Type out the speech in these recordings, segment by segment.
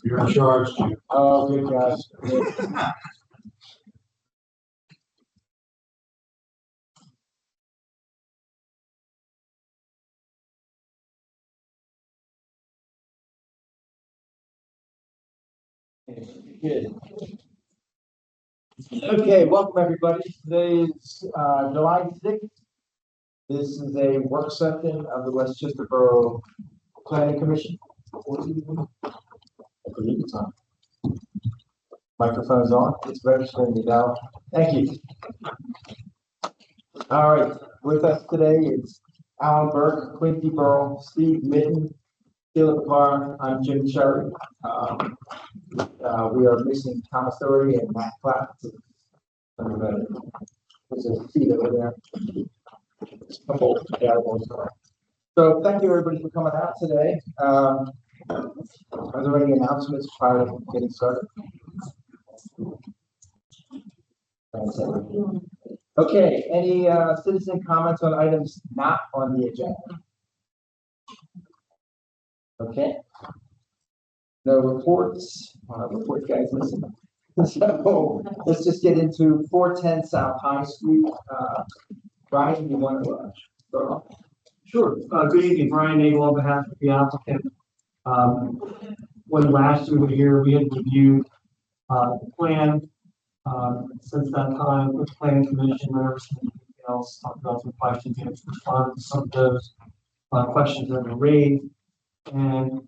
You're in charge. Oh, good gosh. Good. Okay, welcome everybody. Today is July 6th. This is a work session of the Westchester Borough Planning Commission. I believe it's on. Microphone's on. It's registering me now. Thank you. All right, with us today is Alan Burke, Quincy Burrow, Steve Mitten, Philip Carr. I'm Jim Cherry. We are missing Thomas Doherty and Matt Platt. There's a seat over there. So thank you everybody for coming out today. Are there any announcements prior to getting started? Okay, any citizen comments on items not on the agenda? Okay. No reports. Report guys, listen. So let's just get into 410 South High Street. Brian, you want to start off? Sure. Good evening, Brian Nagel on behalf of the applicant. When last we were here, we had reviewed the plan. Since that time, with the planning commission members and everything else, talked about some questions and responded to some of those questions that were raised. And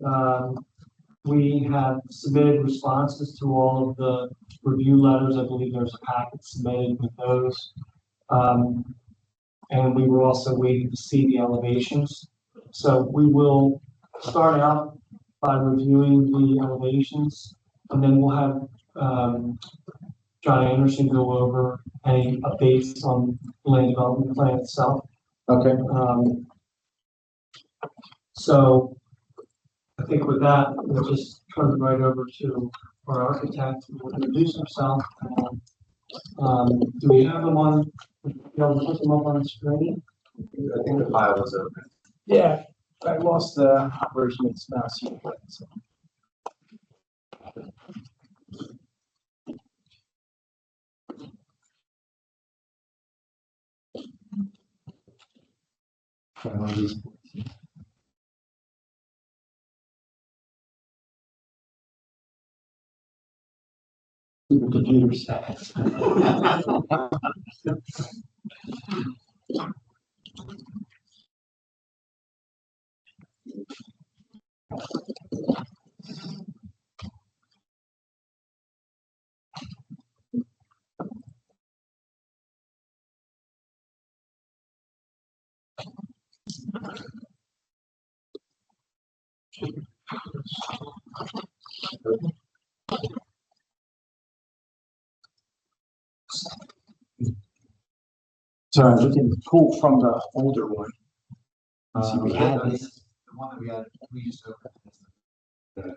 we have submitted responses to all of the review letters. I believe there's a packet submitted with those. And we were also waiting to see the elevations. So we will start out by reviewing the elevations, and then we'll have John Anderson go over any updates on the land development plan itself. Okay. So I think with that, we'll just turn it right over to our architect who will introduce himself. Do we have them on? You know, put them up on the screen. I think the file was open. Yeah, I lost the operation of this mouse here. So. Computers. Sorry, we can pull from the older one. See, we had this. The one that we used to open.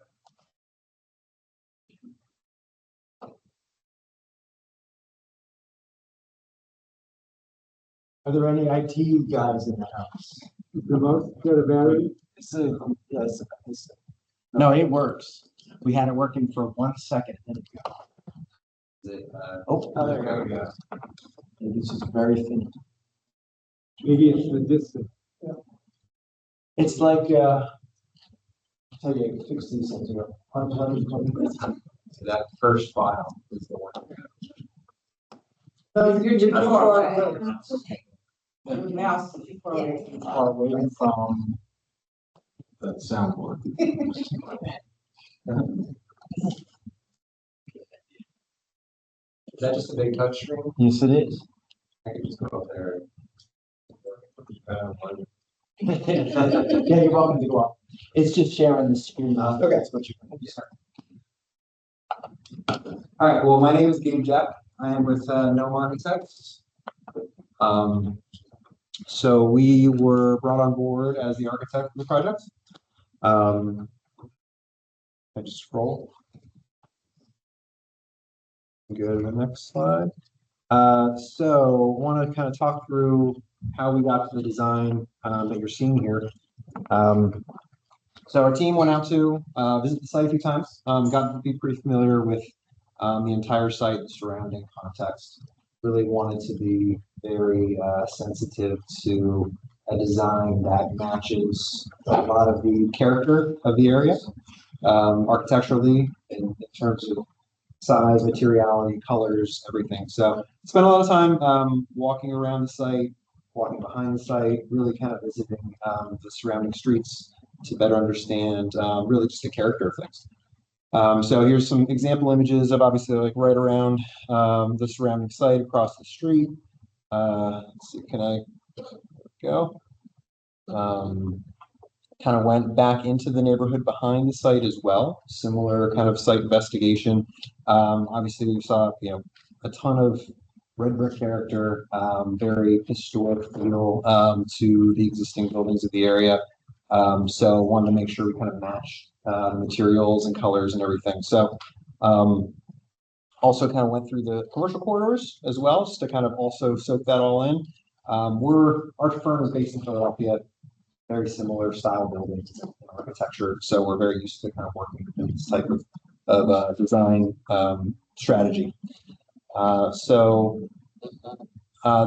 Are there any IT guys in the house? The most, the battery? No, it works. We had it working for 1 second. And it Oh, there we go. This is very thin. Maybe it's the distance. It's like, I'll tell you, fix these things here. So that first file is the one. No, you're too far far away. Mouse. Far away from the soundboard. Is that just a big touch screen? Yes, it is. I can just go up there. Yeah, you're welcome to go up. It's just sharing the screen. Okay. That's what you're going to do. All right, well, my name is Gabe Jack. I am with No Architects. So we were brought on board as the architect of the project. I just scroll. Go to the next slide. So want to kind of talk through how we got to the design that you're seeing here. So our team went out to visit the site a few times, got to be pretty familiar with the entire site, the surrounding context. Really wanted to be very sensitive to a design that matches a lot of the character of the area, architecturally, in terms of size, materiality, colors, everything. So spent a lot of time walking around the site, walking behind the site, really kind of visiting the surrounding streets to better understand really just the character of things. So here's some example images of obviously like right around the surrounding site across the street. Let's see, can I go? Kind of went back into the neighborhood behind the site as well. Similar kind of site investigation. Obviously, we saw a ton of red brick character, very historic feel to the existing buildings of the area. So wanted to make sure we kind of match materials and colors and everything. So also kind of went through the commercial corridors as well, just to kind of also soak that all in. Our firm is based in Philadelphia, very similar style buildings and architecture, so we're very used to kind of working within this type of design strategy.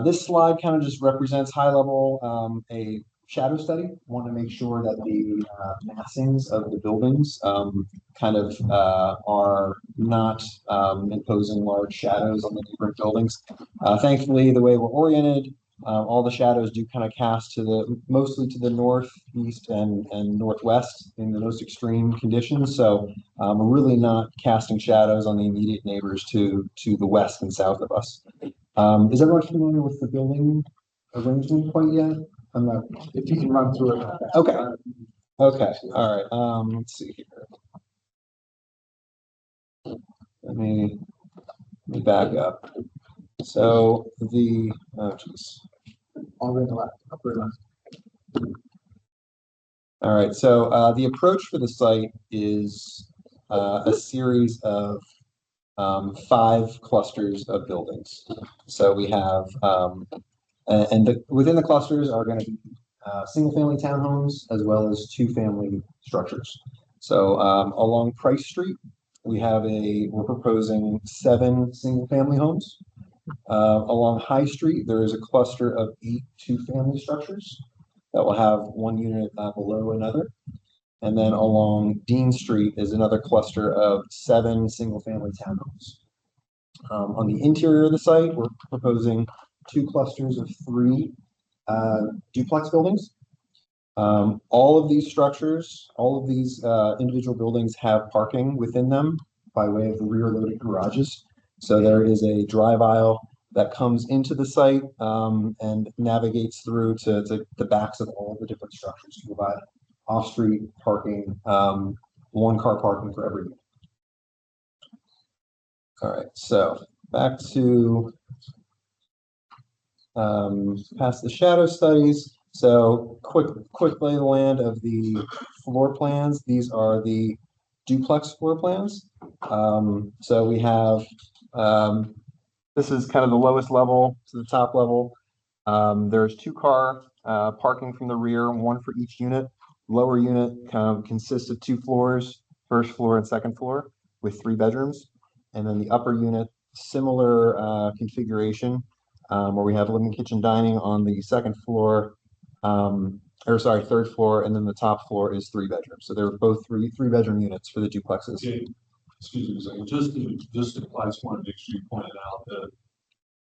This slide kind of just represents high level a shadow study. Want to make sure that the massings of the buildings kind of are not imposing large shadows on the different buildings. Thankfully, the way we're oriented, all the shadows do kind of cast to mostly to the northeast and northwest in the most extreme conditions. So we're really not casting shadows on the immediate neighbors to the west and south of us. Is everyone familiar with the building arrangement quite yet? I'm not. If you can run through it. Okay. Okay. All right. Let's see here. Let me back up. So oh geez. All the way to the left, upper left. All right. So the approach for the site is a series of 5 clusters of buildings. So we have within the clusters are going to be single-family townhomes as well as 2-family structures. So along Price Street, we're proposing 7 single-family homes. Along High Street, there is a cluster of 8 2-family structures that will have 1 unit below another. And then along Dean Street is another cluster of 7 single-family townhomes. On the interior of the site, we're proposing 2 clusters of 3 duplex buildings. All of these structures, all of these individual buildings have parking within them by way of the rear-loaded garages. So there is a drive aisle that comes into the site and navigates through to the backs of all the different structures to provide off-street parking, 1-car parking for every unit. All right, so back to past the shadow studies. So quick lay of the land of the floor plans. These are the duplex floor plans. So we have, this is kind of the lowest level to the top level. There's 2-car parking from the rear, 1 for each unit. Lower unit kind of consists of 2 floors, first floor and second floor with 3 bedrooms. And then the upper unit, similar configuration, where we have living, kitchen, dining on the second floor, third floor, and then the top floor is 3 bedrooms. So they're both 3-bedroom units for the duplexes. Okay. Excuse me a second. I just want to make sure you pointed out that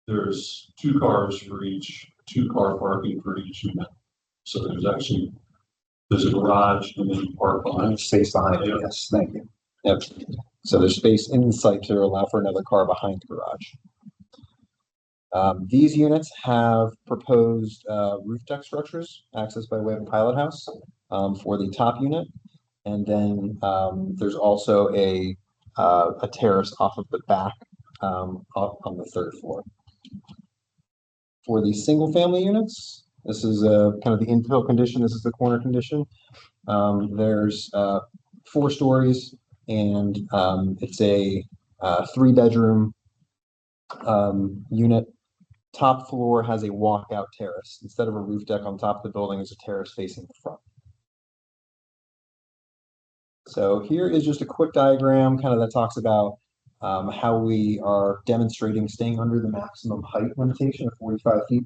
there's 2 cars for each, 2-car parking for each unit. So there's a garage and then you park behind. Space behind it, yes, thank you. Yep. So there's space in the site to allow for another car behind the garage. These units have proposed roof deck structures accessed by way of a pilot house for the top unit. And then there's also a terrace off of the back up on the 3rd floor. For the single family units, This is kind of the infill condition. This is the corner condition. There's 4 stories, and it's a 3-bedroom unit. Top floor has a walkout terrace. Instead of a roof deck on top of the building, there's a terrace facing the front. So here is just a quick diagram kind of that talks about how we are demonstrating staying under the maximum height limitation of 45 feet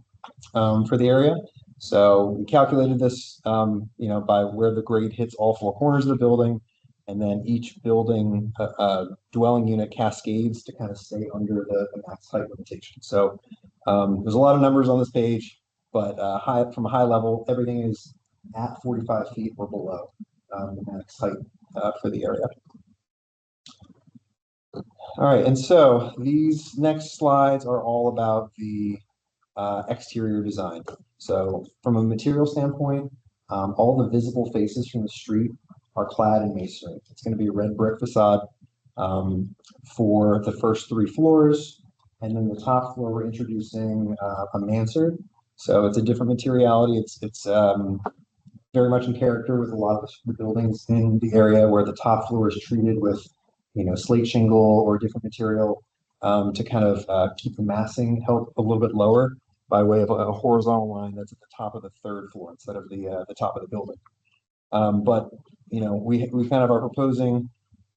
for the area. So we calculated this, by where the grade hits all 4 corners of the building, and then each building dwelling unit cascades to kind of stay under the max height limitation. So there's a lot of numbers on this page, but from a high level, everything is at 45 feet or below the max height for the area. All right, and so these next slides are all about the exterior design. So from a material standpoint, all the visible faces from the street are clad in masonry. It's going to be a red brick facade for the first 3 floors. And then the top floor, we're introducing a mansard. So it's a different materiality. It's very much in character with a lot of the buildings in the area, where the top floor is treated with, slate shingle or different material to kind of keep the massing held a little bit lower by way of a horizontal line that's at the top of the 3rd floor instead of the top of the building. But we kind of are proposing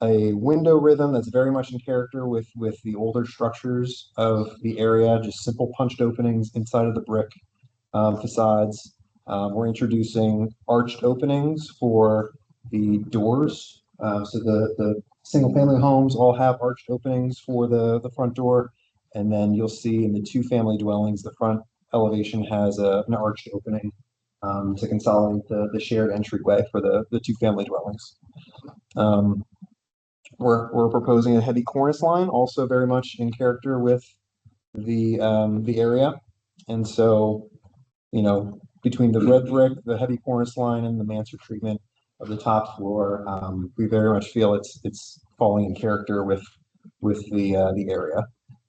a window rhythm that's very much in character with the older structures of the area, just simple punched openings inside of the brick facades. We're introducing arched openings for the doors. So the single family homes all have arched openings for the front door. And then you'll see in the 2-family dwellings, the front elevation has an arched opening to consolidate the shared entryway for the 2-family dwellings. We're proposing a heavy cornice line, also very much in character with the area. And so, between the red brick, the heavy cornice line, and the mansard treatment of the top floor, we very much feel it's falling in character with the area.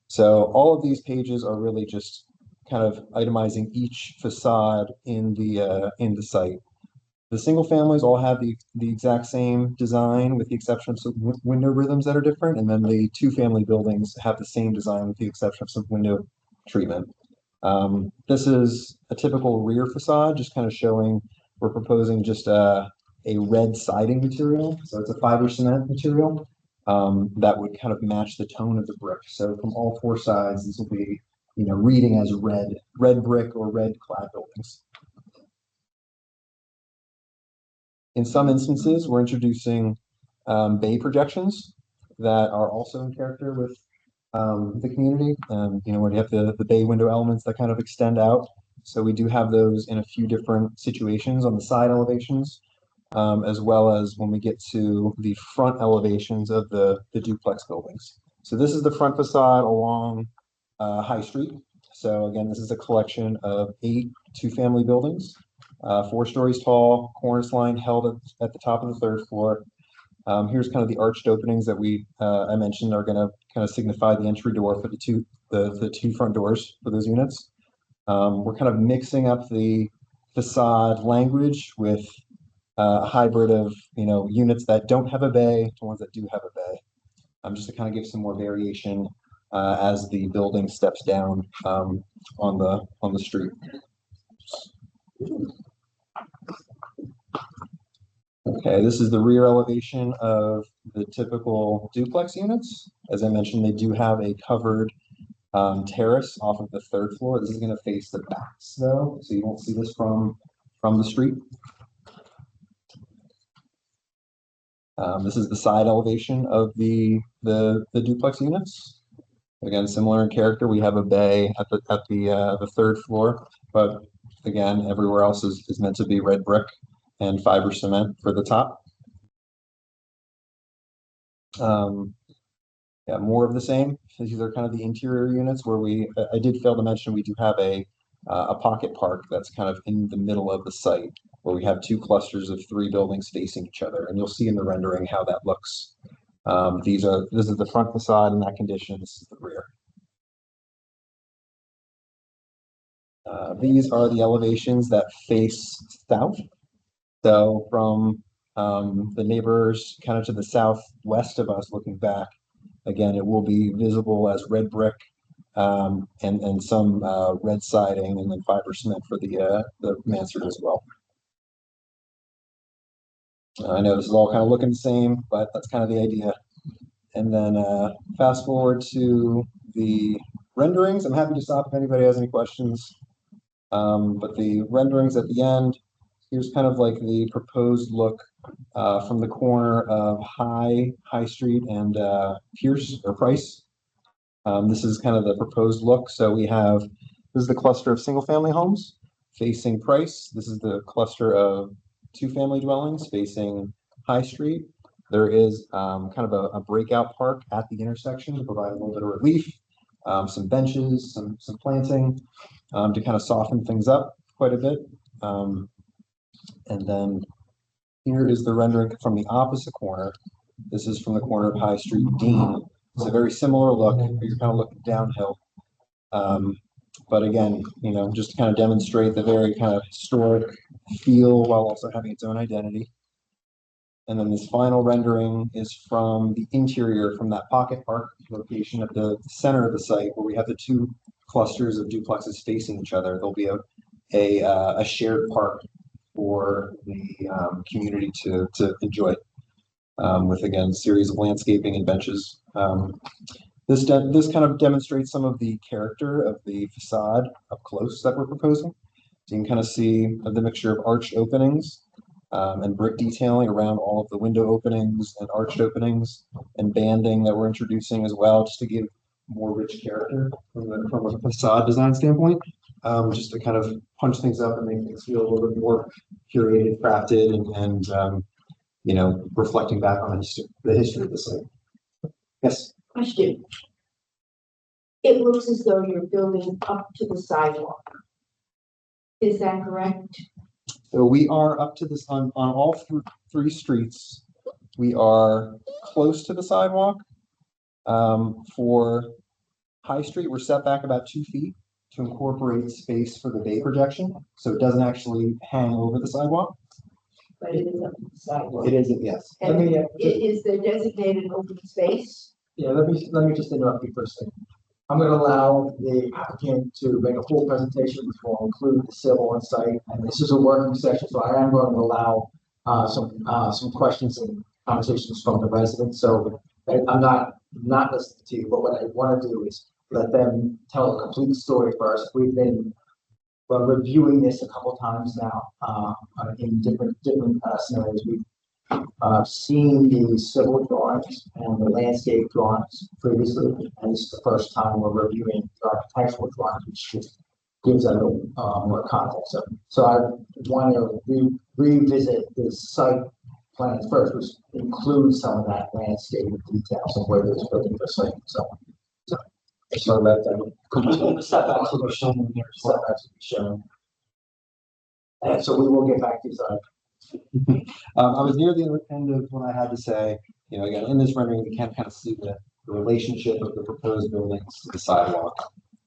So all of these pages are really just kind of itemizing each facade in the site. The single families all have the exact same design, with the exception of some window rhythms that are different, and then the 2-family buildings have the same design with the exception of some window treatment. This is a typical rear facade, just kind of showing we're proposing just a red siding material. So it's a fiber cement material that would kind of match the tone of the brick. So from all 4 sides, this will be, reading as red brick or red clad buildings. In some instances, we're introducing bay projections that are also in character with the community. Where you have the bay window elements that kind of extend out. So we do have those in a few different situations on the side elevations, as well as when we get to the front elevations of the duplex buildings. So this is the front facade along High Street. So again, this is a collection of 8 2-family buildings, 4 stories tall, cornice line held at the top of the 3rd floor. Here's kind of the arched openings that I mentioned are going to kind of signify the entry door for the two front doors for those units. We're kind of mixing up the facade language with a hybrid of units that don't have a bay to ones that do have a bay. Just to kind of give some more variation as the building steps down on the street. Okay, this is the rear elevation of the typical duplex units. As I mentioned, they do have a covered terrace off of the 3rd floor. This is going to face the backs though, so you won't see this from the street. This is the side elevation of the duplex units. Again, similar in character. We have a bay at the 3rd floor, but again, everywhere else is meant to be red brick and fiber cement for the top. Yeah, more of the same. These are kind of the interior units where I did fail to mention we do have a pocket park that's kind of in the middle of the site, where we have 2 clusters of 3 buildings facing each other, and you'll see in the rendering how that looks. This is the front facade in that condition. This is the rear. These are the elevations that face south. So from the neighbors kind of to the southwest of us looking back, again, it will be visible as red brick and some red siding and then fiber cement for the mansard as well. I know this is all kind of looking the same, but that's kind of the idea. And then fast forward to the renderings. I'm happy to stop if anybody has any questions. But the renderings at the end, here's kind of like the proposed look from the corner of High Street and Pierce or Price. This is kind of the proposed look. So we have, this is the cluster of single family homes facing Price. This is the cluster of two-family dwellings facing High Street. There is kind of a breakout park at the intersection to provide a little bit of relief, some benches, some planting to kind of soften things up quite a bit. And then here is the rendering from the opposite corner. This is from the corner of High Street and Dean. It's a very similar look. You're kind of looking downhill. But again, you know, just to kind of demonstrate the very kind of historic feel while also having its own identity. And then this final rendering is from the interior, from that pocket park location at the center of the site where we have the two clusters of duplexes facing each other. There'll be a shared park for the community to enjoy with, again, a series of landscaping and benches. This kind of demonstrates some of the character of the facade up close that we're proposing. So you can kind of see the mixture of arched openings and brick detailing around all of the window openings and arched openings and banding that we're introducing as well, just to give more rich character from a facade design standpoint, just to kind of punch things up and make things feel a little bit more curated, crafted, and you know, reflecting back on the history of the site. Yes. Question. It looks as though you're building up to the sidewalk. Is that correct? So we are up to this on all three streets. We are close to the sidewalk. For High Street, we're set back about 2 feet to incorporate space for the bay projection, so it doesn't actually hang over the sidewalk. But it is up to the sidewalk. It isn't, yes. And is the designated open space? Yeah, let me just interrupt you for a second. I'm going to allow the applicant to make a full presentation, which will include the civil on site, and this is a working session, so I am going to allow some questions and conversations from the residents. So I'm not listening to you, but what I want to do is let them tell a complete story first. We've been reviewing this a couple times now in different scenarios. We've seen the civil drawings and the landscape drawings previously, and this is the first time we're reviewing the architectural drawings, which just gives a little more context. So I want to revisit the site plans first, which includes some of that landscape details and where those buildings are sitting. So let them. The setbacks will be shown in there as well. Setbacks will be shown. And so we will get back to side. I was near the end of what I had to say. You know, again, in this rendering, we can kind of see the relationship of the proposed buildings to the sidewalk.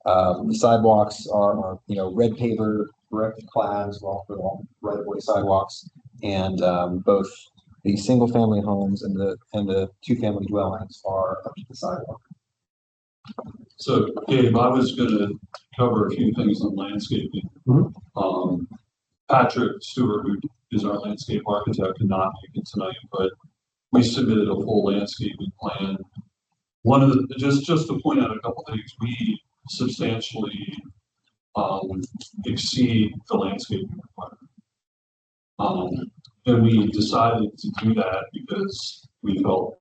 The sidewalks are you know, red paver, brick clad as well for the right-of-way sidewalks, and both the single-family homes and the two-family dwellings are up to the sidewalk. So, Gabe, I was gonna cover a few things on landscaping. Mhm. Patrick Stewart, who is our landscape architect, could not make it tonight, but we submitted a full landscaping plan. One of the, just to point out a couple things, we substantially exceed the landscaping requirement. And we decided to do that because we felt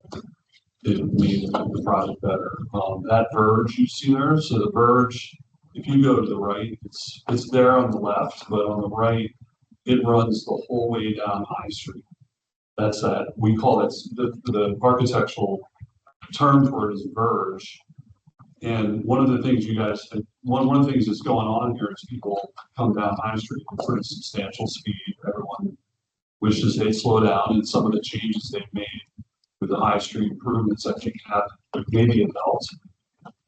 it made the project better. That verge you see there, so the verge, if you go to the right, it's there on the left, but on the right, it runs the whole way down High Street. That's that. We call it the architectural term for it is verge. And one of the things you guys, one of the things that's going on here is people come down High Street at pretty substantial speed. Everyone wishes they'd slow down, and some of the changes they've made with the High Street improvements, I think, have maybe a belt.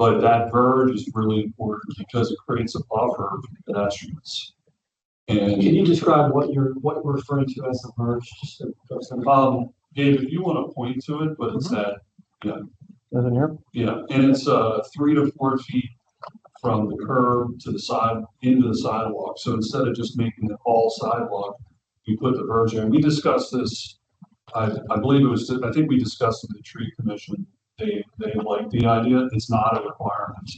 But that verge is really important because it creates a buffer for pedestrians. Can you And, describe what you're referring to as the verge? Just to- Dave, if you want to point to it, but it's that, yeah, Nothing here? yeah, and it's 3 to 4 feet from the curb to the side, into the sidewalk. So instead of just making it all sidewalk, you put the verge in. We discussed this, I believe it was, I think we discussed it with the tree commission. They liked the idea. It's not a requirement,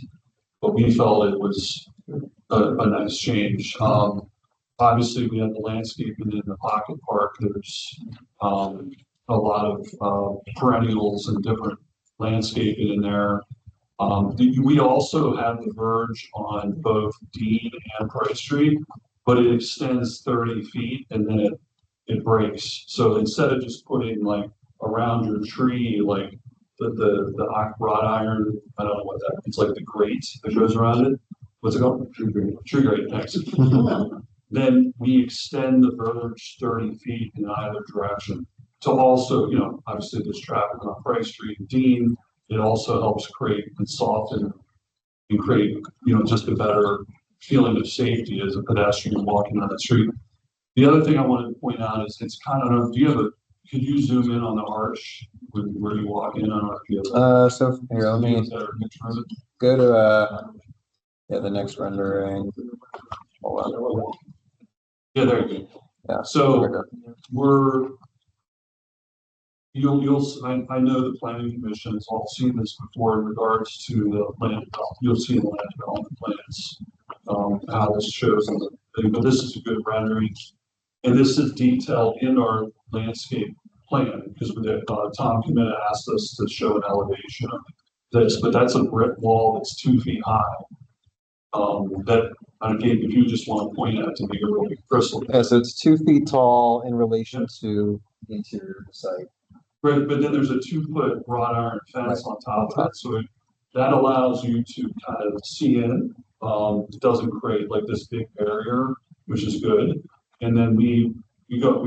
but we felt it was a nice change. Obviously, we have the landscaping in the pocket park. There's a lot of perennials and different landscaping in there. We also have the verge on both Dean and Price Street, but it extends 30 feet and then it breaks. So instead of just putting like around your tree, like the wrought iron, I don't know what that, it's like the grate that goes around it. What's it called? Tree grate, thanks. Then we extend the verge 30 feet in either direction to also, obviously there's traffic on Price Street and Dean. It also helps create and soften and create, just a better feeling of safety as a pedestrian walking on the street. The other thing I wanted to point out is it's kind of, could you zoom in on the arch where you walk in? I don't know if you have So here, let me better picture of it. go to, yeah, the next rendering. Hold on. Yeah, there you go. Yeah. So I know the planning commission has all seen this before in regards to the land development. You'll see the land development plans, how this shows in the thing, but this is a good rendering. And this is detailed in our landscape plan because Tom Committa asked us to show an elevation of this, but that's a brick wall that's 2 feet high. That, again, if you just want to point at it to make it really crystal. Yeah, so it's 2 feet tall in relation to the interior of the site. Right, but then there's a 2-foot wrought iron fence on top of it, so that allows you to kind of see in. It doesn't create like this big barrier, which is good. And then we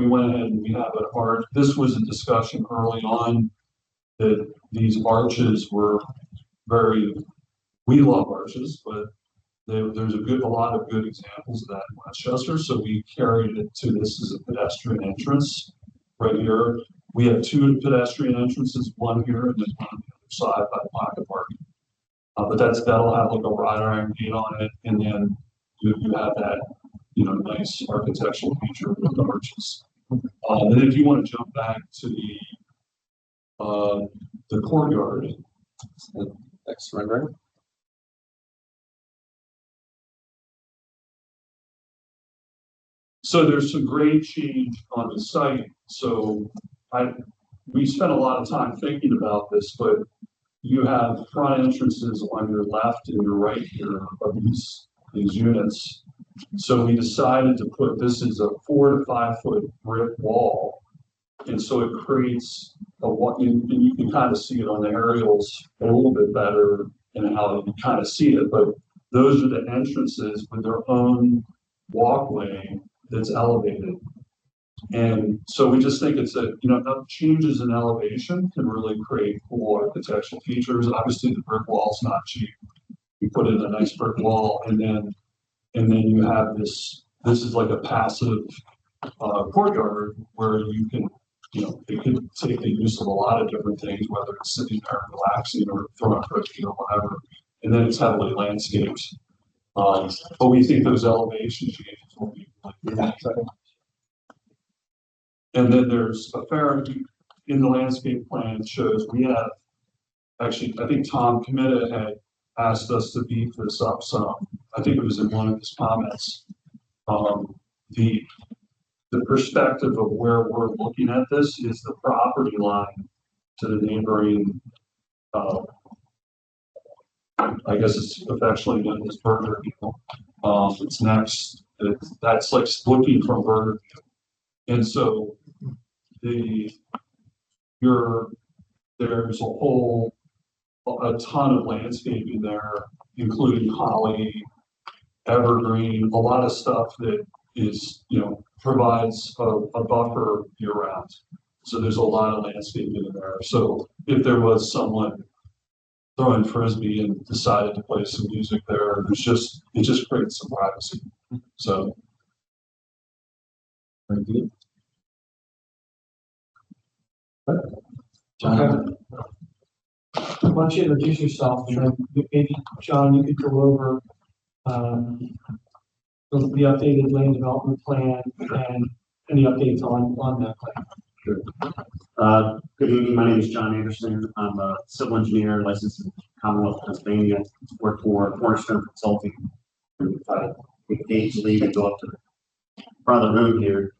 went ahead and we have an arch. This was a discussion early on that these arches were we love arches, but there's a lot of good examples of that in Westchester. So we carried it to this as a pedestrian entrance right here. We have 2 pedestrian entrances, one here and then one on the other side by the pocket park. But that'll have like a wrought iron gate on it, and then you have that nice architectural feature with the arches. And if you want to jump back to the courtyard, The next rendering. so there's some grade change on the site. So we spent a lot of time thinking about this, but you have front entrances on your left and your right here of these units. So we decided to put this as a 4 to 5 foot brick wall. And so it creates and you can kind of see it on the aerials a little bit better and how you kind of see it, but those are the entrances with their own walkway that's elevated. And so we just think it's changes in elevation can really create cool architectural features. Obviously the brick wall is not cheap. We put in a nice brick wall and then you have this is like a passive courtyard where you can, it can take the use of a lot of different things, whether it's sitting there relaxing or throwing a frisbee or whatever. And then it's heavily landscaped. But we think those elevation changes will be like, and then there's a fair, in the landscape plan, it shows we have, actually, I think Tom Committa had asked us to beef this up some. I think it was in one of his comments. The perspective of where we're looking at this is the property line to the neighboring, I guess it's affectionately known as Burger Hill. It's next, that's like looking from Burger Hill. And so there's a ton of landscaping there, including holly, evergreen, a lot of stuff that is, provides a buffer year round. So there's a lot of landscaping in there. So if there was someone throwing frisbee and decided to play some music there. It just creates some privacy. So. Very good. Okay. Why don't you introduce yourself, and then maybe, John, you could go over, the updated land development plan and any updates on that plan. Good evening, my name is John Anderson. I'm a civil engineer licensed in Commonwealth of Pennsylvania, work for Cornerstone Consulting. If I take Dave's lead and go up to the front of the room here.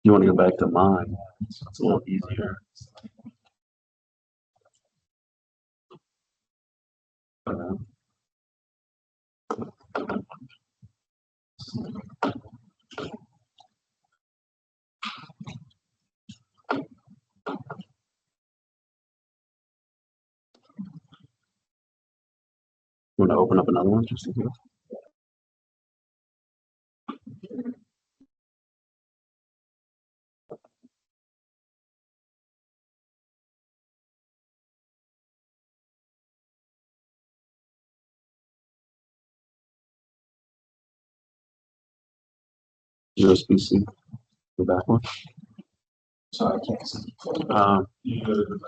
You want to go back to mine? It's a little easier. You want to open up another one just in case? USB-C, the back one. Sorry, I can't see. You go to the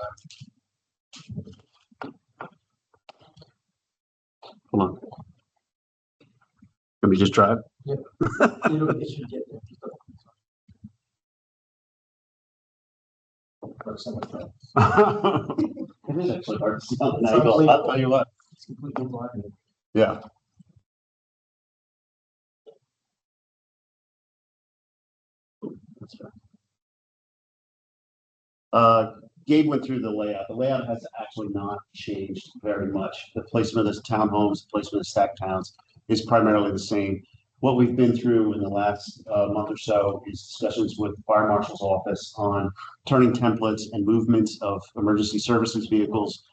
back. Hold on. Let me just try it. It should get there. It is actually hard to see. Now you go, I'll tell you what. It's completely blind. Yeah. Gabe went through the layout. The layout has actually not changed very much. The placement of the townhomes, the placement of stacked towns is primarily the same. What we've been through in the last month or so is discussions with the fire marshal's office on turning templates and movements of emergency services vehicles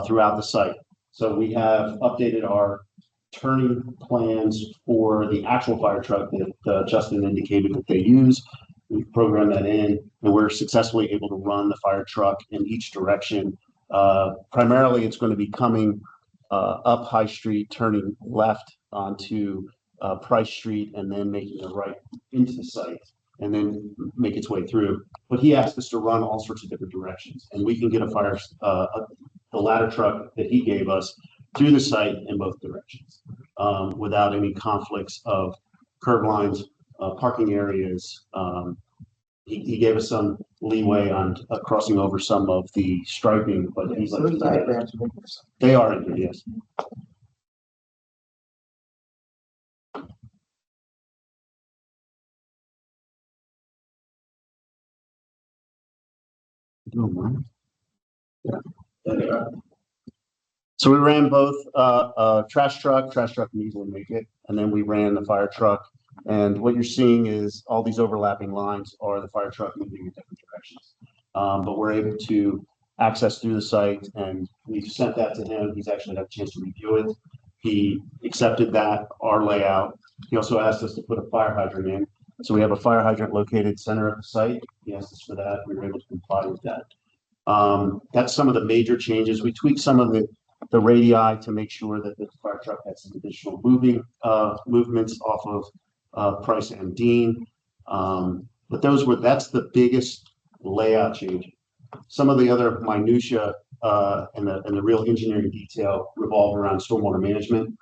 throughout the site. So we have updated our turning plans for the actual fire truck that Justin indicated that they use. We've programmed that in, and we're successfully able to run the fire truck in each direction. Primarily, it's going to be coming up High Street, turning left onto Price Street, and then making a right into the site, and then make its way through. But he asked us to run all sorts of different directions, and we can get the ladder truck that he gave us through the site in both directions without any conflicts of curb lines, parking areas. He gave us some leeway on crossing over some of the striping, but he's like, Diagrams. they are in here, yes. So we ran both trash truck can easily make it, and then we ran the fire truck. And what you're seeing is all these overlapping lines are the fire truck moving in different directions. But we're able to access through the site, and we've sent that to him. He's actually had a chance to review it. He accepted that, our layout. He also asked us to put a fire hydrant in. So we have a fire hydrant located center of the site. He asked us for that. We were able to comply with that. That's some of the major changes. We tweaked some of the radii to make sure that the fire truck had some additional movements off of Price and Dean. But that's the biggest layout change. Some of the other minutia and the real engineering detail revolve around stormwater management.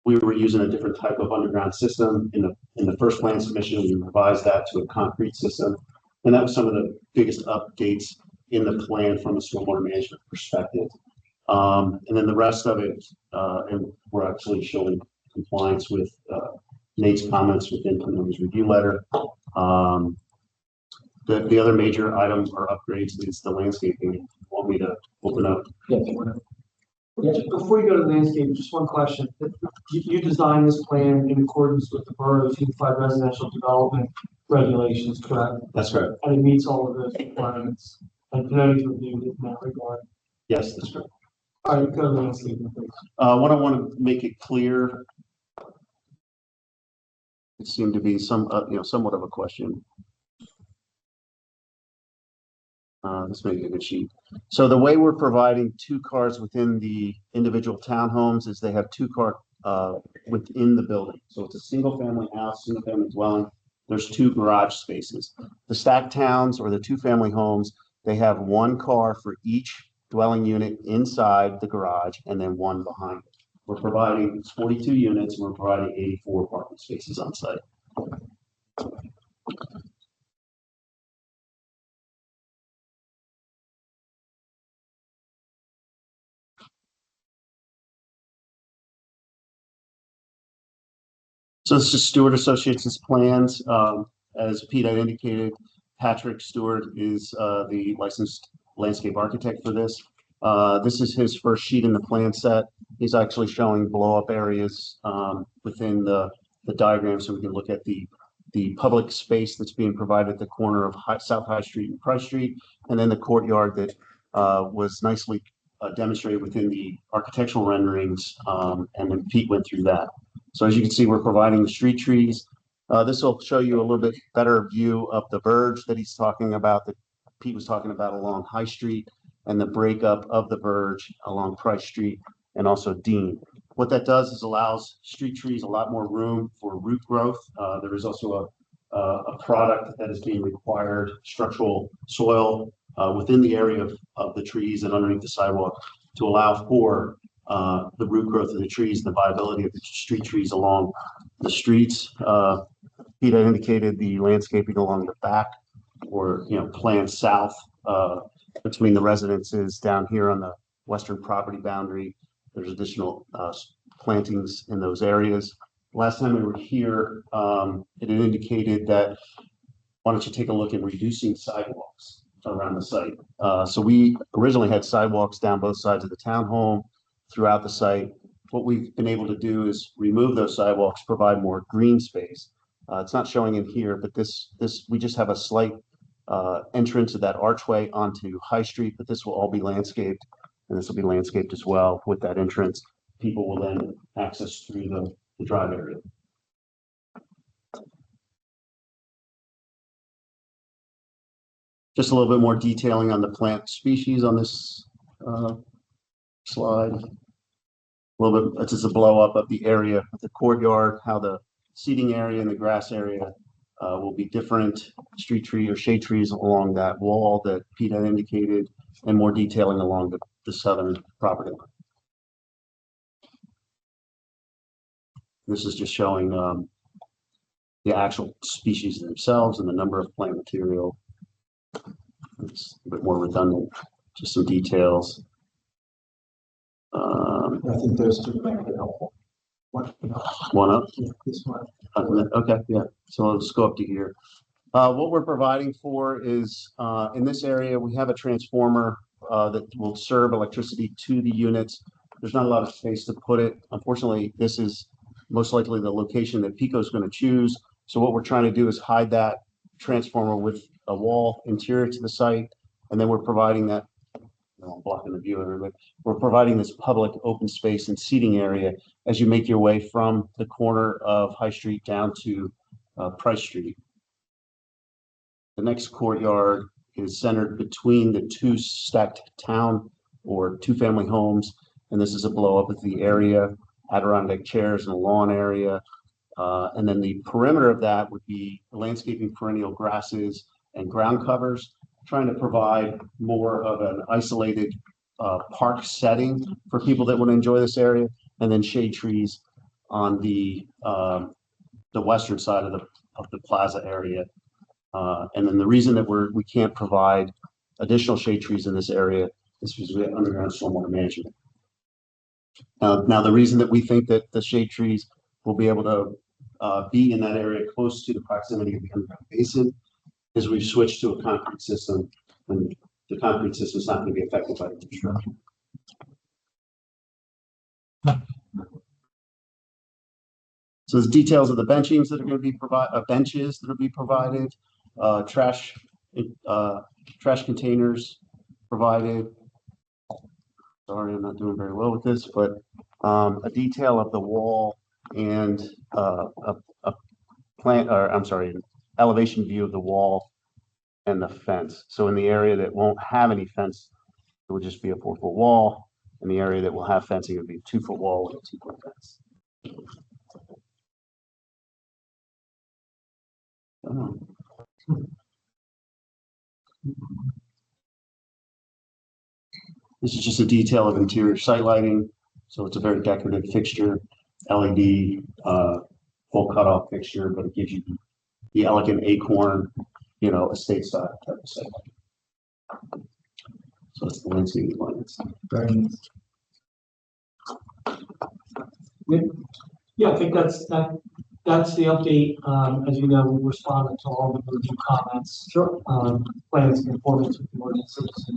We were using a different type of underground system in the first plan submission. We revised that to a concrete system, and that was some of the biggest updates in the plan from a stormwater management perspective. And then the rest of it, and we're actually showing compliance with Nate's comments within his review letter. The other major item or upgrades is the landscaping. You want me to open up? Yeah, before you go to the landscape, just one question. You designed this plan in accordance with the borough's unified residential development regulations, correct? That's correct. And it meets all of those requirements. and today's reviewed in that regard. Yes, that's correct. All right, go to landscaping, please. What I want to make it clear, it seemed to be somewhat of a question. This may be a good sheet. So the way we're providing two cars within the individual townhomes is they have two car within the building. So it's a single family house, single family dwelling. There's two garage spaces. The stacked towns or the two family homes, they have one car for each dwelling unit inside the garage and then one behind it. We're providing 42 units and we're providing 84 parking spaces on site. So this is Stewart Associates' plans. As Pete had indicated, Patrick Stewart is the licensed landscape architect for this. This is his first sheet in the plan set. He's actually showing blow-up areas within the diagram, so we can look at the public space that's being provided at the corner of South High Street and Price Street, and then the courtyard that was nicely demonstrated within the architectural renderings, and then Pete went through that. So as you can see, we're providing the street trees. This will show you a little bit better view of the verge that he's talking about, that Pete was talking about along High Street, and the breakup of the verge along Price Street and also Dean. What that does is allows street trees a lot more room for root growth. There is also a product that is being required, structural soil within the area of the trees and underneath the sidewalk to allow for the root growth of the trees, the viability of the street trees along the streets. Pete had indicated the landscaping along the back or, planned south between the residences down here on the western property boundary. There's additional plantings in those areas. Last time we were here, it had indicated that why don't you take a look at reducing sidewalks around the site. So we originally had sidewalks down both sides of the townhome throughout the site. What we've been able to do is remove those sidewalks, provide more green space. It's not showing in here, but we just have a slight entrance of that archway onto High Street, but this will all be landscaped, and this will be landscaped as well with that entrance. People will then access through the drive area. Just a little bit more detailing on the plant species on this slide. A little bit, it's just a blow up of the area of the courtyard, how the seating area and the grass area will be different, street tree or shade trees along that wall that Pete had indicated, and more detailing along the southern property line. This is just showing the actual species themselves and the number of plant material. It's a bit more redundant, just some details. I think those two might be helpful. One up? Yeah, this one. Okay, yeah, so let's go up to here. What we're providing for is, in this area, we have a transformer that will serve electricity to the units. There's not a lot of space to put it. Unfortunately, this is most likely the location that Pico is going to choose. So what we're trying to do is hide that transformer with a wall interior to the site, and then we're providing that, I'm blocking the view of everybody. We're providing this public open space and seating area as you make your way from the corner of High Street down to Price Street. The next courtyard is centered between the two stacked town or two family homes, and this is a blow up of the area, Adirondack chairs and a lawn area. And then the perimeter of that would be landscaping, perennial grasses and ground covers, trying to provide more of an isolated park setting for people that want to enjoy this area, and then shade trees on the western side of the plaza area. And then the reason that we can't provide additional shade trees in this area is because we have underground stormwater management. Now the reason that we think that the shade trees will be able to be in that area close to the proximity of the underground basin is we've switched to a concrete system, and the concrete system is not going to be affected by the construction. So the details of the benchings that are going to be provided, benches that will be provided, trash trash containers provided. Sorry, I'm not doing very well with this, but a detail of the wall and a plan, or I'm sorry, an elevation view of the wall and the fence. So in the area that won't have any fence, it would just be a 4-foot wall. In the area that will have fencing, it would be a 2-foot wall with a 2-foot fence. This is just a detail of interior site lighting. So it's a very decorative fixture, LED, full cutoff fixture, but it gives you the elegant acorn, estate style type of site lighting. So it's the landscape lines. Very nice. Yeah, I think that's the update. As you know, we responded to all the review comments. Sure. Plans in accordance with the ordinances.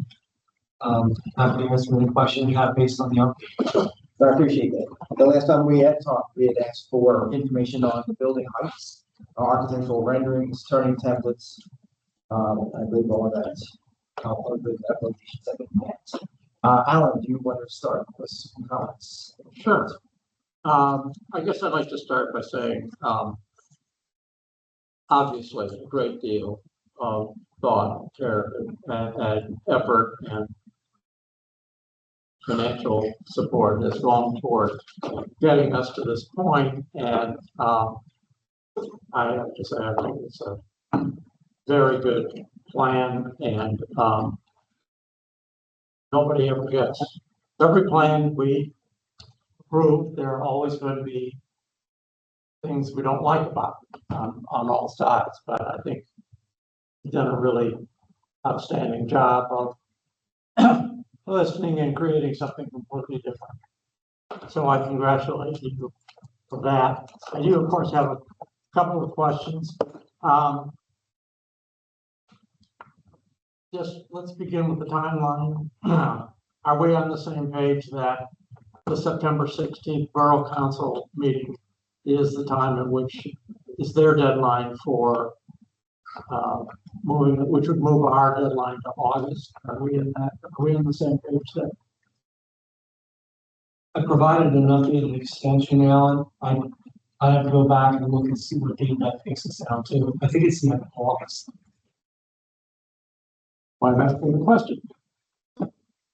Happy to answer any questions you have based on the update. So I appreciate that. The last time we had talked, we had asked for information on the building heights, architectural renderings, turning templates. I believe all of that. All of the applications have been met. Alan, do you want to start with some comments? Sure. I guess I'd like to start by saying, obviously, a great deal of thought, care, and effort and financial support has gone toward getting us to this point, and I have to say, I think it's a very good plan, and nobody ever gets every plan we approve. There are always going to be things we don't like about it on all sides, but I think you've done a really outstanding job of listening and creating something completely different. So I congratulate you for that. I do, of course, have a couple of questions. Just let's begin with the timeline. Are we on the same page that the September 16th Borough Council meeting is the time at which is their deadline for moving, which would move our deadline to August? Are we in that? Are we on the same page there? I provided an updated extension, Alan. I have to go back and look and see what date that takes us out to. I think it's the end of August. Why I'm asking the question.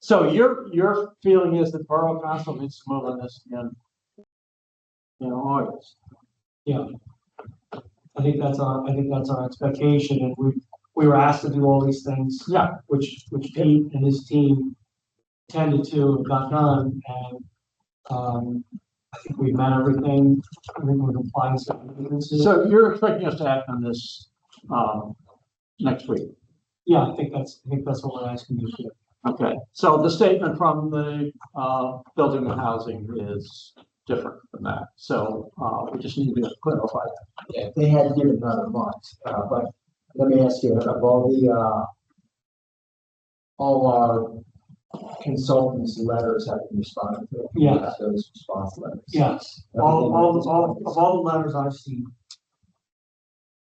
So your feeling is that Borough Council needs to move on this in August? Yeah. I think that's our expectation, and we were asked to do all these things. Yeah. Which Pete and his team tended to have got done, and I think we've met everything. I think we're complying with So you're expecting us to act on this next week? Yeah, I think that's what we're asking you to do. Okay, so the statement from the building and housing is different from that. So we just need to clarify that. Yeah, they had given another month, but let me ask you, of all our consultants' letters have been responded to? Yeah. Those response letters. Yes, all the letters I've seen.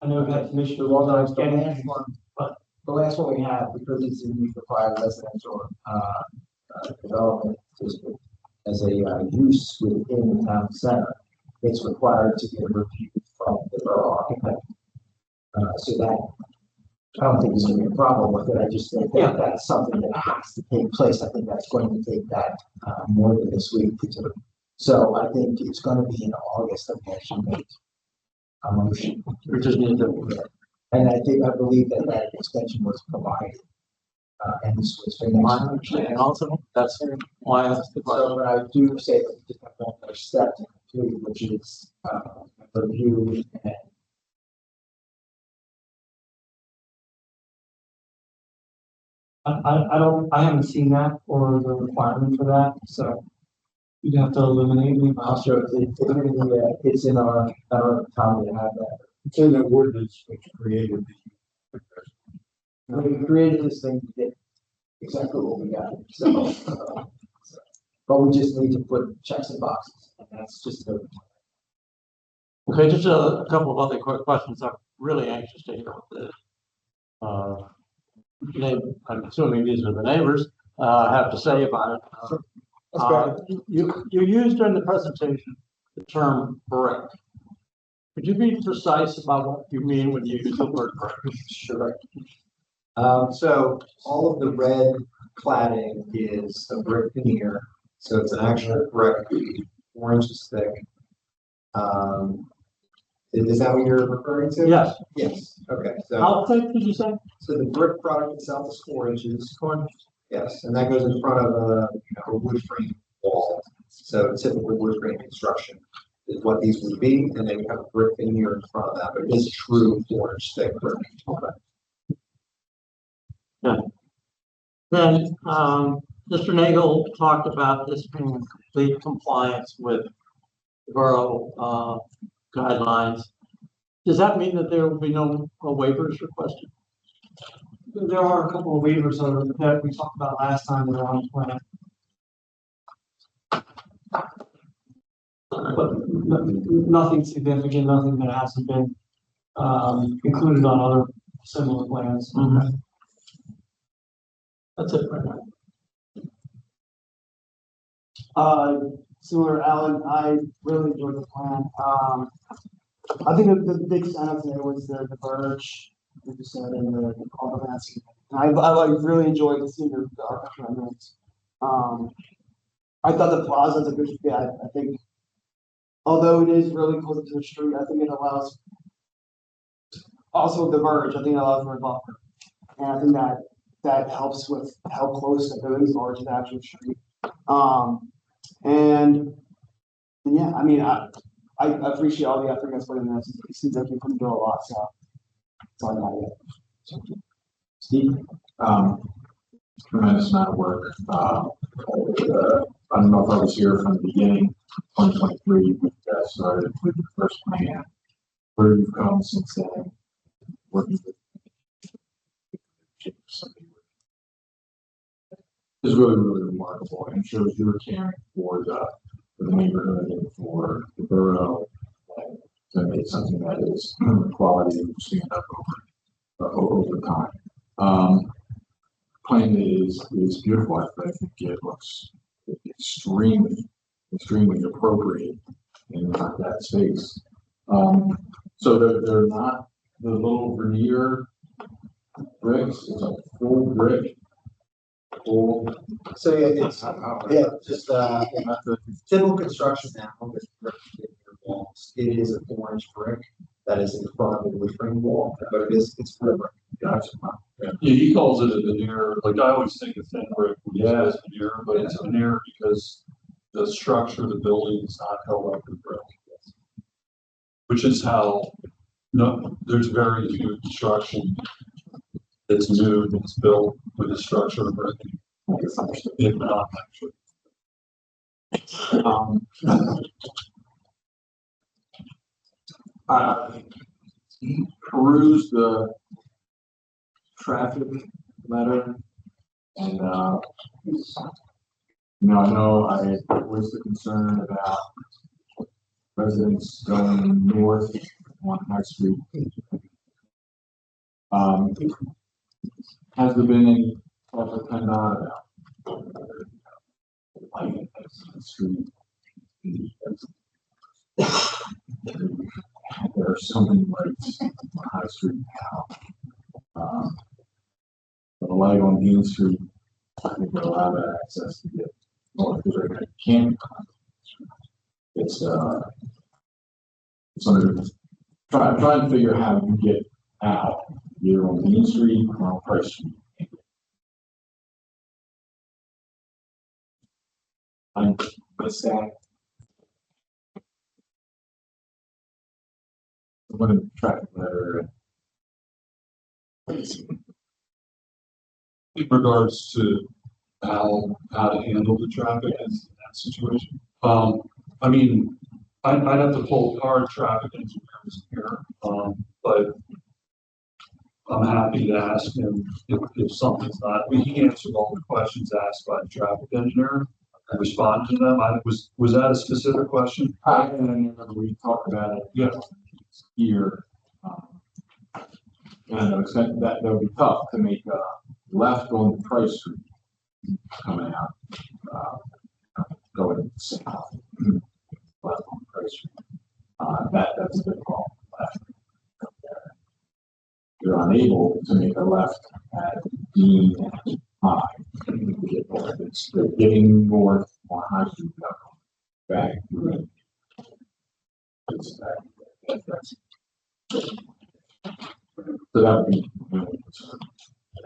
I know that Commissioner Walter is getting that one, but the last one we have, because it's in the required residential development district as a use within the town center, it's required to get reviewed from the borough architect. So that I don't think there's going to be a problem with it. I just think that that's something that has to take place. I think that's going to take that more than this week to do. So I think it's going to be in August that we actually make a motion. We just need to. And I believe that extension was provided. And this was for My next understanding also, that's why I asked the question. So, but I do say that we just have one more step to complete, which is review and I haven't seen that or the requirement for that, so you'd have to eliminate me. I'll show it. It's in our town to have that. It's in the ordinance which created the. When we created this thing, we did exactly what we got. So, but we just need to put checks and boxes, and that's just the. Okay, just a couple of other quick questions. I'm really anxious to hear what the I'm assuming these are the neighbors, have to say about it. That's fair. You used during the presentation the term brick. Could you be precise about what you mean when you use the word brick? Sure. So all of the red cladding is a brick veneer, so it's an actual brick, 4 inches thick. Is that what you're referring to? Yes. Yes, okay, so, How thick did you say? so the brick product itself is 4 inches. Yes, and that goes in front of a wood frame wall. So typical wood frame construction is what these would be, and then you have a brick veneer in front of that, but it is true 4 inch thick brick. Then, Mr. Nagel talked about this being in complete compliance with borough, guidelines. Does that mean that there will be no waivers requested? There are a couple of waivers that we talked about last time that are on the plan. But nothing significant, nothing that hasn't been, included on other similar plans. That's it right now. Similar, Alan, I really enjoyed the plan. I think the big standout today was the verge, like you said, and all the landscape. I really enjoyed seeing the architecture elements. I thought the plaza is a good fit. I think, although it is really close to the street, I think it allows also the verge. I think it allows for a buffer, and I think that helps with how close the buildings are to the actual street. And yeah, I mean, I appreciate all the effort that's put in this. It seems like you couldn't do a lot, so that's all I got. Steve? Tremendous amount of work. I don't know if I was here from the beginning, 2023, but started with the first plan. Where you've come since then, working with is really, really remarkable and shows your caring for the neighborhood and for the borough and to make something that is quality and stand up over time. Plan is beautiful. I think it looks extremely appropriate in that space. So they're not the little veneer bricks. It's a full brick. So yeah, just typical construction now with brick in your walls. It is a 4 inch brick that is in front of the wood frame wall, but it's full brick. Gotcha. Yeah, he calls it a veneer. Like I always think of thin brick. Yeah, it's veneer, but it's veneer because the structure of the building is not held up with brick, which is how there's very few construction that's new that's built with the structure of brick. If not, actually. He perused the traffic letter and I know I voiced the concern about residents going north on High Street. Has there been any talk of PennDOT about lighting the street? There are so many lights on High Street now. But a light on Main Street, I think would allow that access to get north because right can't. It's something trying to figure out how you get out either on Main Street or on Price Street. I'm sad. One of the traffic letter in regards to how to handle the traffic in that situation. I mean, I'd have to pull hard traffic engineers here, but I'm happy to ask him if something's not. I mean, he answered all the questions asked by the traffic engineer. I responded to them. Was that a specific question? I remember we talked about it. Yeah. Here. And that would be tough to make a left on the Price Street coming out, going south, left on Price Street. That's a bit wrong. Left there. You're unable to make a left at Dean and High. It's getting north on High Street, back. It's that's so that would be.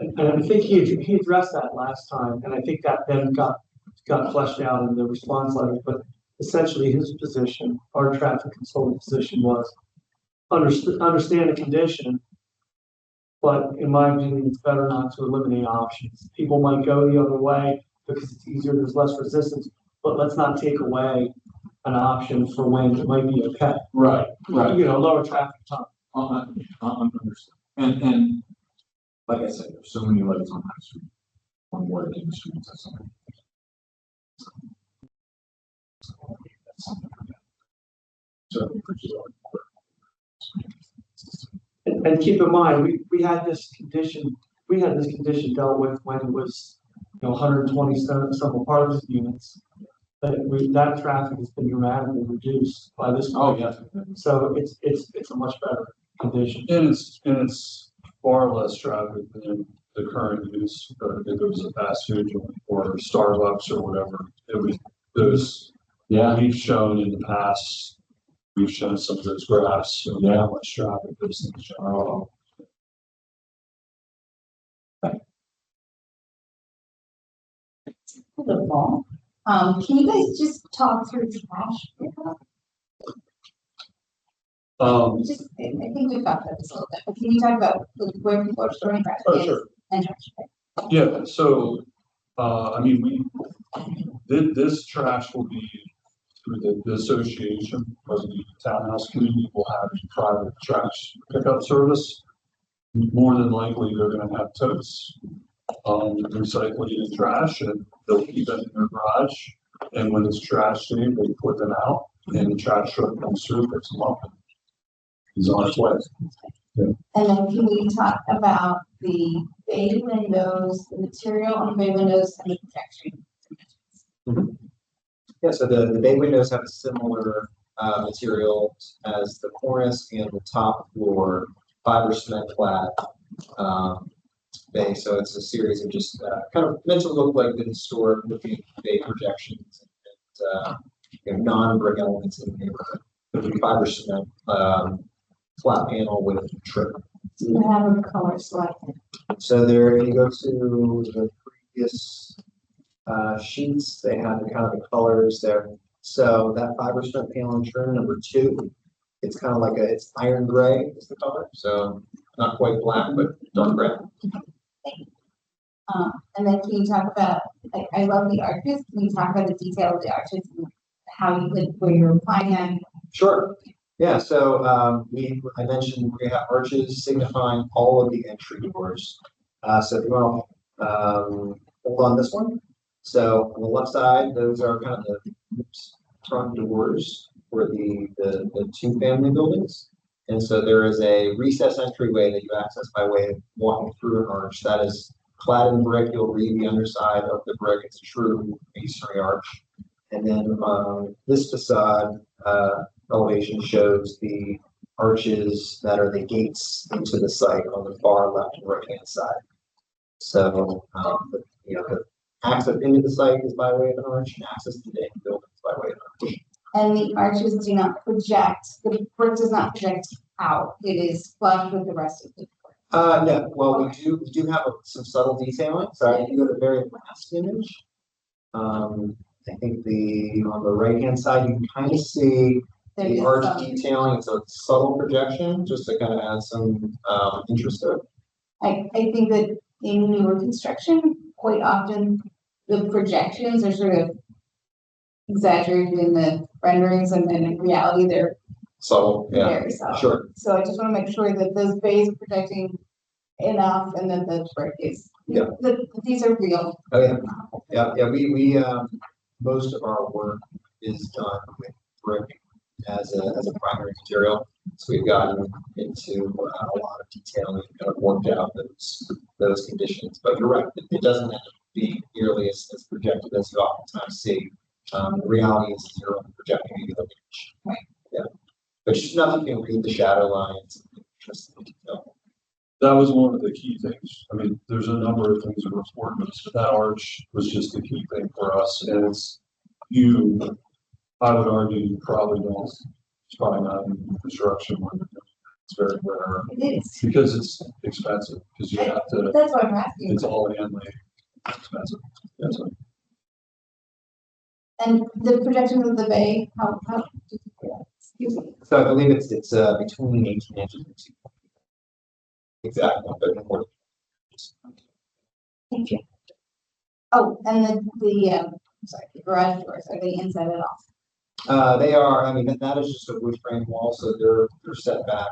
And I think he addressed that last time, and I think that then got fleshed out in the response letter, but essentially his position, our traffic consultant position was understand the condition, but in my opinion, it's better not to eliminate options. People might go the other way because it's easier, there's less resistance, but let's not take away an option for when it might be okay. Right. You know, lower traffic time. Understood. And like I said, there's so many lights on High Street, one more than the streets. That's something. So, And keep in mind, we had this condition dealt with when it was, 120 some apartment units. That traffic has been dramatically reduced by this point. yeah. So it's a much better condition. And it's far less traffic than the current use, but if it was a fast food joint or Starbucks or whatever, it was those. Yeah. We've shown in the past, we've shown some of those graphs of how much traffic those things generate. Wonderful. Can you guys just talk through trash pickup? Just, I think we've got this a little bit, but can you talk about where people are storing trash cans Sure. and trash pickup? Yeah, so, I mean, this trash will be through the association, because the townhouse community will have a private trash pickup service. More than likely, they're gonna have totes, recycling and trash, and they'll keep it in their garage. And when it's trash day, they put them out, and the trash truck comes through, picks them up, and he's on his way. And then can we talk about the bay windows, the material on the bay windows and the protection? Yeah, so the bay windows have a similar material as the cornice and the top floor fiber cement clad bay. So it's a series of just kind of meant to look like the historic looking bay projections and non-brick elements in the neighborhood. The fiber cement flat panel with trim. Do you have a color selected? So there, you go to the previous sheets, they have the kind of the colors there. So that fiber cement panel and trim number 2, it's kind of like it's iron gray is the color. So not quite black, but dark gray. And then can you talk about, like, I love the arches. Can you talk about the detail of the arches and how you would, where you're applying them? Sure. Yeah, so I mentioned we have arches signifying all of the entry doors. So if you want to hold on this one. So on the left side, those are kind of the front doors for the 2 family buildings. And so there is a recess entryway that you access by way of walking through an arch that is clad in brick. You'll read the underside of the brick. It's a true masonry arch. And then this facade elevation shows the arches that are the gates into the site on the far left and right hand side. So the access into the site is by way of an arch, and access to the building is by way of an arch. And the arches do not project, the brick does not project out. It is flush with the rest of the brick. No, well, we do have some subtle detailing. So if you go to the very last image, I think on the right hand side, you can kind of see There the is arch some- detailing. It's a subtle projection, just to kind of add some interest to it. I think that in newer construction, quite often the projections are sort of exaggerated in the renderings, and then in reality, they're Subtle, yeah, very subtle. sure. So I just want to make sure that those bays are projecting enough, and that the brick is, Yeah. that these are real. Oh, yeah. Yeah, we most of our work is done with brick as a primary material. So we've gotten into a lot of detail and kind of worked out those conditions. But you're right, it doesn't end up being nearly as projected as you oftentimes see. The reality is you're only projecting maybe the range. Yeah. But just nothing can read the shadow lines. Just the detail. That was one of the key things. I mean, there's a number of things that were important, but that arch was just the key thing for us. And it's, I would argue, you probably don't, it's probably not in construction when it's very rare It is. because it's expensive, because you have to, That's what I'm asking. it's all handmade, expensive. That's it. And the projections of the bay, how, excuse me. So I believe it's between 18 inches and 2. Exactly, but more. Thank you. Oh, and sorry, the garage doors, are they inside at all? They are, I mean, that is just a wood frame wall, so they're set back,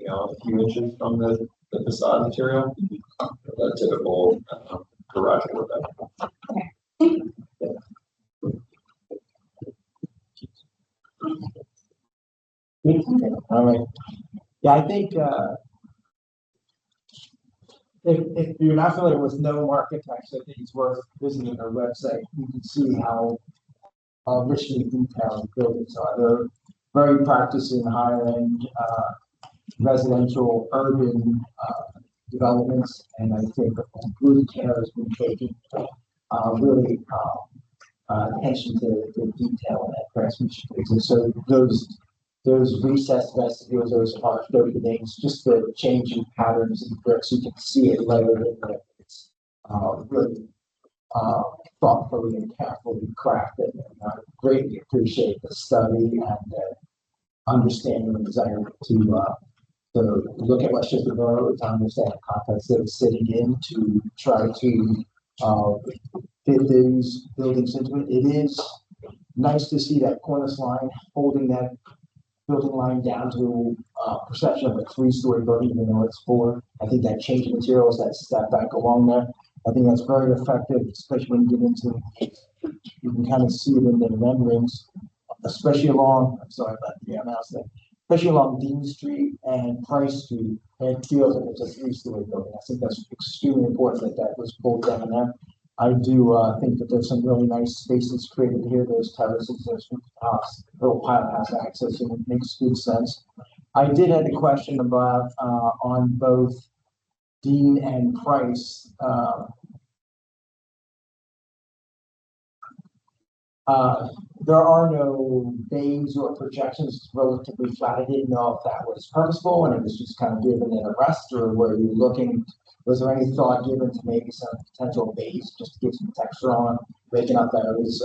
a few inches from the facade material. A typical garage door. All right. Yeah, I think, if you're not familiar with no architects, I think it's worth visiting their website. You can see how richly detailed the buildings are. They're very practicing higher-end residential urban developments, and I think good care has been taken, really attention to the detail in that craftsmanship. And so those recessed vestibules, those arched openings, just the changing patterns in the bricks, you can see it layered in there. It's really thoughtfully and carefully crafted, and I greatly appreciate the study and the understanding and desire to look at Westchester Borough, to understand the context that it's sitting in, to try to fit these buildings into it. It is nice to see that cornice line holding that building line down to perception of a 3-story building, even though it's 4. I think that change in materials, that step back along there, I think that's very effective, especially when you get into you can kind of see it in the renderings, especially along, I'm sorry about the mouse thing, especially along Dean Street and Price Street. It feels like it's a 3-story building. I think that's extremely important that that was pulled down there. I do think that there's some really nice spaces created here. There's terraces, there's little pilot house access, and it makes good sense. I did have a question about on both Dean and Price. There are no bays or projections. It's relatively flat. I didn't know if that was purposeful and it was just kind of given it a rest, or were you looking? Was there any thought given to maybe some potential bays just to give some texture on, making up those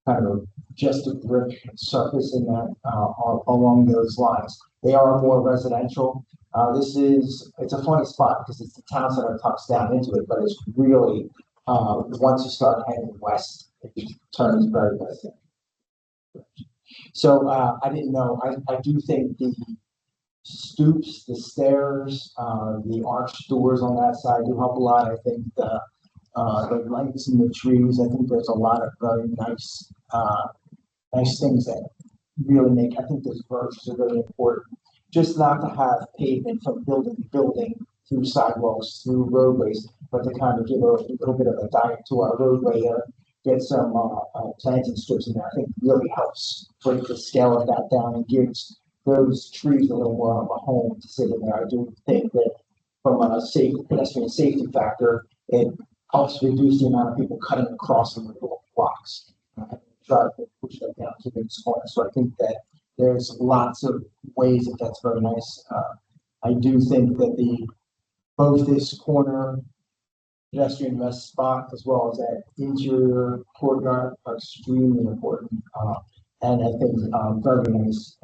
kind of just a brick surface in that along those lines? They are more residential. It's a funny spot because it's the town center tucks down into it, but it's really once you start heading west, it turns very residential. So I didn't know. I do think the stoops, the stairs, the arched doors on that side do help a lot. I think the lights in the trees. I think there's a lot of very nice things that really make. I think those verges are really important. Just not to have pavement from building to building, through sidewalks, through roadways, but to kind of give a little bit of a diet to our roadway there. Get some planting strips in there. I think really helps break the scale of that down and gives those trees a little more of a home to sit in there. I do think that from a pedestrian safety factor, it helps reduce the amount of people cutting across the little blocks. Try to push that down to the corner. So I think that there's lots of ways that that's very nice. I do think that both this corner pedestrian rest spot as well as that interior courtyard are extremely important. And I think very nice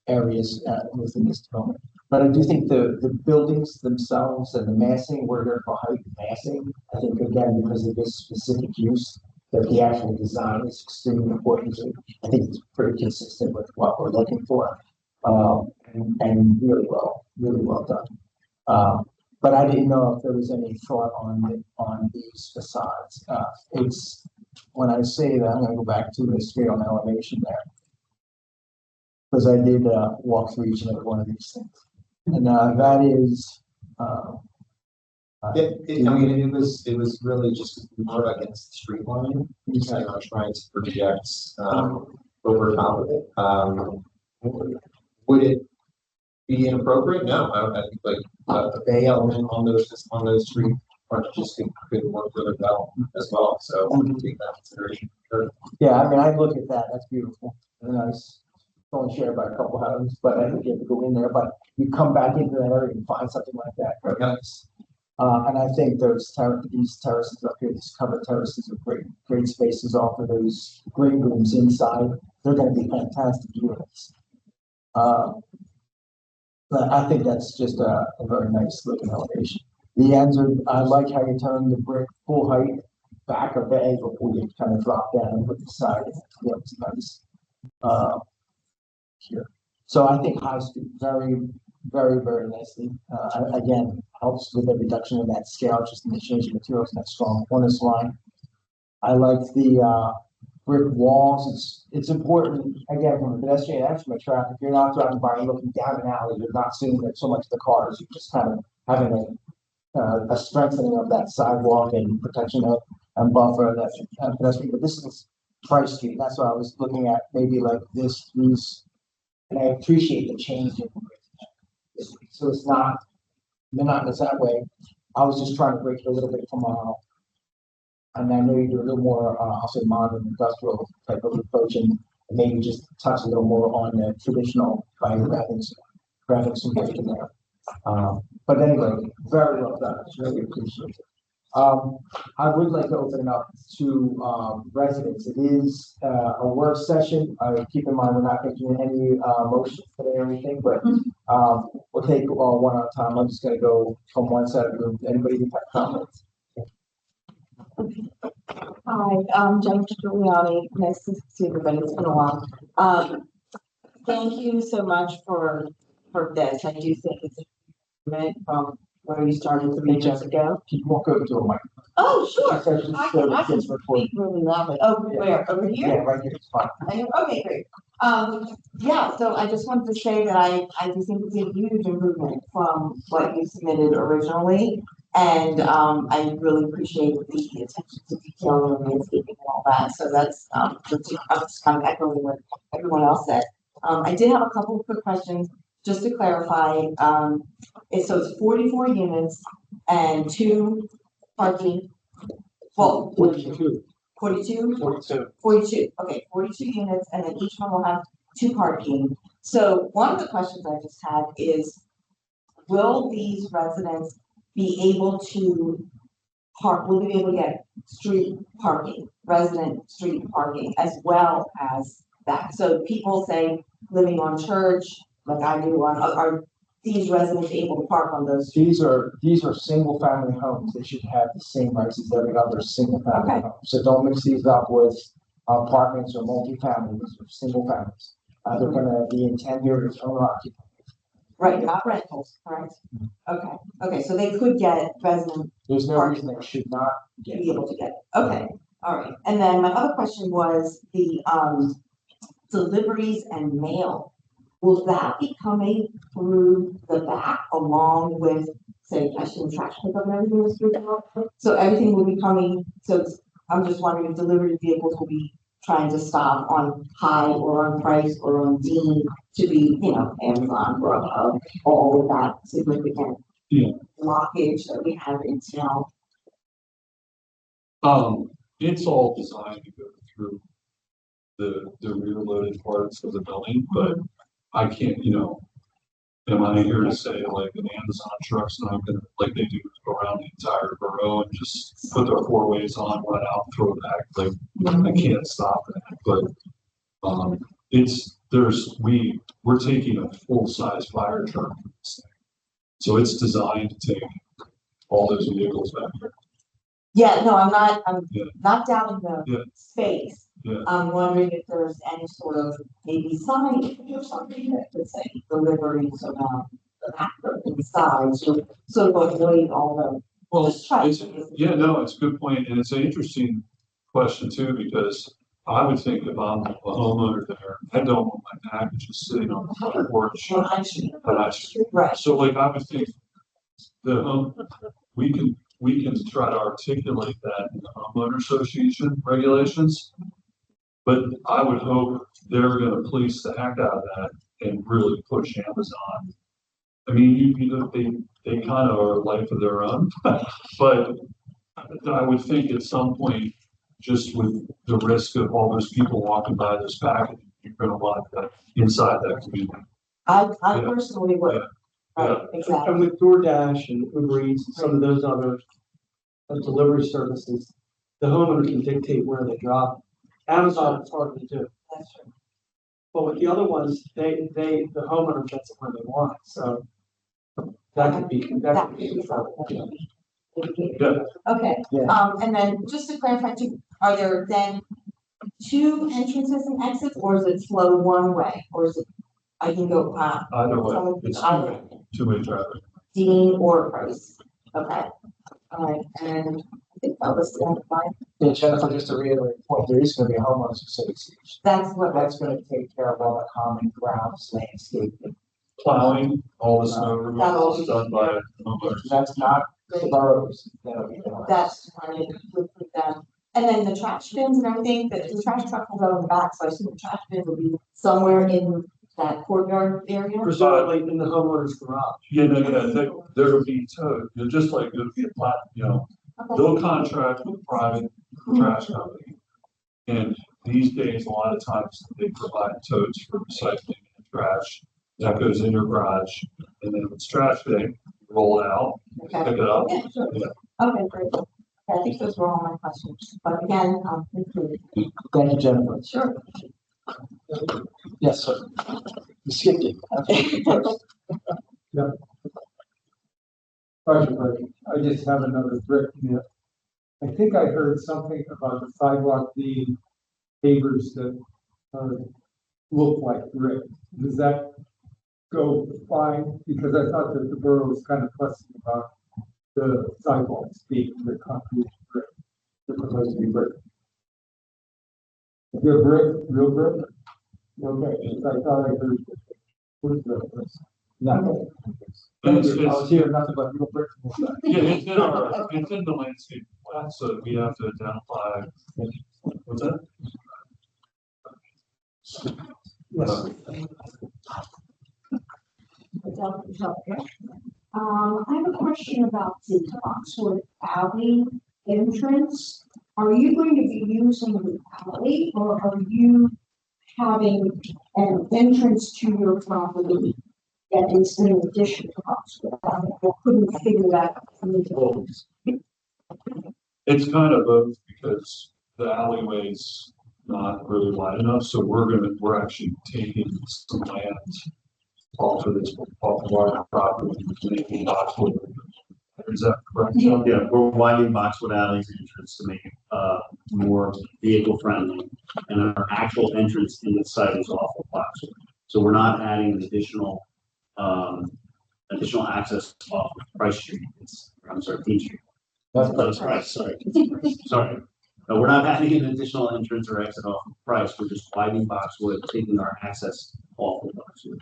areas within this development. But I do think the buildings themselves and the massing, where they're for height massing, I think again, because of this specific use, that the actual design is extremely important. I think it's pretty consistent with what we're looking for. And really well done. But I didn't know if there was any thought on these facades. It's when I say that, I'm going to go back to the scale and elevation there. because I did, walk through each and every one of these things. And, that is, I mean, it was really just more against the street line, just like on trying to project, over top of it. Would it be inappropriate? No, I think like a bay element on those street frontages could work really well as well. So take that into consideration. Sure. yeah, I mean, I look at that, that's beautiful, and nice. Only shared by a couple houses, but I think you have to go in there, but you come back into that area and find something like that, very nice. And I think these terraces up here, these covered terraces are great spaces off of those green rooms inside. They're gonna be fantastic units. But I think that's just a very nice looking elevation. The ends are, I like how you turn the brick full height back of the egg before you kind of drop down and put the side. Yeah, it's nice. Here. So I think High Street very nicely. Again, helps with the reduction of that scale, just in the change of materials and that strong cornice line. I like the brick walls. It's important, again, from a pedestrian and from a traffic. You're not driving by and looking down an alley. You're not seeing so much of the cars. You're just kind of having a strengthening of that sidewalk and protection of and buffer that pedestrian. But this is Price Street. That's what I was looking at. Maybe like these. And I appreciate the change in so it's not monotonous that way. I was just trying to break it a little bit from and I know you do a little more I'll say modern industrial type of approach and maybe just touch a little more on the traditional by grabbing some work in there. But anyway, very well done. It's really appreciated. I would like to open it up to residents. It is a work session. Keep in mind we're not making any motions today or anything, but we'll take one at a time. I'm just going to go from one side of the room. Anybody have comments? Hi, Jennifer Giuliani. Nice to see everybody. It's been a while. Thank you so much for this. I do think it's a improvement from where you started 3 years ago. Can you walk over to a mic? Oh, sure. I can Kids speak really loudly. Oh, where? Over Yeah, here? right here. It's fine. Okay, great. Yeah, so I just wanted to say that I do think it's a huge improvement from what you submitted originally. And I really appreciate the attention to detail and landscaping and all that. So that's just kind of echoing what everyone else said. I did have a couple of quick questions just to clarify. So it's 44 units and 2 parking. Well, 42. 42? 42. 42, okay, 42 units, and then each one will have 2 parking. So one of the questions I just had is, will these residents be able to park, will they be able to get street parking, resident street parking, as well as that? So people say, living on Church, like I do, are these residents able to park on those streets? These are single family homes. They should have the same rights as every other single family Okay. home. So don't mix these up with apartments or multi-families. These are single families. They're gonna be in 10 years owner occupied. Right, not rentals, correct? Okay, so they could get resident, There's no reason they should not get. be able to get it. Okay, all right. And then my other question was the deliveries and mail. Will that be coming through the back along with, say, cashier and trash pickup and everything is through the back? So everything will be coming, I'm just wondering if delivery vehicles will be trying to stop on High or on Price or on Dean to be, Amazon, Grubhub, all of that significant blockage that we have in town. It's all designed to go through the rear loaded parts of the building, but I can't, am I here to say like an Amazon truck's not gonna, like they do around the entire borough and just put their 4 ways on, run out, throw it back, like I can't stop that, but we're taking a full-size fire truck for this thing. So it's designed to take all those vehicles back here. Yeah, no, I'm Yeah. not doubting the Yeah. space. Yeah. I'm wondering if there's any sort of maybe sign or something that could say deliveries around the back or inside, so sort of avoid all the. Well, Just try it's to- a good point, and it's an interesting question too, because I would think if I'm a homeowner there, I don't want my packages sitting on the front porch. Well, I see. But I should- Right. So like I would think we can try to articulate that in the homeowner association regulations. But I would hope they're gonna police the heck out of that and really push Amazon. I mean, you know, they kind of are a life of their own, but I would think at some point, just with the risk of all those people walking by this package, you're gonna want that inside that community. I Yeah. personally would, right, And exactly. with DoorDash and Uber Eats and some of those other delivery services, the homeowner can dictate where they drop. Amazon, it's hard to do. That's true. But with the other ones, the homeowner gets it where they want, so that could be. Yeah. Okay, Yeah. and then just to clarify too, are there then two entrances and exits, or is it flow one way, or is it, I can go, Either way, it's either two-way traffic. Dean or Price? Okay, all right, and I think that was the end of mine. Yeah, Jennifer, just to reiterate, the point, there is gonna be a homeowners association. That's what, That's gonna take care of all the common grounds, landscaping. Plowing, all the snow removal is done by homeowners. That's not the boroughs. That'll be done. that's funny with them. And then the trash bins and everything, the trash truck will go in the back, so I assume the trash bins will be somewhere in that courtyard area. Presumably in the homeowner's garage. Yeah, no, yeah, there'll be towed, just like it'll be a plat, you know, Okay. they'll contract with a private trash company. And these days, a lot of times they provide totes for recycling and trash. That goes in your garage, and then when it's trash day, roll it out, Okay. pick it up. Yeah, sure. Yeah. Okay, great. Okay, I think those were all my questions, but again, included. Thank you, Jennifer. Sure. Yes, sir. You skipped it. I just have another brick myth. I think I heard something about the sidewalk being pavers that look like brick. Does that go fine? Because I thought that the borough was kind of fussy about the sidewalks being the concrete brick. They're supposed to be brick. Is there brick, real brick? Okay, because I thought I heard. What is that? No. Thank It's- you. I was here, nothing but real brick. Yeah, it's in the landscape plan, so we have to identify, what's that? Yes. I have a question about the Oxford Alley entrance. Are you going to be using the alley, or are you having an entrance to your property that is in addition to Oxford Alley? I couldn't figure that out. It's kind of both because the alleyway's not really wide enough, so we're actually taking some land off of our property, making Boxwood. Is that correct? Yeah. Yeah, we're widening Boxwood Alley's entrance to make it, more vehicle friendly. And our actual entrance in the site is off of Boxwood. So we're not adding additional access off of Price Street. I'm sorry, Dean Street. That's Price, sorry. Sorry. No, we're not adding an additional entrance or exit off of Price. We're just widening Boxwood, taking our access off of Boxwood.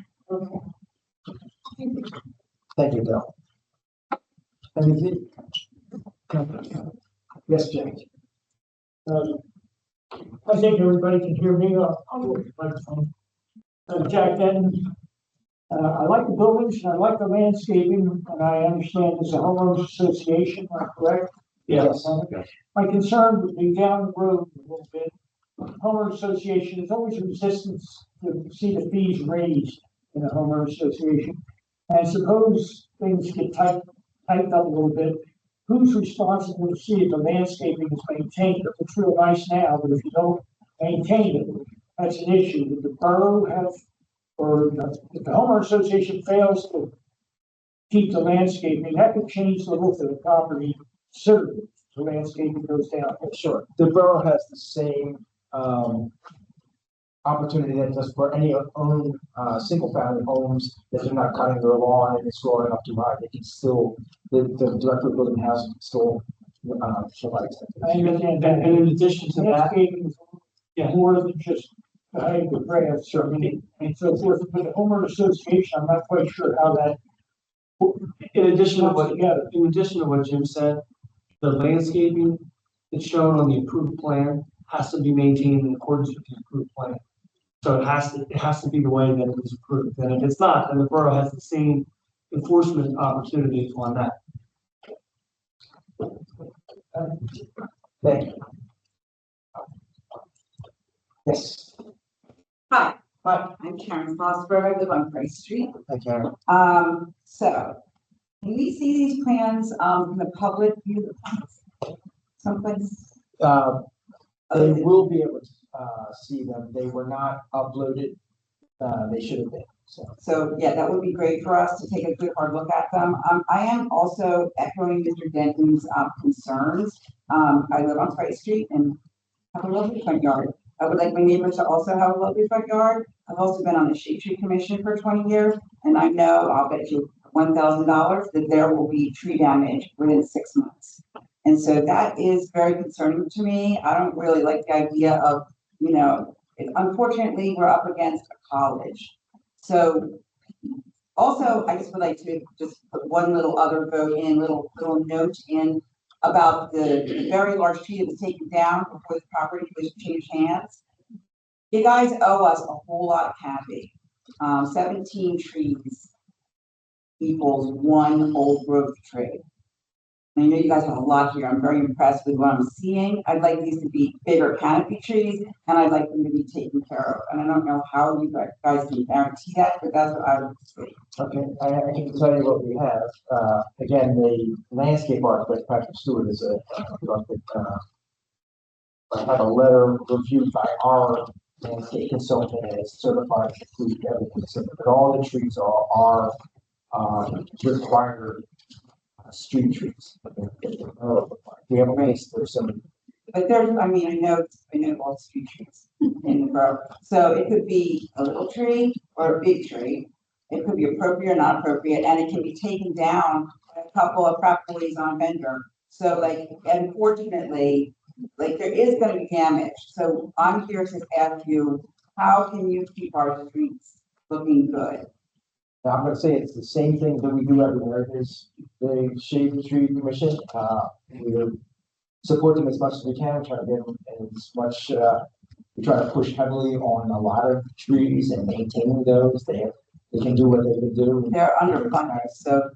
Thank you, Bill. Anything? Yes, Jack. I think everybody can hear me on the microphone. Jack Denton. I like the buildings and I like the landscaping, and I understand there's a homeowners association, am I correct? Yes. My concern would be down the road a little bit. Homeowners association, there's always resistance to see the fees raised in a homeowners association. And suppose things get tightened up a little bit, who's responsible to see if the landscaping is maintained? If it's real nice now, but if you don't maintain it, that's an issue. Would the borough have, or if the homeowner association fails to keep the landscaping, that could change the look of the property considerably. The landscaping goes down. Sure. The borough has the same, opportunity that does for any own, single family homes, that they're not cutting their lawn and it's growing up too high. They can still, the director of building housing can still, provide. I understand that, and in addition to that, landscaping is Yeah. more than just the height of the grass and so forth. But the homeowner association, I'm not quite sure how that In addition to comes what, together. in addition to what Jim said, the landscaping that's shown on the approved plan has to be maintained in accordance with the approved plan. So it has to be the way that it was approved. And if it's not, then the borough has the same enforcement opportunity on that. Thank you. Yes. Hi, I'm Karen Fosberg. I live on Price Street. Hi, Karen. So can we see these plans, from the public view? Someplace? They will be able to, see them. They were not uploaded. They should have been, so. So, yeah, that would be great for us to take a good hard look at them. I am also echoing Mr. Denton's, concerns. I live on Price Street and have a lovely front yard. I would like my neighbors to also have a lovely front yard. I've also been on the Shade Tree Commission for 20 years, and I know, I'll bet you $1,000 that there will be tree damage within 6 months. And so that is very concerning to me. I don't really like the idea of, unfortunately, we're up against a college. So also, I just would like to just put one little other vote in, little note in about the very large tree that was taken down before the property was changed hands. You guys owe us a whole lot of canopy. 17 trees equals one old growth tree. I know you guys have a lot here. I'm very impressed with what I'm seeing. I'd like these to be bigger canopy trees, and I'd like them to be taken care of. And I don't know how you guys can guarantee that, but that's what I would say. Okay, I can tell you what we have. Again, the landscape architect, Patrick Stewart, is I have a letter reviewed by our landscape consultant and it's certified to include everything. So that all the trees are required street trees. We have a list, there's some. But there's, I know all street trees in the borough. So it could be a little tree or a big tree. It could be appropriate or not appropriate, and it can be taken down by a couple of properties on vendor. So unfortunately, there is gonna be damage. So I'm here to ask you, how can you keep our streets looking good? Now, I'm gonna say it's the same thing that we do everywhere, is the Shade Tree Commission, we support them as much as we can, try to get them as much, we try to push heavily on a lot of trees and maintaining those, they can do what they can do. They're underfunded, so,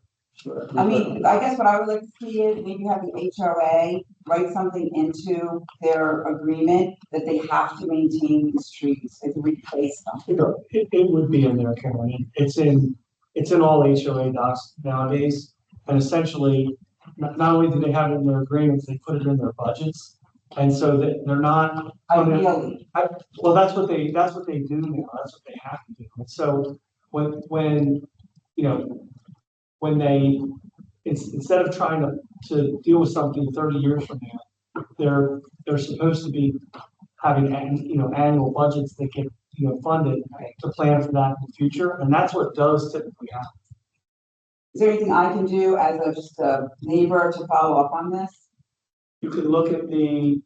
I guess what I would like to see is maybe have the HOA write something into their agreement that they have to maintain these trees and replace them. It would be in there, Karen. It's in all HOA docs nowadays. And essentially, not only do they have it in their agreements, they put it in their budgets. And so that they're not. Ideally. Well, that's what they do now. That's what they have to do. And so when they, instead of trying to deal with something 30 years from now, they're supposed to be having, annual budgets that get, funded to plan for that in the future. And that's what does typically happen. Is there anything I can do as just a neighbor to follow up on this? You can look at the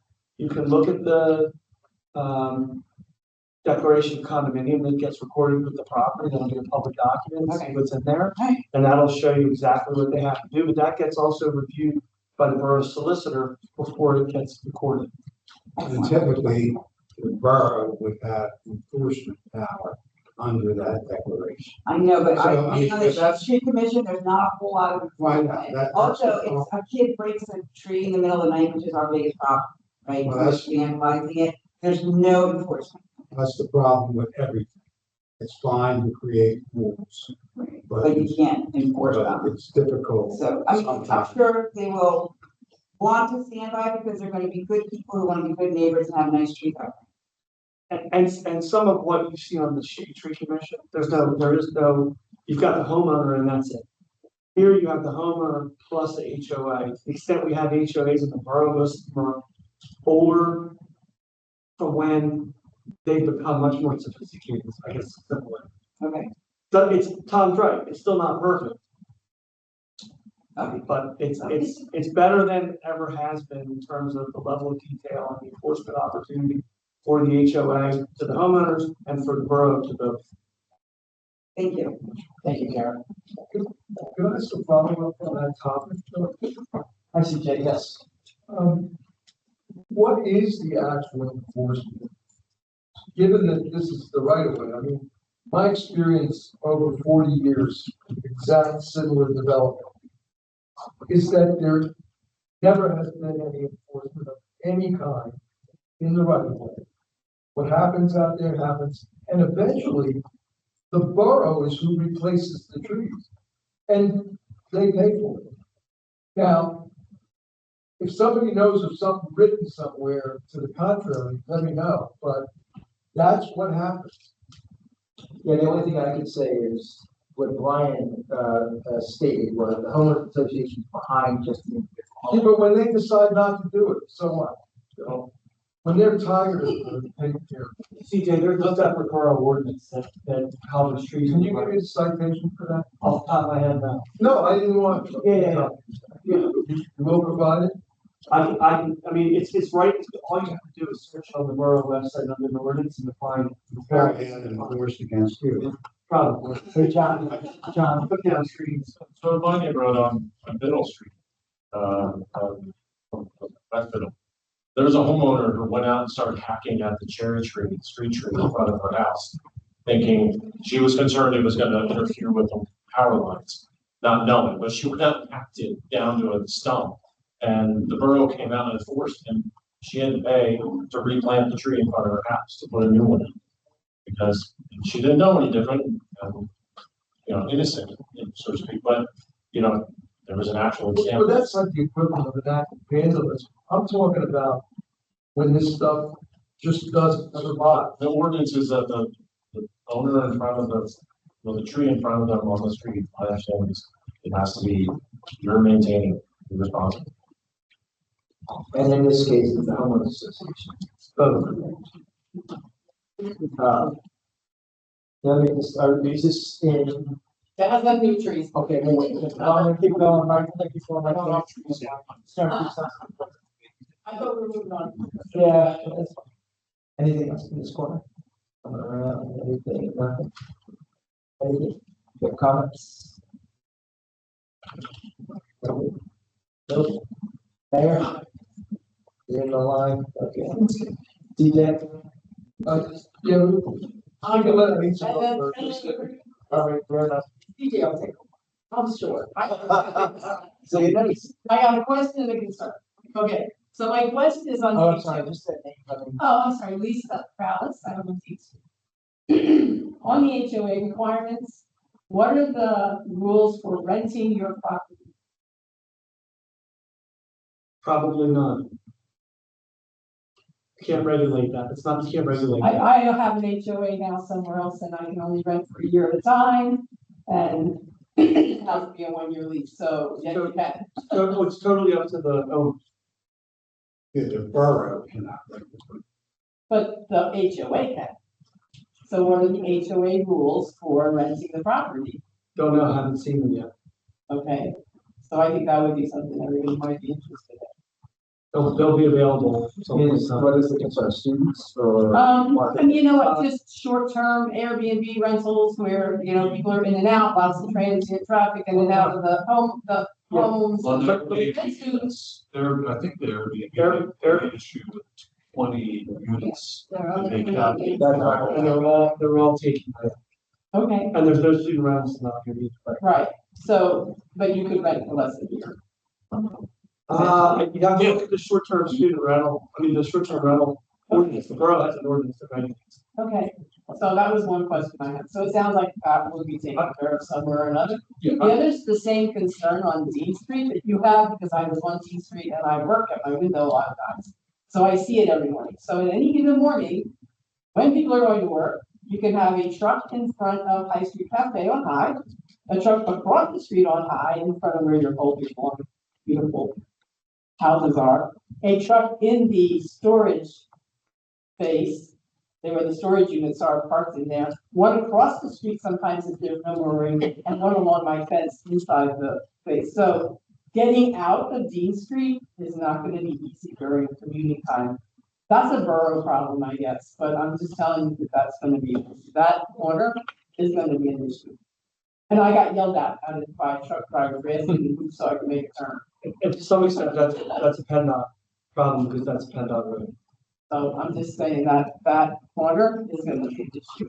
declaration of condominium that gets recorded with the property, that'll be a public document, see what's in there. Okay. And that'll show you exactly what they have to do, but that gets also reviewed by the borough solicitor before it gets recorded. And typically, the borough would have enforcement power under that declaration. I know, but So, on the street commission, there's not a whole lot of. Why not? Also, it's a kid breaks a tree in the middle of the night, which is our biggest problem, right? Well, that's- Analyzing it, there's no enforcement. That's the problem with everything. It's fine to create rules, But you can't enforce them. it's difficult. So, I'm sure they will want to stand by because they're gonna be good people who wanna be good neighbors and have nice trees out. And some of what you see on the Shade Tree Commission, there is no, you've got the homeowner and that's it. Here you have the homeowner plus the HOA. To the extent we have HOAs in the borough, most of them are older from when they've become much more sophisticated, I guess, is the simple way. Okay. So Tom's right, it's still not perfect. But it's better than it ever has been in terms of the level of detail and the enforcement opportunity for the HOA to the homeowners and for the borough to both. Thank you. Thank you, Karen. Could I ask a follow-up on that topic? I see, Jay, yes. What is the actual enforcement? Given that this is the right of way, I mean, my experience over 40 years, exact similar development, is that there never has been any enforcement of any kind in the right of way. What happens out there happens, and eventually the borough is who replaces the trees, and they pay for it. Now, if somebody knows of something written somewhere to the contrary, let me know, but that's what happens. Yeah, the only thing I can say is what Brian, stated was the homeowners association behind just the. Yeah, but when they decide not to do it, so what? You know, when they're tired of it, they take care of it. CJ, there's a separate borough ordinance that covers trees. Can you give me a citation for that? Off the top of my head now. No, I didn't want to. Yeah. You will provide it? I mean, it's right, all you have to do is search on the borough website under the ordinance and find. And enforced against you. Probably. So John, put down trees. So in my neighborhood on Middle Street, West Middle, there was a homeowner who went out and started hacking at the cherry tree, street tree in front of her house, thinking she was concerned it was gonna interfere with the power lines, not knowing, but she went out and hacked it down to a stump. And the borough came out and enforced, and she had to pay to replant the tree in front of her house to put a new one in. Because she didn't know any different, innocent, so to speak, but, there was an actual Well, example. that's like the equivalent of an act of vandalism. I'm talking about when this stuff just doesn't survive. The ordinance is that the owner in front of the tree in front of them on the street, I understand is, it has to be, you're maintaining, you're responsible. And in this case, it's the homeowners association. Both. Is this in? That has nothing to do with trees. Okay, wait. I'm gonna keep going, right, thank you for my. I thought we were moving on. Yeah. That's fine. Anything else in this corner? Coming around, anything, nothing? Anything, your comments? Nope. Mayor? You're in the line, okay. DJ? Yeah, I'm gonna let Lisa And go then- first. All right, fair enough. DJ, I'll take it. I'm sure. So you're nice. I got a question and a concern. Okay, so my question is on. Oh, I'm sorry, just that name. Oh, I'm sorry, Lisa Prowlis, I don't know if on the HOA requirements, what are the rules for renting your property? Probably none. Can't regulate that. It's not, can't regulate that. I have an HOA now somewhere else and I can only rent for a year at a time and it has to be a 1-year lease, so yes, you can. So it's totally up to the owner. The borough cannot regulate. But the HOA can. So what are the HOA rules for renting the property? Don't know, haven't seen them yet. Okay, so I think that would be something everyone might be interested in. They'll be available. What is the concern, students or? And you know what, just short-term Airbnb rentals where, people are in and out, lots of transient traffic in and out of the homes. Well, And students. I think they're being issued with 20 units. And they cap it. And they're all taken. Okay, And there's no student rentals not gonna be. right, so, but you could rent for less than a year. You have to look at the short-term student rental, the short-term rental ordinance, the borough has an ordinance that regulates. Okay, so that was one question I had. So it sounds like that will be taken care of somewhere or another. Yeah. The other's the same concern on Dean Street that you have, because I was on Dean Street and I work at my window a lot of times. So I see it every morning. So at any given morning, when people are going to work, you can have a truck in front of High Street Cafe on High, a truck across the street on High in front of where your old beautiful houses are, a truck in the storage space, where the storage units are parked in there, one across the street sometimes if there's no more room, and one along my fence inside the space. So getting out of Dean Street is not gonna be easy during commuting time. That's a borough problem, I guess, but I'm just telling you that that's gonna be, that corner is gonna be an issue. And I got yelled at by a truck driver asking me so I could make a turn. And to some extent, that's a PennDOT problem because that's a PennDOT road. So I'm just saying that that corner is gonna be an issue.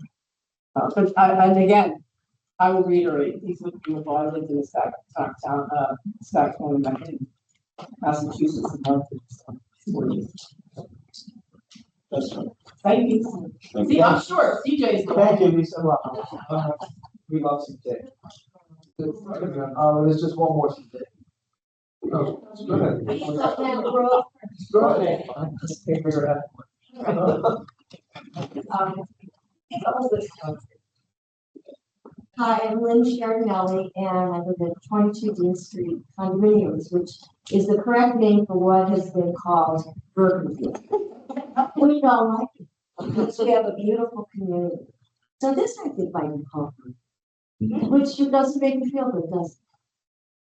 But and again, I will reiterate, these look beautiful. I lived in a stack town, stack home in Massachusetts and loved it. So, That's right. thank you. See, I'm sure CJ's the Thank one. you, Lisa. We love CJ. There's just one more CJ. Oh, go ahead. Go ahead. Take your hat. Hi, I'm Lynn Schiardinelli, and I live at 22 Dean Street, condominiums, which is the correct name for what has been called Burgundy. We don't like it, because we have a beautiful community. So this, I think, might be called Burgundy, which doesn't make me feel good, does it?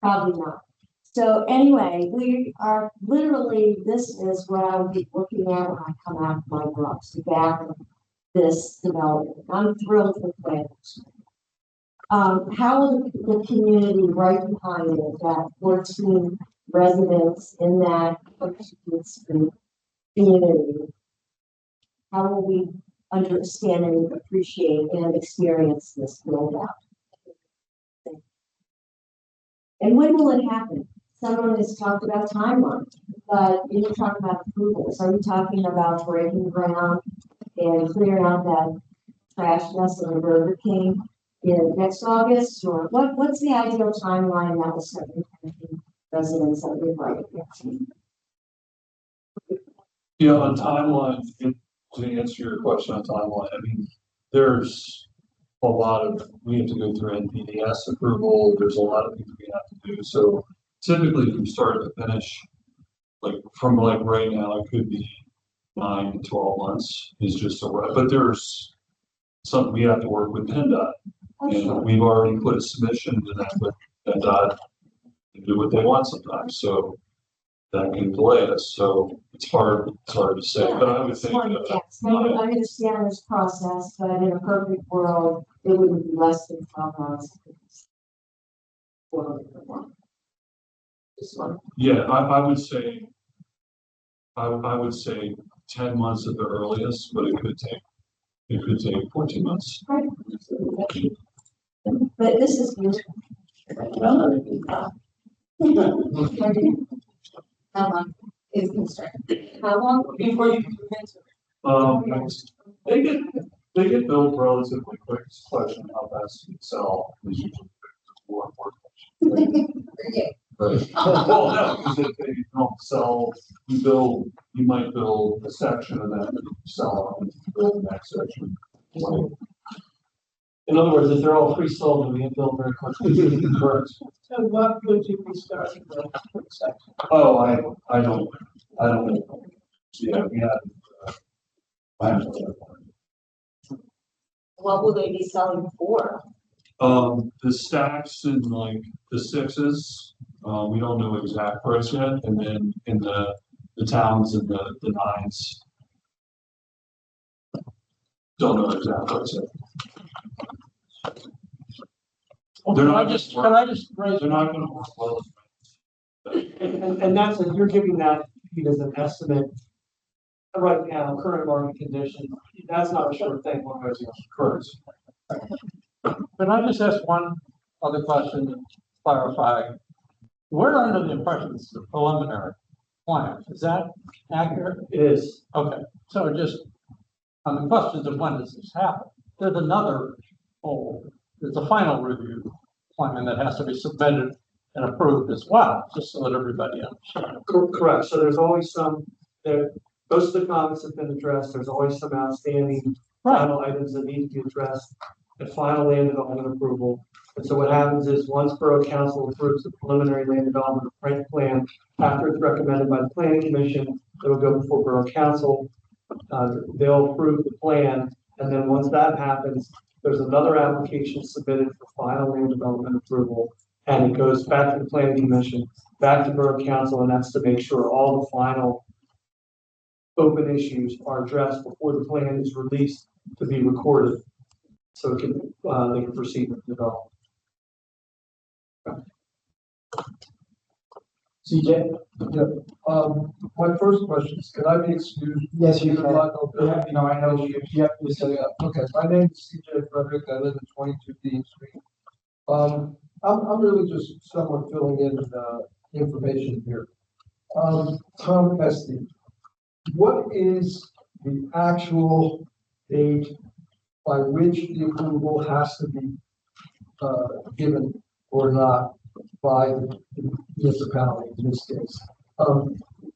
Probably not. So anyway, we are literally, this is what I'll be looking at when I come out of my garage, the back of this development. I'm thrilled with plans. How will the community right behind it, that 14 residents in that street community, how will we understand and appreciate and experience this build out? And when will it happen? Someone has talked about timeline, but you didn't talk about approvals. Are you talking about breaking ground and clearing out that trash mess in the Burger King in next August, or what's the ideal timeline that will start impacting residents that live right here? Yeah, on timeline, to answer your question on timeline, I mean, there's a lot of, we have to go through NPDS approval, there's a lot of things we have to do, so typically from start to finish, like from like right now, it could be 9 to 12 months is just a, but there's something we have to work with PennDOT. And we've already put a submission to them with PennDOT to do what they want sometimes, so that can delay us, so it's hard to say, but I would think. I understand this process, but in a perfect world, it wouldn't be less than 12 months. This one. Yeah, I would say, I would say 10 months at the earliest, but it could take 14 months. Right. But this is beautiful. How long is construction? How long before you can commit to it? They get built relatively quick. It's a question of how fast you sell is usually more important. Right. Well, no, because if they don't sell, you might build a section and then sell and build the next section. In other words, if they're all pre-sold, then we can build very quickly. Correct. So what would you be starting with? Oh, I don't know. Yeah, we have. What will they be selling for? The stacks and like the 6s, we don't know exact price yet, and then in the towns and the 9s. Don't know exact price yet. Well, They're can not I just raise? They're not gonna work well. And that's, you're giving that as an estimate right now, current market condition. That's not a sure thing, one way or the other. Correct. Can I just ask one other question to clarify? We're under the impression this is a preliminary plan. Is that accurate? It is. Okay, so just on the questions of when does this happen? There's another, there's a final review plan that has to be submitted and approved as well, just so that everybody understands. Correct. So there's always most of the comments have been addressed. There's always some outstanding final items that need to be addressed at final land development approval. And so what happens is once Borough Council approves the preliminary land development plan, after it's recommended by the Planning Commission, it will go before Borough Council. They'll approve the plan. And then once that happens, there's another application submitted for final land development approval. And it goes back to the Planning Commission, back to Borough Council, and that's to make sure all the final open issues are addressed before the plan is released to be recorded. So it can, they can proceed with development. CJ? Yeah, my first question is, can I be excused? Yes, you can. Yeah, No, I know you, yep, you said it. Okay, my name is CJ Frederick, I live at 22 Dean Street. I'm really just somewhat filling in, information here. Tom Esty, what is the actual date by which the approval has to be, given or not by the municipality in this case?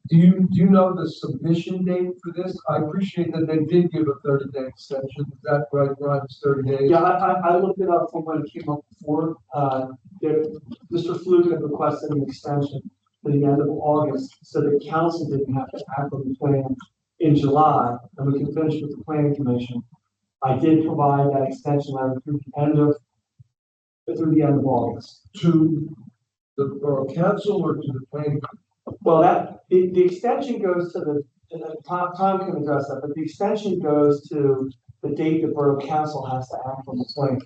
Do you know the submission date for this? I appreciate that they did give a 30-day extension. Is that right, Brian? It's 30 days? Yeah, I looked it up from when it came up before. Mr. Fluke had requested an extension to the end of August, so the council didn't have to act on the plan in July, and we can finish with the planning commission. I did provide that extension letter through the end of August. To the borough council or to the planning? Well, the extension goes to Tom can address that, but the extension goes to the date the borough council has to act on the plan.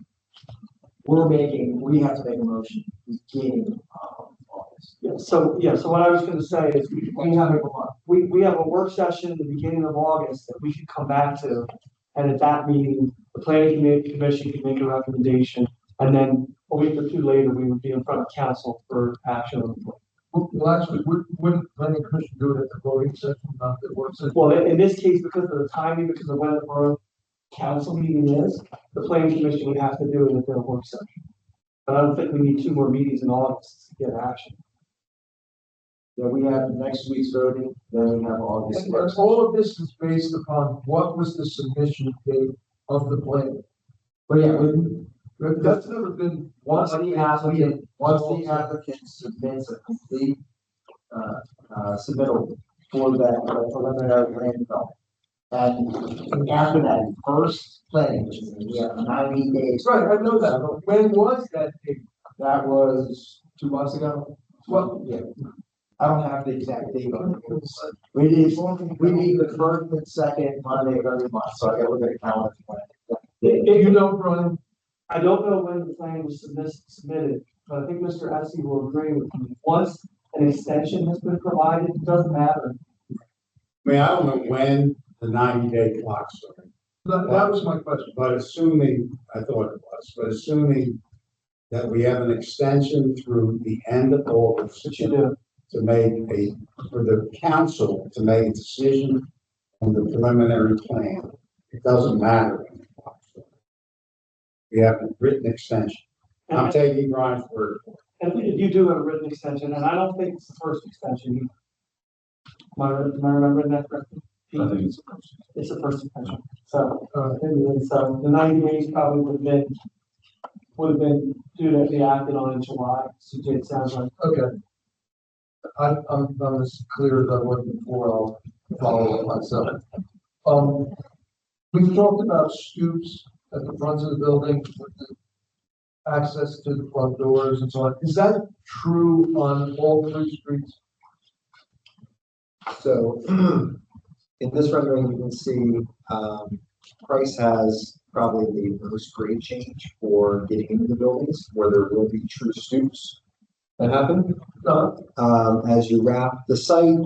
We have to make a motion beginning of August. So what I was gonna say is we have a work session at the beginning of August that we could come back to. And at that meeting, the planning commission could make a recommendation, and then a week or two later, we would be in front of council for action on the plan. Well, actually, wouldn't planning commission do it at the voting session, not the work session? Well, in this case, because of the timing, because of when the borough council meeting is, the planning commission would have to do it at their work session. But I don't think we need 2 more meetings in August to get action. Yeah, we have next week's voting, then we have August. And all of this is based upon what was the submission date of the plan? But yeah, That's never been. once the applicant submits a complete, submittal for that preliminary land development. And after that first planning, we have 90 days. Right, I know that, but when was that date? That was 2 months ago. Well, Yeah. I don't have the exact date on it. We need the first and second Monday of every month, so I gotta look at the calendar. If you know, Brian, I don't know when the plan was submitted, but I think Mr. Essie will agree with me. Once an extension has been provided, it doesn't matter. I mean, I don't know when the 90-day clock started. that was my question. But assuming, I thought it was, but assuming that we have an extension through the end of August. Which you do. To make for the council to make a decision on the preliminary plan, it doesn't matter when the clock starts. We have a written extension. I'm taking Brian's word for it. And you do have a written extension, and I don't think it's the first extension. Am I remembering that correctly? I think it's the first. It's the first extension. So, anyway, so the 90 days probably would have been due to be acted on in July. So it sounds like. Okay. I'm as clear as I was before. I'll follow up myself. We've talked about stoops at the front of the building with the access to the front doors and so on. Is that true on all 3 streets? So in this rendering, you can see, Price has probably the most grade change for getting into the buildings where there will be true stoops that happen. As you wrap the site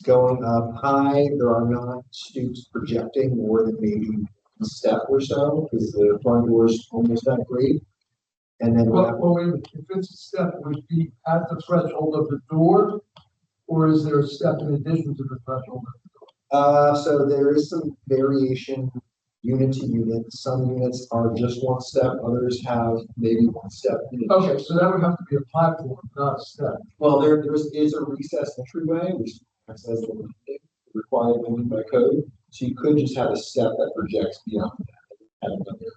going up high, there are not stoops projecting more than maybe a step or so because the front door is almost that grade. And then Well, wait a minute. If it's a step, would it be at the threshold of the door, or is there a step in addition to the threshold of the door? So there is some variation unit to unit. Some units are just 1 step, others have maybe 1 step. Okay, so that would have to be a platform, not a step. Well, there is a recessed entryway, which says required only by code. So you could just have a step that projects beyond that. And another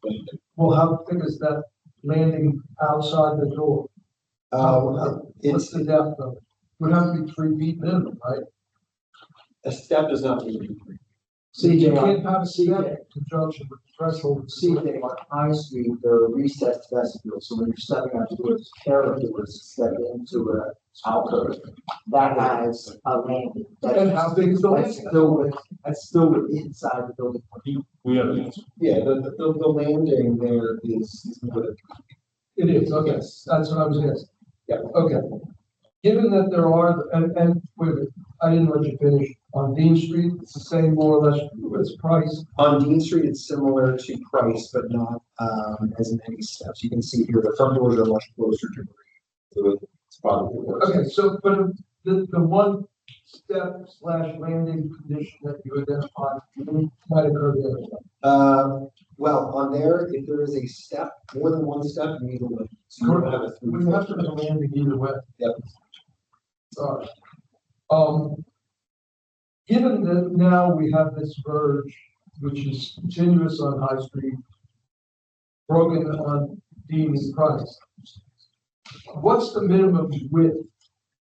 landing. Well, how big is that landing outside the door? What's the depth of it? Would have to be 3 feet minimum, right? A step does not need to be 3. You CJ, can't have a step CJ. in conjunction with threshold. CJ, on High Street, there are recessed vestibules, so when you're stepping out the doors, careful doors, step into a alcove. That has a landing. And how big is the landing? That's still inside the building. We have the answer. Yeah, the landing there is good. It is, okay, that's what I was asking. Yeah, okay. Given that there are, and wait a minute, I didn't let you finish, on Dean Street, it's the same more or less, it's price. On Dean Street, it's similar to Price, but not, as many steps. You can see here, the front doors are much closer to grade. So it's probably worse. Okay, so, but the one step slash landing condition that you identified might occur there. Well, on there, if there is a step, more than one step, you need a lift. So you don't have a We three. have to have a landing either way. Yep. Sorry. Given that now we have this verge, which is continuous on High Street, broken on Dean and Price, what's the minimum width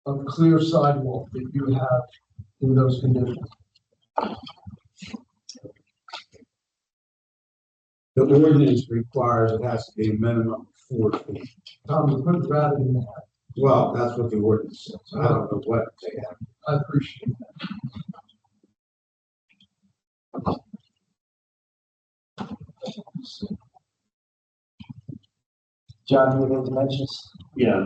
of clear sidewalk that you have in those conditions? The ordinance requires it has to be a minimum of 4 feet. Tom, you put it rather than that. Well, that's what the ordinance says. I don't know what they have. I appreciate that. John, you have any dimensions? Yeah.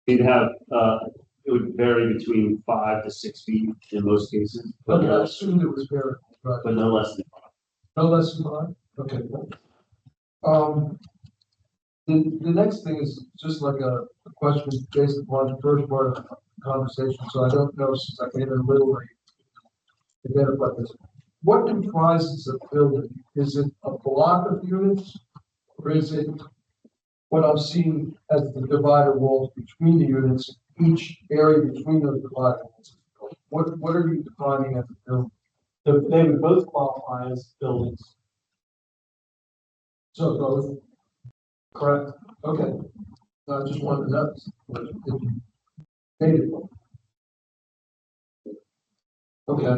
You'd have, it would vary between 5 to 6 feet in most cases, but Okay, I assumed it was very, right. but no less than 5. No less than 5? Okay. The next thing is just like a question based upon the first part of the conversation, so I don't know since I came in literally identify this. What comprises a building? Is it a block of units? Or is it what I'm seeing as the divider walls between the units, each area between those divider walls? What are you defining as a building? They would both qualify as buildings. So both? Correct, okay. I just wanted to know. If you made it. Okay.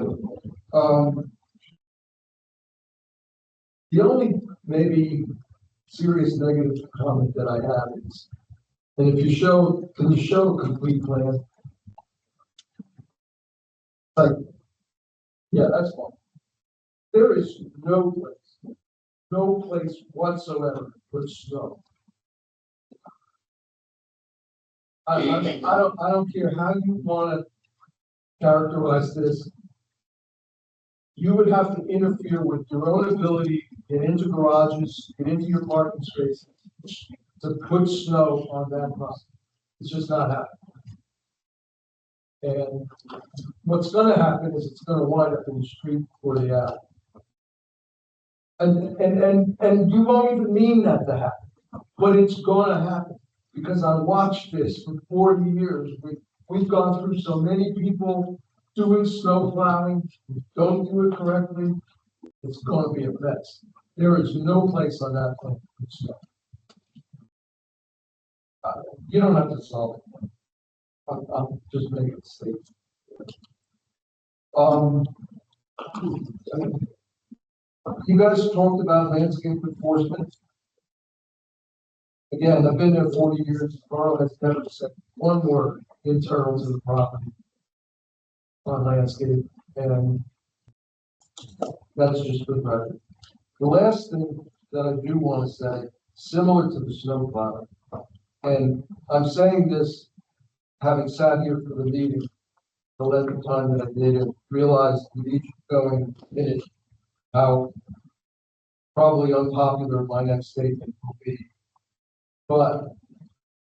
The only maybe serious negative comment that I have is, and if you show, can you show a complete plan? Like, yeah, that's fine. There is no place whatsoever to put snow. I don't care how you wanna characterize this. You would have to interfere with your own ability to get into garages, get into your parking spaces, to put snow on that property. It's just not happening. And what's gonna happen is it's gonna wind up in the street before the alley. And you won't even mean that to happen, but it's gonna happen, because I watched this for 40 years. We've gone through so many people doing snow plowing, who don't do it correctly. It's gonna be a mess. There is no place on that plan to put snow. You don't have to solve it. I'm just making a statement. You guys talked about landscape enforcement. Again, I've been there 40 years. Carl has never said one word internal to the property on landscape, and that's just the record. The last thing that I do want to say, similar to the snow plowing, and I'm saying this having sat here for the meeting the length of time that I did, and realized with each going minute how probably unpopular my next statement will be. But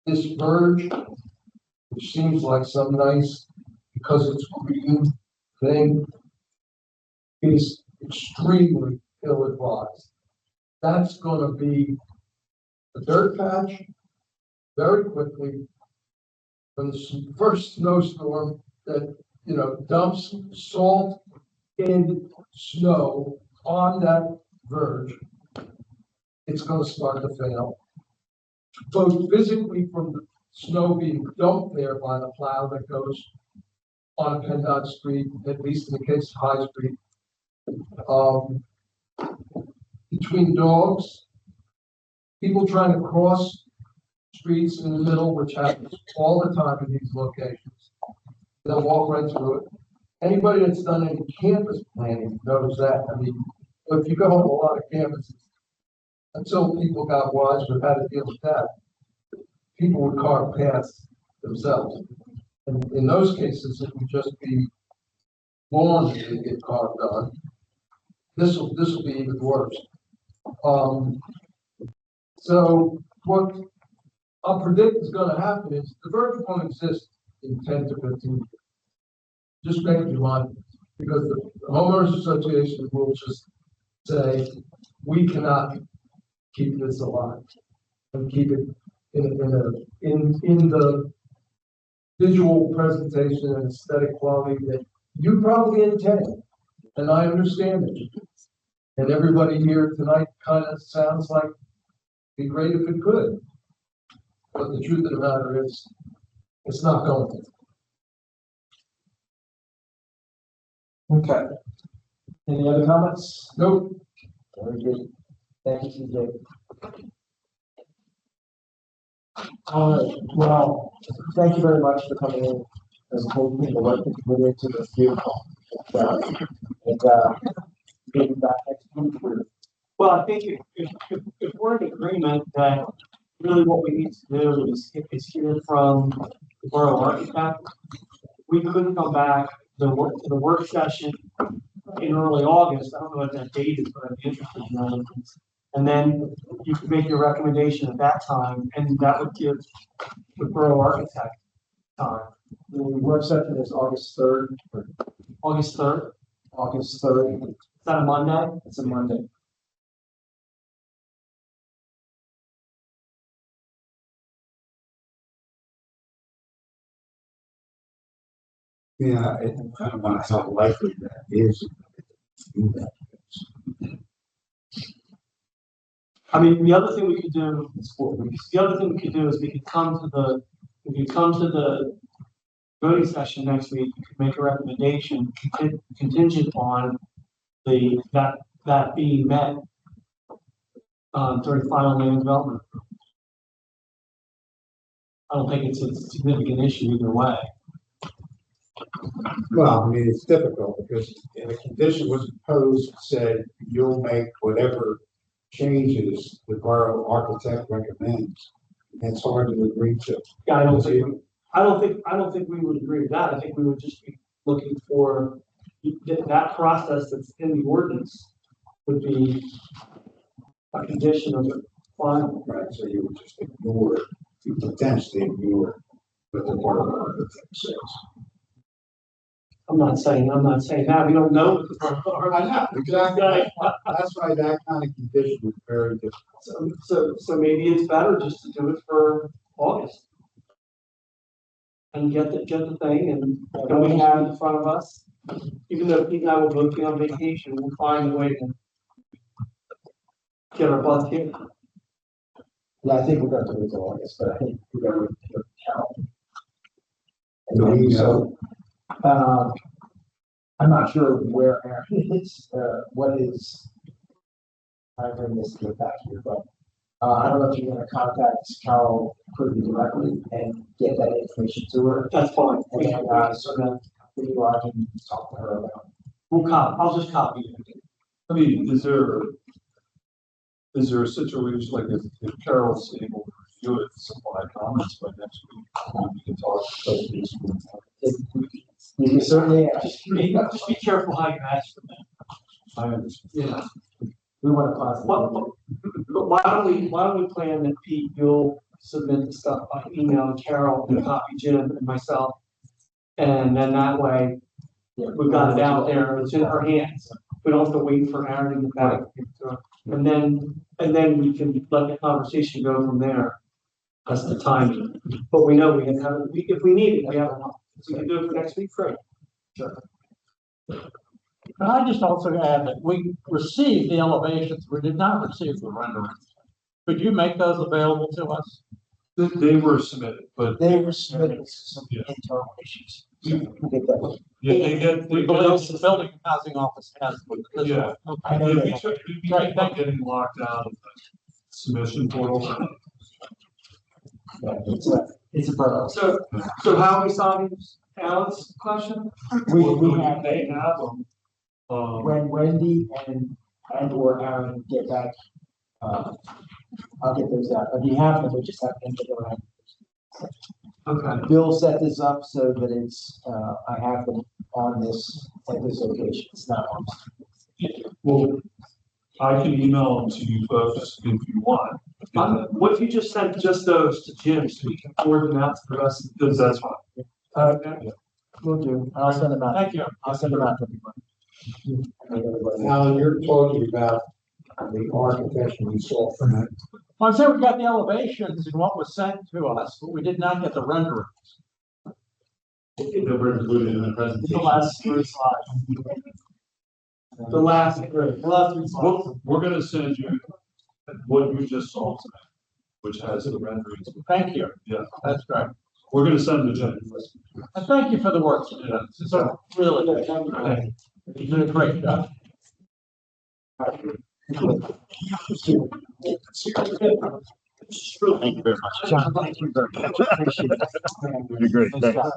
this verge, which seems like some nice, because it's green thing, is extremely ill-advised. That's gonna be a dirt patch very quickly. When the first snowstorm that, dumps salt and snow on that verge, it's gonna start to fail. both physically from the snow being dumped there by the plow that goes on PennDOT Street, at least in the case of High Street. Between dogs, people trying to cross streets in the middle, which happens all the time in these locations. They'll walk right through it. Anybody that's done any campus planning knows that. I mean, if you go on a lot of campuses, until people got wise with how to deal with that, people would carve paths themselves. And in those cases, it would just be lawn that they get carved on. This will be even worse. So what I'll predict is going to happen is the verge won't exist in 10 to 15 years. Just make your mind, because the homeowners association will just say, we cannot keep this alive and keep it in the visual presentation and aesthetic quality that you probably intend, and I understand it. And everybody here tonight kind of sounds like it'd be great if it could. But the truth of the matter is, it's not going to. Okay. Any other comments? Nope. Very good. Thank you, CJ. Well, thank you very much for coming in and hoping the work that you put into this beautiful. And maybe back next week for. Well, I think if we're in agreement that really what we need to do is hear from the borough architect, we could come back to the work session in early August. I don't know what that date is, but I'd be interested in that. And then you could make your recommendation at that time, and that would give the borough architect time. The work session is August 3rd. August 3rd? August 3rd. Is that a Monday? It's a Monday. Yeah, I don't know how likely that is. I mean, the other thing we could do is we could come to the voting session next week. You could make a recommendation contingent on that being met during final land development. I don't think it's a significant issue either way. Well, I mean, it's difficult because the condition was imposed, said you'll make whatever changes the borough architect recommends. It's hard to agree to. Yeah, I don't think we would agree with that. I think we would just be looking for that process that's in the ordinance would be a condition of the final. Right, so you would just ignore, you potentially ignore what the borough architect says. I'm not saying that. We don't know what the borough I know, exactly. That's why that kind of condition is very difficult. So maybe it's better just to do it for August. And get the thing and we have it in front of us. Even though Pete and I will both be on vacation, we'll find a way to get our butts here. Yeah, I think we're going to do it till August, but I think we're going to do it now. Do we know? I'm not sure where Aaron is, what is, I bring this to get back here, but I don't know if you're gonna contact Carol Quigley directly and get that information to her. That's fine. And then, so then I can talk to her about. I'll just copy it. I mean, is there a situation like if Carol's able to review it, supply comments by next week, we can talk about this. You can certainly, Just be careful how you ask for that. I understand. Yeah. we want to possibly. But why don't we plan that Pete, you'll submit the stuff by email to Carol and copy Jim and myself. And then that way, we've got it out there, it's in her hands. We don't have to wait for Aaron to get back. And then we can let the conversation go from there. That's the timing. But we know we can have it, if we need it, we have enough. So we can do it for next week, great. Sure. And I just also add that we received the elevations, we did not receive the renderings. Could you make those available to us? They were submitted, but They were submitted with some Yeah. internal issues. So we'll get that. yeah, they get, We they believe the get, building and housing office has. yeah. I know Yeah, that. we keep on getting locked out of the submission portal. Yeah, it's a borough. So how are we solving Alan's question? We have, They have them. when Wendy and or Aaron get back, I'll get those out. But we have them, we just have to get around. Okay. Bill set this up so that it's, I have them on this, at this location. It's not on. Well, I can email them to you folks if you want. What if you just sent just those to Jim so we can forward them out to the rest of the? That's fine. Okay. Will do. I'll send them out. Thank you. I'll send them out to everybody. Alan, you're talking about the architecture we saw from that. Well, I said we got the elevations and what was sent to us, but we did not get the renderings. They were included in the presentation. The last three slides. The last three slides. We're gonna send you what you just saw tonight, which has the renderings. Thank you. Yeah, That's great. we're gonna send the Jen. And thank you for the work. This is a really good. You did a great job. Thank you very much. John, thank you very much. Appreciate it. You're great. Thanks.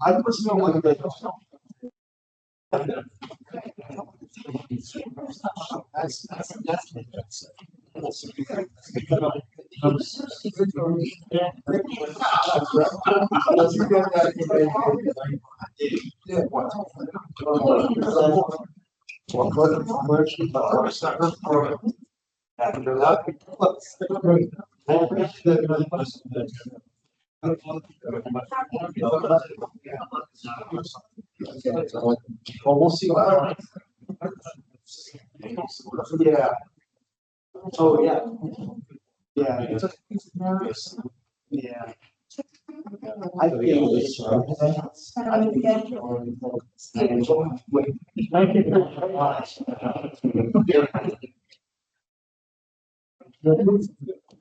I personally want to. Well, we'll see what. Yeah. Oh, yeah. Yeah. Yeah. I feel this. Thank you very much.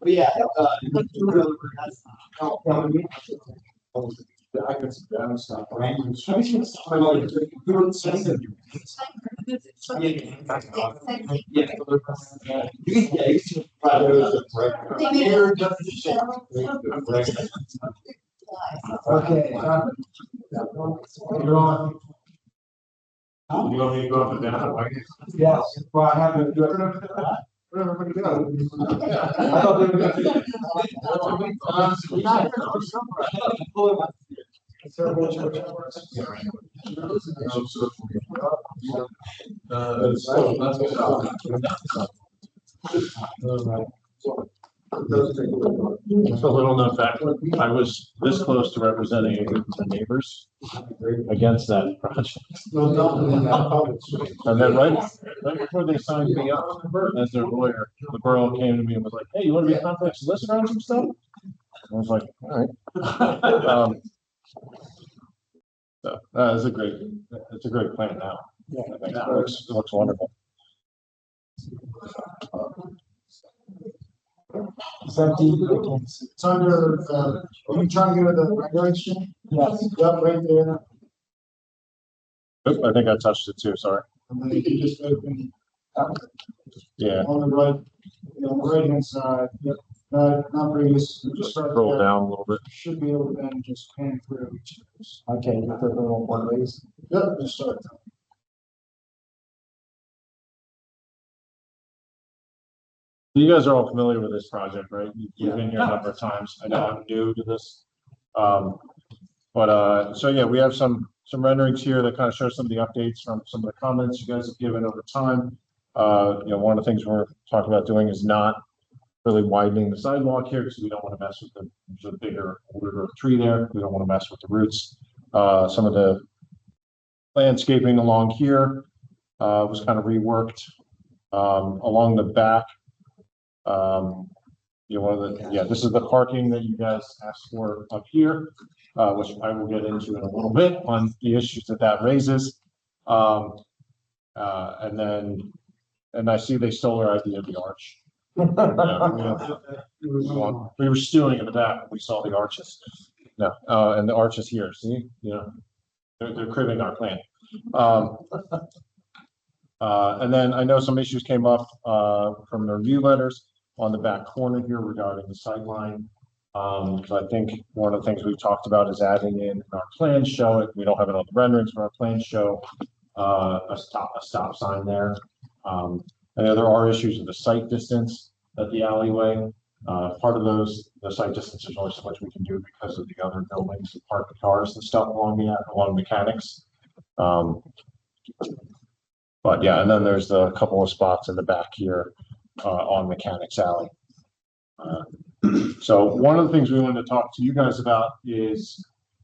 Yeah. I could sit down and stop. Okay. You're on. You want me to go up and down? Yes. Well, I have to. Where everybody go? I thought they were gonna. It's a little known fact, I was this close to representing the neighbors against that project. And then right before they signed me up as their lawyer, the borough came to me and was like, hey, you want to be a complex solicitor on some stuff? I was like, all right. So, it's a great plan now. I think it looks wonderful. Is that the, it's under, are you trying to go to the regulation? Yes. Yep, right there. Oop, I think I touched it too, sorry. And then you can just open Yeah, on the right, right hand side. Yep. Not previous. Just start scroll there. down a little bit. Should be able to then just pan through each of those. Okay, you put them on one of these. Yep, just start. You guys are all familiar with this project, right? You've been here a number of times. I know I'm new to this. So yeah, we have some renderings here that kind of show some of the updates from some of the comments you guys have given over time. One of the things we're talking about doing is not really widening the sidewalk here because we don't want to mess with the bigger older tree there. We don't want to mess with the roots. Some of the landscaping along here was kind of reworked. Along the back, this is the parking that you guys asked for up here, which I will get into in a little bit on the issues that raises. And I see they stole our idea of the arch. We were stewing in the back when we saw the arches. No, and the arches here, see, they're cribbing our plan. And then I know some issues came up from the review letters on the back corner here regarding the sight line. So I think one of the things we've talked about is adding in our plans show it. We don't have it on the renderings, but our plans show a stop sign there. And there are issues with the sight distance at the alleyway. Part of the sight distance is only so much we can do because of the other buildings and parked cars and stuff along mechanics. But yeah, and then there's the couple of spots in the back here on Mechanics Alley. So one of the things we wanted to talk to you guys about is,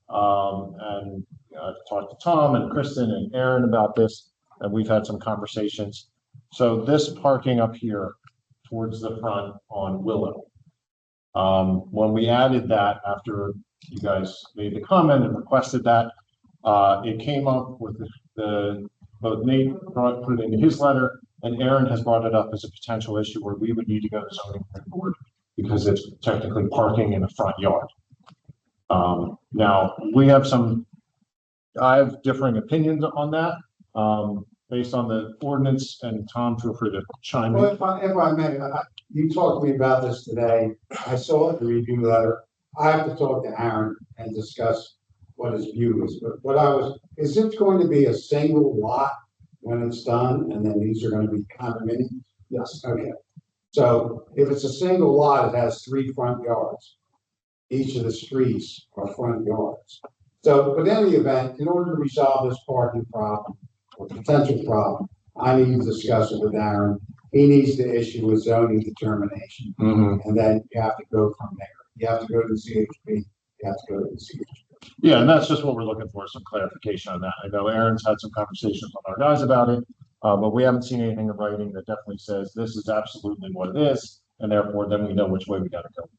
and I've talked to Tom and Kristen and Aaron about this, and we've had some conversations. So this parking up here towards the front on Willow, when we added that after you guys made the comment and requested that, it came up with both Nate put it into his letter, and Aaron has brought it up as a potential issue where we would need to go to zoning board because it's technically parking in the front yard. Now I have differing opinions on that, based on the ordinance, and Tom, feel free to chime in. Well, if I may, you talked to me about this today. I saw the review letter. I have to talk to Aaron and discuss what his view is, but is it going to be a single lot when it's done, and then these are going to be condominiums? Yes. Okay. So if it's a single lot, it has 3 front yards. Each of the streets are front yards. So, but in any event, in order to resolve this parking problem or potential problem, I need to discuss it with Aaron. He needs to issue a zoning determination, and then you have to go from there. You have to go to the CHP. You have to go to the CHP. Yeah, and that's just what we're looking for, some clarification on that. I know Aaron's had some conversations with our guys about it, but we haven't seen anything in writing that definitely says this is absolutely what it is, and therefore then we know which way we gotta go.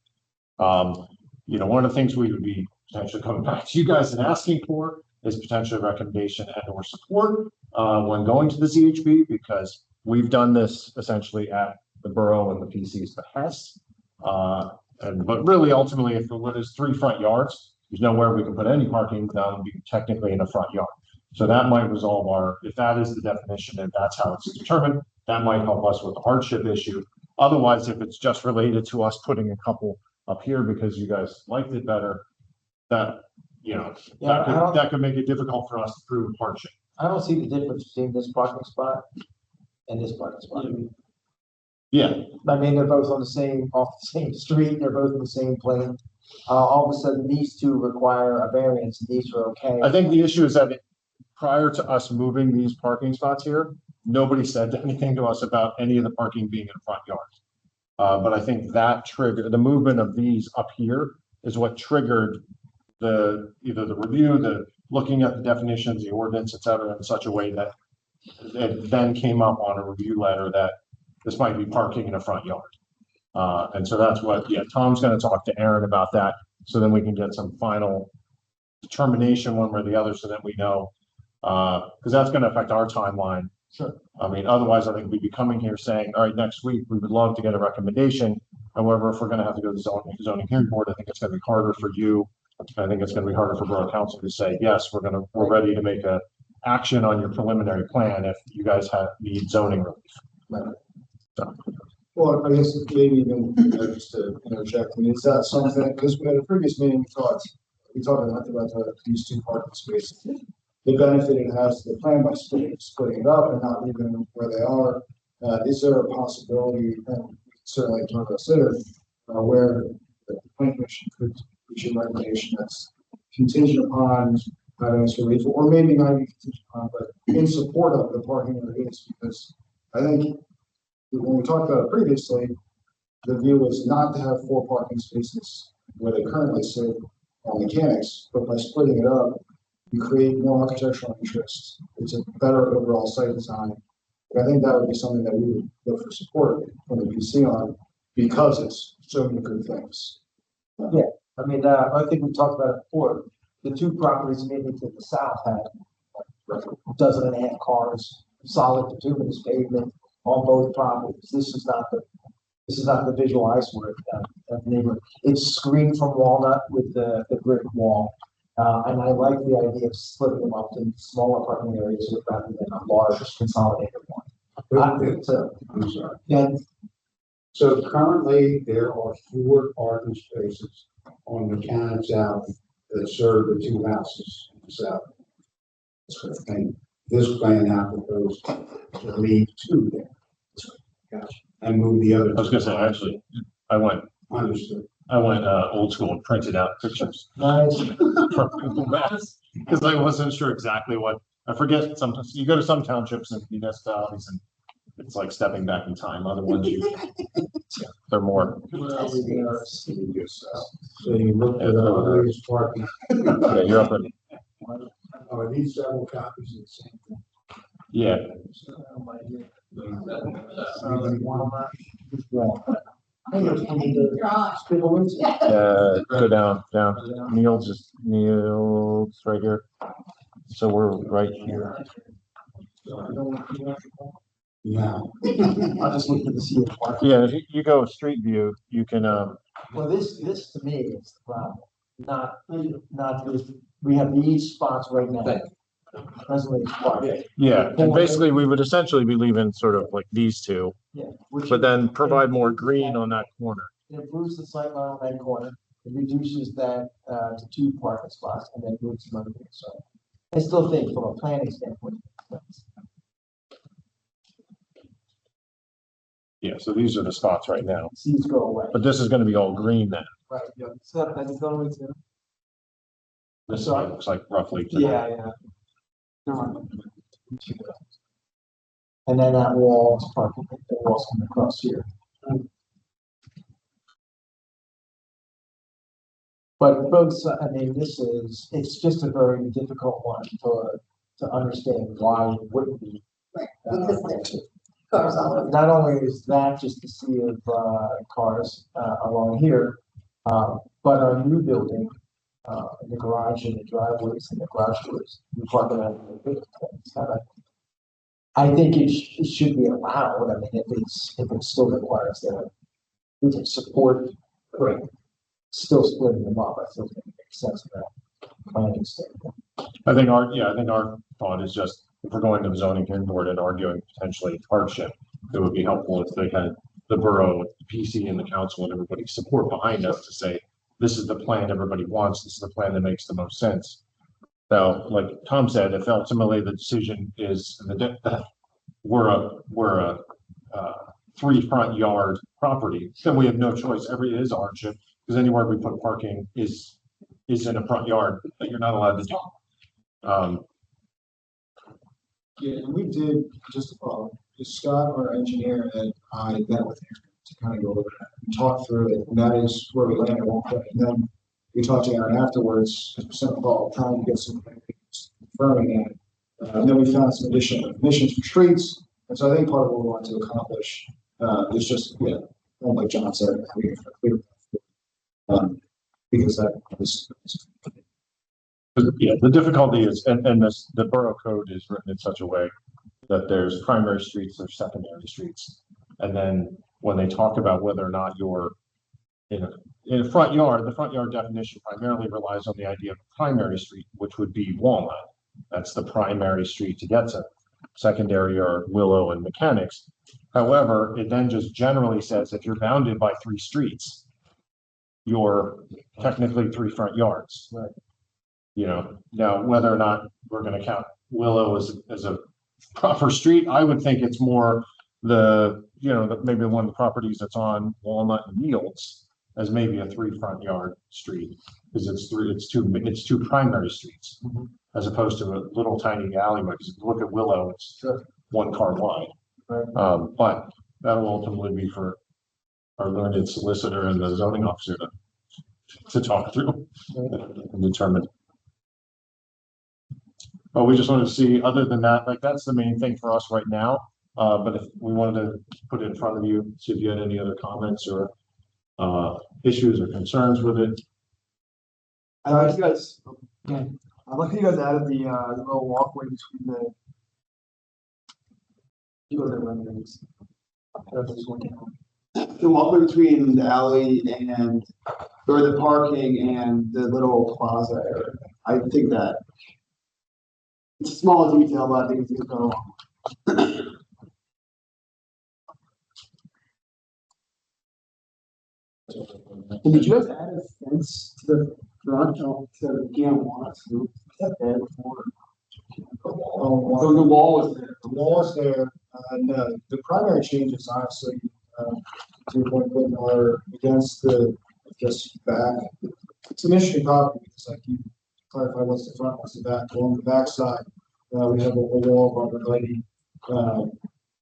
One of the things we would be potentially coming back to you guys and asking for is potentially a recommendation and or support when going to the ZHB, because we've done this essentially at the borough and the PC's behest. But really ultimately, if it is 3 front yards, there's nowhere we can put any parking without being technically in a front yard. So that might resolve if that is the definition and that's how it's determined, that might help us with the hardship issue. Otherwise, if it's just related to us putting a couple up here because you guys liked it better, that could make it difficult for us to prove hardship. I don't see the difference between this parking spot and this parking spot. Yeah. I mean, they're both off the same street, they're both in the same plane. All of a sudden, these two require a variance, and these are okay. I think the issue is that prior to us moving these parking spots here, nobody said anything to us about any of the parking being in front yards. But I think that triggered the movement of these up here is what triggered either the review, the looking at the definitions, the ordinance, et cetera, in such a way that it then came up on a review letter that this might be parking in a front yard. And so that's what, Tom's going to talk to Aaron about that, so then we can get some final determination one way or the other, so that we know, because that's going to affect our timeline. Sure. I mean, otherwise I think we'd be coming here saying, all right, next week, we would love to get a recommendation. However, if we're going to have to go to the zoning hearing board, I think it's going to be harder for you. I think it's going to be harder for borough council to say, yes, we're ready to make a action on your preliminary plan if you guys need zoning relief. Right. So. Well, I guess maybe even just to interject, I mean, is that something, because at a previous meeting, we talked about these 2 parking spaces. The benefit it has to the plan by splitting it up and not leaving them where they are. Is there a possibility, and certainly to consider, where the plan commission could reach a recommendation that's contingent upon having us relief, or maybe not even contingent upon, but in support of the parking areas? Because I think when we talked about it previously, the view was not to have 4 parking spaces where they currently sit on mechanics, but by splitting it up, you create more architectural interest. It's a better overall site design, But I think that would be something that we would look for support from the PC on, because it's so many good things. Yeah, I mean, I think we talked about it before. The two properties immediately to the south had a dozen and a half cars, solid bituminous pavement on both properties. This is not the visual eyesore of neighbor. It's screened from walnut with the brick wall. And I like the idea of splitting them up into smaller apartment areas rather than a large consolidated one. I'm sorry. Yeah, So currently, there are 4 parking spaces on Mechanics Alley that serve the 2 houses in the south. And this plan now proposed to leave 2 there. Gotcha. And move the other. I was gonna say, actually, Understood. I went old school and printed out pictures nice. from Google Maps because I wasn't sure exactly what. I forget sometimes you go to some townships and municipalities and it's like stepping back in time. Other ones they're more. So you look at the parking. Yeah, you're up in. Oh, I need several copies of the same thing. Yeah. Go down. Neil's right here. So we're right here. Yeah. I just looked at the sea of park. Yeah, if you go street view, you can, Well, this to me is the problem, not this, we have these spots right now. Presently, it's park. yeah, and basically we would essentially be leaving sort of like these two, Yeah. but then provide more green on that corner. It improves the sight line on that corner, it reduces that, to 2 parking spots, and then moves some other things, so. I still think from a planning standpoint. Yeah, so these are the spots right now, Seeds go away. but this is gonna be all green then. Right, yeah, so that's going to. This Sorry? looks like roughly. Yeah. And then that wall's parking, the wall's coming across here. But folks, I mean, it's just a very difficult one to understand why it wouldn't be. Cars all over. Not only is that just a sea of, cars, along here, but our new building, the garage and the driveways and the garage doors, we park it on. I think it should be allowed, I mean, if it still requires that, we can support, still splitting them up, I still think it makes sense from that planning standpoint. I think our thought is just, if we're going to the zoning hearing board and arguing potentially hardship, it would be helpful if they had the borough, the PC and the council and everybody support behind us to say, this is the plan everybody wants, this is the plan that makes the most sense. So, like Tom said, if ultimately the decision is we're a 3 front yard property, then we have no choice. It is a hardship, because anywhere we put parking is in a front yard that you're not allowed to do. Yeah, and we did just Scott, our engineer, and I met with him to kind of go over that and talk through it, and that is where we landed one point. And then we talked to Aaron afterwards, because we sent a call trying to get some confirming that. And then we found some additional emissions for streets, and so I think part of what we want to accomplish is just, like John said, because that was. Yeah, the difficulty is, and the borough code is written in such a way that there's primary streets, there's secondary streets. And then when they talk about whether or not you're in a front yard, the front yard definition primarily relies on the idea of a primary street, which would be Walnut. That's the primary street to get to. Secondary are Willow and Mechanics. However, it then just generally says if you're bounded by 3 streets, you're technically 3 front yards. Right. Now whether or not we're going to count Willow as a proper street, I would think it's more maybe one of the properties that's on Walnut and Yields as maybe a 3 front yard street, because it's two primary streets, as opposed to a little tiny alleyway. Because if you look at Willow, it's 1 car wide. Right. But that will ultimately be for our learned solicitor and the zoning officer to talk through and determine. But we just wanted to see, other than that, like that's the main thing for us right now. But if we wanted to put it in front of you, see if you had any other comments or issues or concerns with it. I like you guys, I like you guys added the little walkway between renderings. The walkway between the alley and, or the parking and the little plaza area. I think that it's a small detail, but I think it's gonna go along. And did you guys add a fence to the front, to the GM1? Before? Oh, the wall was there. The wall is there, and the primary changes honestly, to your point, Quentin, are against the, just back. It's an interesting property, because like you clarify what's the front, what's the back. Along the back side, we have a wall of arborvitae,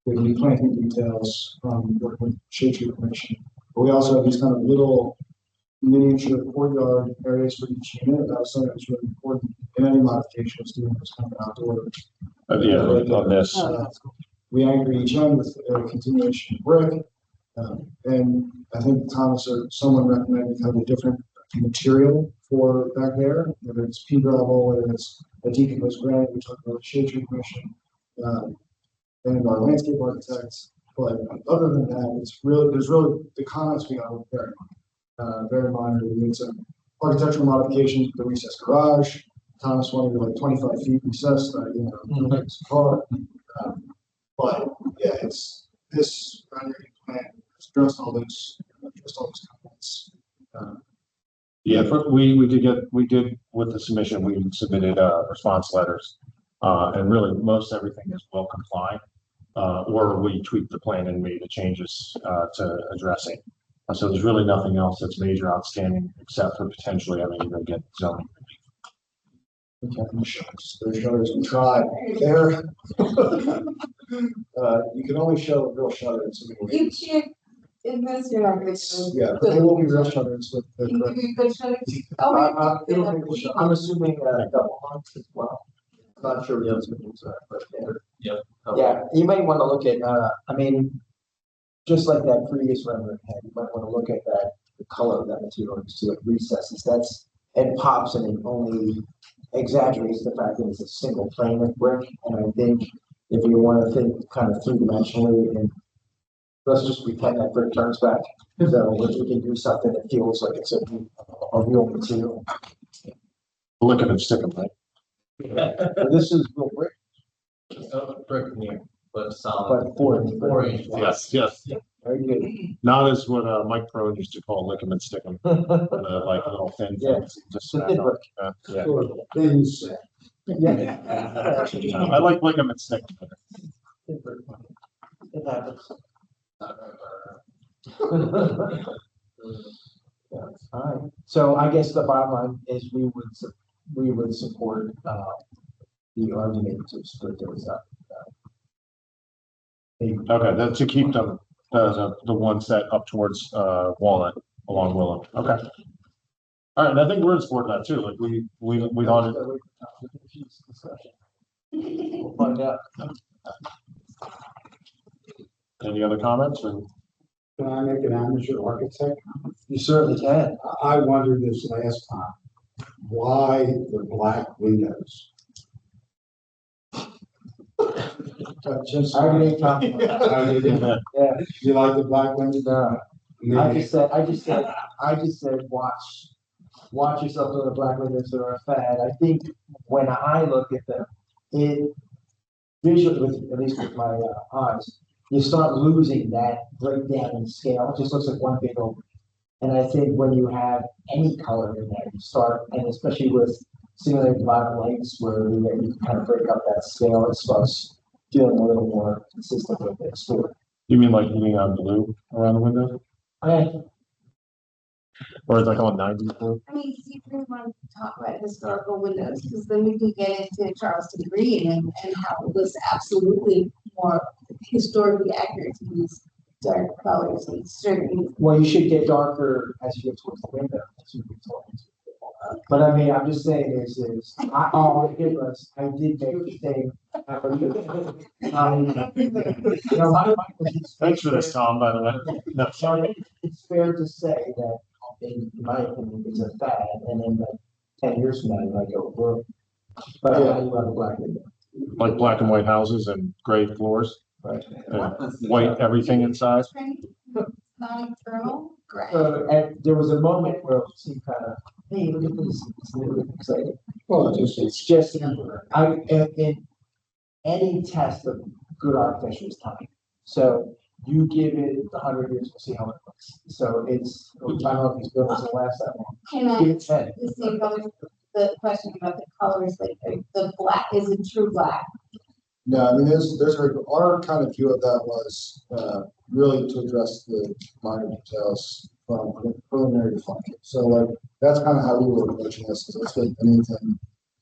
with the planting details, with shade tree permission. But we also have these kind of little miniature courtyard areas for each unit. That was something that was really important in any modifications doing this kind of outdoors. Yeah, on this. We anchor each end with a continuation of brick. And I think Thomas or someone recommended kind of a different material for back there, whether it's pea gravel, whether it's a decomposed granite. We talked about shade tree commission, and our landscape architects. But other than that, it's really, there's really the comments we got were very minor. We made some architectural modifications with the recessed garage. Thomas wanted like 25 feet recessed, it's far. But yeah, it's this rendering plan addressed all those comments. Yeah, we did with the submission, we submitted response letters. And really most everything is well compliant. Or we tweaked the plan and made the changes to address it. So there's really nothing else that's major outstanding except for potentially having to get zoning. There's shutters we tried there. You can only show a real shutter in so many ways. You can't, in this, you're not gonna. Yeah, but they will be real shutters with the Can you correct. give me a good shutter? Oh, It'll make the I'm assuming double hung as well. I'm not sure the other things are, but Yeah. yeah, you might want to look at, I mean, just like that previous rendering had, you might want to look at that, the color of that material, to see like recesses, it pops and it only exaggerates the fact that it's a single plane of brick, and I think if you want to think kind of three-dimensionally, and let's just pretend that brick turns back, so if we can do something that feels like it's a real material. Look at it, stick them, right? This is real brick, Brick near, but solid. but 4 inch. Yes. Very good. Not as what Mike Pro used to call lick 'em and stick 'em, like little thin Yeah. things. Just The thin brick. yeah. Things. Yeah. I like lick 'em and stick 'em better. It happens. Yeah, all right. So I guess the bottom line is we would support the argument to split those up. Okay, then to keep them, the ones that up towards Walnut along Willow. Okay. All right, and I think we're in support of that too. Like we thought it. We'll find out. Any other comments or? Can I make an amateur architect? You certainly can. I wondered this last time, why the black windows? Just. I already talked about that. Oh, you did? Yeah. You like the black windows? No. I just said, watch yourself with the black windows that are a fad. I think when I look at them, it visually, at least with my eyes, you start losing that breakdown in scale. It just looks like one big open. And I think when you have any color in there, you start, and especially with simulated black lights where you kind of break up that scale, it starts feeling a little more consistent with the story. You mean like neon blue around the window? Or it's like on 90 blue? I mean, you really want to talk about historical windows, because then we can get into Charleston Green and how it was absolutely more historically accurate to use dark colors and certain. Well, you should get darker as you get towards the window. That's what we're talking about. But I mean, I'm just saying is, all I did was, I did make the thing. Thanks for this, Tom, by the way. No, So it's fair to say that, in my opinion, it's a fad, and then 10 years from now, you might go, well, but I love the black window. like black and white houses and gray floors, Right. and white everything inside. Not eternal, great. And there was a moment where it seemed kind of, hey, look at this, it's a little bit exciting. Well, It's just, in any test of good architecture is time. So you give it 100 years, we'll see how it looks. So it's, I don't know if these buildings will last that long. Can I, Give it 10. the same color, the question about the colors, like the black, is it true black? No, I mean, our kind of view of that was, really to address the minor details from preliminary to final. So like, that's kind of how we were approaching this, is let's make anything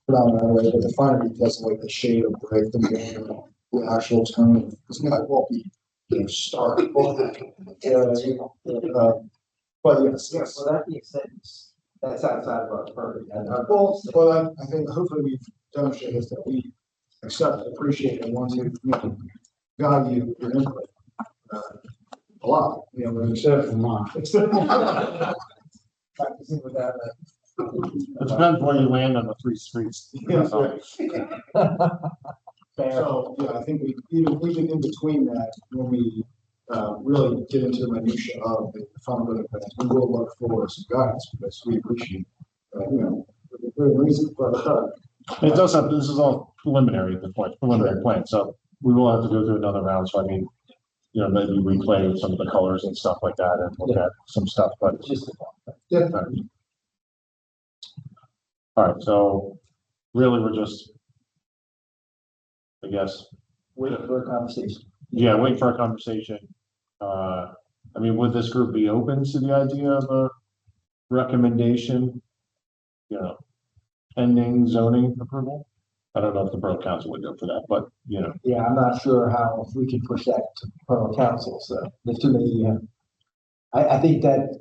predominantly, but the finer details, like the shade of brick, the actual tone of, it's not, it won't be, stark. But yes. Well, that being said, that's outside of our purview. Well, I think hopefully we've demonstrated that we accept, appreciate, and want to, value your input. A lot, except for mine. Practicing with that. It depends where you land on the 3 streets. Yes, right. So, I think even in between that, when we really get into the minutia of the final building plans, we will look for some guidance, because we appreciate, the reason for the. It does have, this is all preliminary at this point, preliminary plan, so we will have to go through another round, so I mean, maybe replay some of the colors and stuff like that and look at some stuff, but. Just Yeah. All right, so really we're just, I guess, waiting for a conversation. yeah, waiting for a conversation. I mean, would this group be open to the idea of a recommendation? Pending zoning approval? I don't know if the borough council would go for that, but, Yeah, I'm not sure how we can push that to borough council, so there's too many, I think that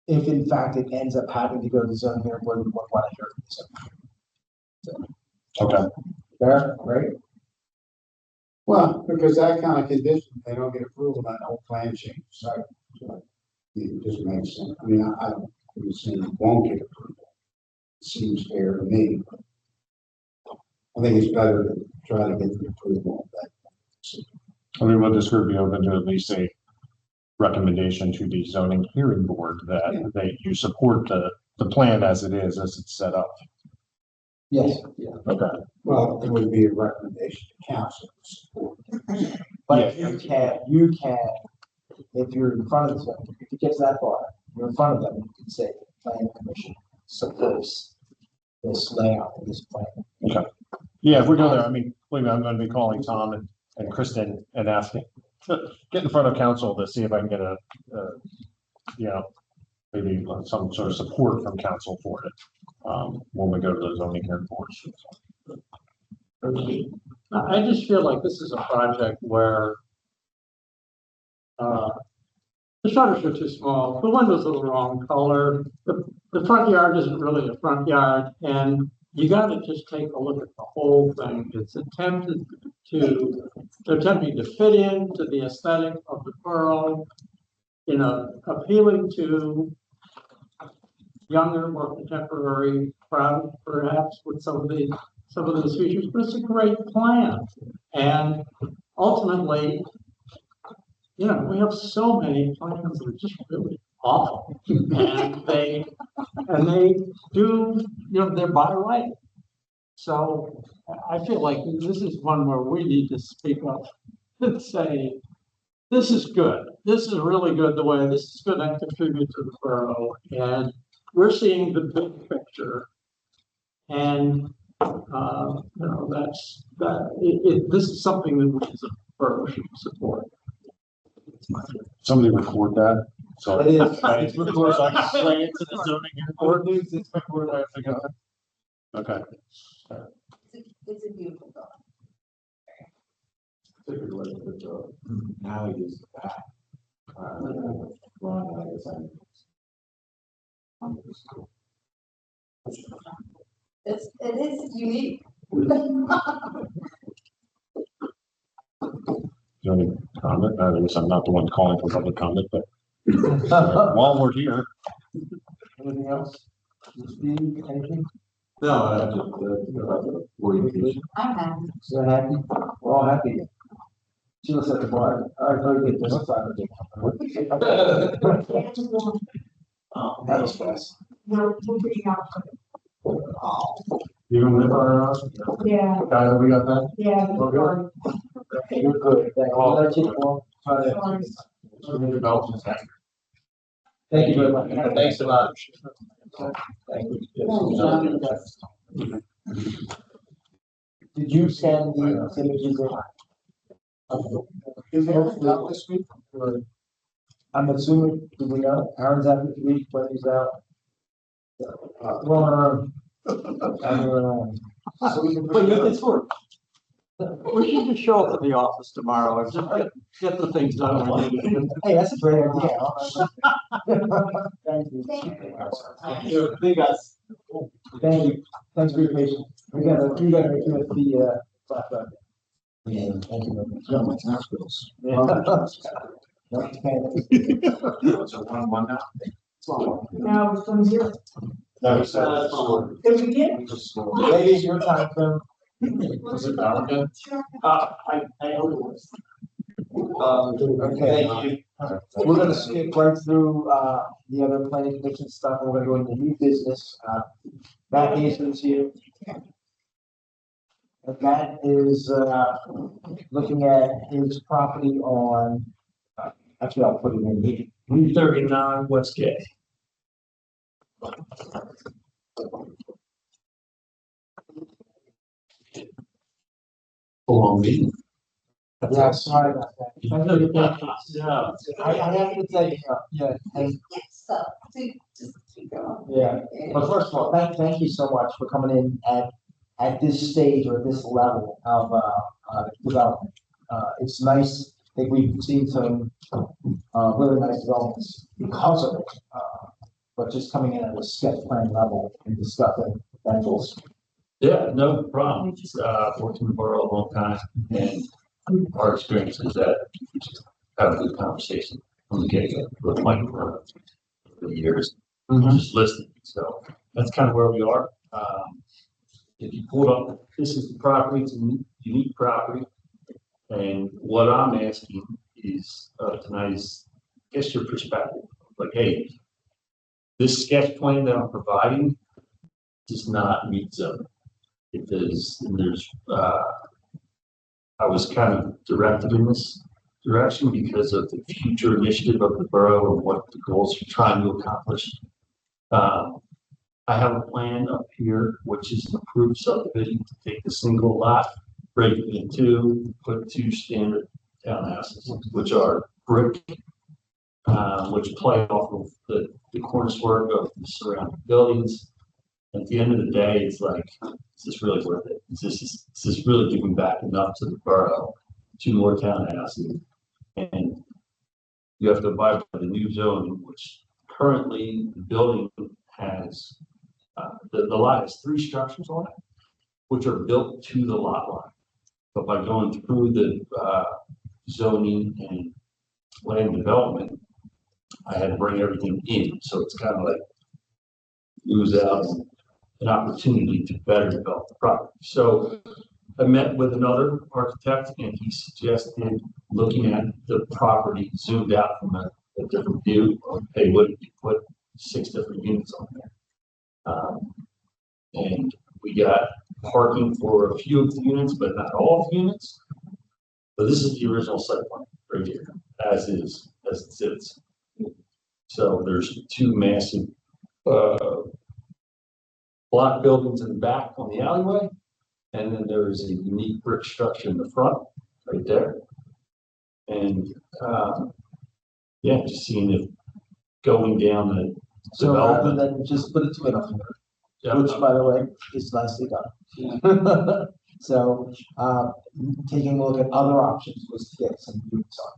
if in fact it ends up having to go to the zoning hearing board, we won't want to hear it. So, okay. fair, right? Well, because that kind of condition, they don't get approval, that whole plan change, so it just makes sense. I mean, I don't, see it won't get approval. It seems fair to me. I think it's better to try to get the approval of that. I mean, would this group be open to at least a recommendation to the zoning hearing board that you support the plan as it is, as it's set up? Yes, yeah. Okay. Well, it would be a recommendation to council to support. But you can, if you're in front of them, if it gets that far, you're in front of them, you can say, planning commission supports this layout of this plan. Okay. Yeah, if we go there, I mean, believe me, I'm going to be calling Tom and Kristen and asking, get in front of council to see if I can get maybe some sort of support from council for it when we go to the zoning hearing boards. I just feel like this is a project where the shutters are too small, the windows are the wrong color, the front yard isn't really a front yard, and you gotta just take a look at the whole thing. It's attempting to fit into the aesthetic of the borough, appealing to younger, more contemporary crowd, perhaps, with some of these features, but it's a great plan. And ultimately, we have so many plans that are just really awful. And they do, they're by right. So I feel like this is one where we need to speak up and say, this is good. This is really good the way this is going to contribute to the borough. And we're seeing the big picture. And, this is something that we as a borough should support. Somebody record that. So It is. it's recorded. So I can play it to the zoning hearing board. It's recorded. Okay. It's a beautiful building. Typically, with the alley is the back. Long alley is on. It is unique. any comment? I guess I'm not the one calling for public comment, but while we're here. Anything else? Steve, anything? No, I have to, about the orientation. I'm happy. So happy? We're all happy. She looks at the bar. All right, very good. This is fine. That was fast. We're pretty out. You gonna live our, Yeah, guy that we got that? yeah. Oh, good. You're good. Thank you. Oh. Let you go. Try to- Thank you very much. Thanks a lot. Thank you. Did you send the images in? Is it out this week? Or I'm assuming, do we know? Aaron's out this week, when he's out? Well, so we can. But it's work. We should just show up at the office tomorrow and just get the things done. Hey, that's a great idea. Thank you. Thank you. Big us. Thank you. Thanks for your patience. We gotta make the, flat back. Yeah, thank you. Yeah, my tax bills. So one now? Now it's from zero. That was, Did we get? Ladies, your time, Kim. was it now again? I know it was. Okay. We're gonna skip right through, the other planning commission stuff. We're gonna go into new business. Matt Mason's here. And Matt is, looking at his property on, actually, I'll put it in here. 339 West Gate. Long meeting. Yeah, sorry about that. Yeah. I have to tell you, yeah, and, So, just keep going. yeah. But first of all, thank you so much for coming in at this stage or this level of, development. It's nice, I think we've seen some, really nice developments because of it. But just coming in at a sketch plan level and discussing potentials. Yeah, no problem. Worked in the borough a long time, and our experience is that have a good conversation from the get-go with Mike for the years, just listening. So that's kind of where we are. If you pull up, this is the property, it's a unique property. And what I'm asking is tonight is, I guess, your perspective. Like, hey, this sketch plan that I'm providing does not meet zoning. It does, and there's, I was kind of directed in this direction because of the future initiative of the borough and what the goals you're trying to accomplish. I have a plan up here, which is an approved subdivision to take a single lot, break it in two, put two standard townhouses, which are brick, which play off of the cornice work of the surrounding buildings. At the end of the day, it's like, is this really worth it? Is this really giving back enough to the borough? Two more townhouses, and you have to abide by the new zoning, which currently the building has, the lot has 3 structures on it, which are built to the lot line. But by going through the zoning and land development, I had to bring everything in, so it's kind of like lose out an opportunity to better develop the property. So I met with another architect, and he suggested looking at the property zoomed out from a different view. Hey, what if you put 6 different units on there? And we got parking for a few of the units, but not all of the units. But this is the original site plan right here, as is, as it sits. So there's 2 massive block buildings in the back on the alleyway, and then there is a unique brick structure in the front, right there. And yeah, just seeing if going down the So rather development. than just put a twin up there, Yeah. which by the way, is nicely done. So, taking a look at other options was to get some units on.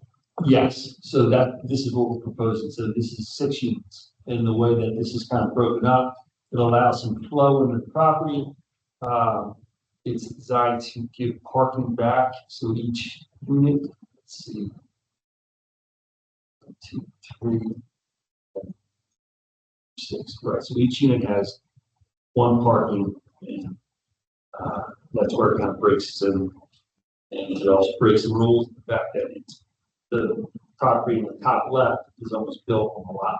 Yes, so this is what we're proposing. So this is 6 units. And the way that this is kind of broken up, it allows some flow in the property. It's designed to give parking back. So each unit let's see. 2, 3, 6, right, so each unit has one parking, and, that's where it kind of breaks in. And it also breaks the rules, the fact that it's, the property in the top left is almost built on a lot.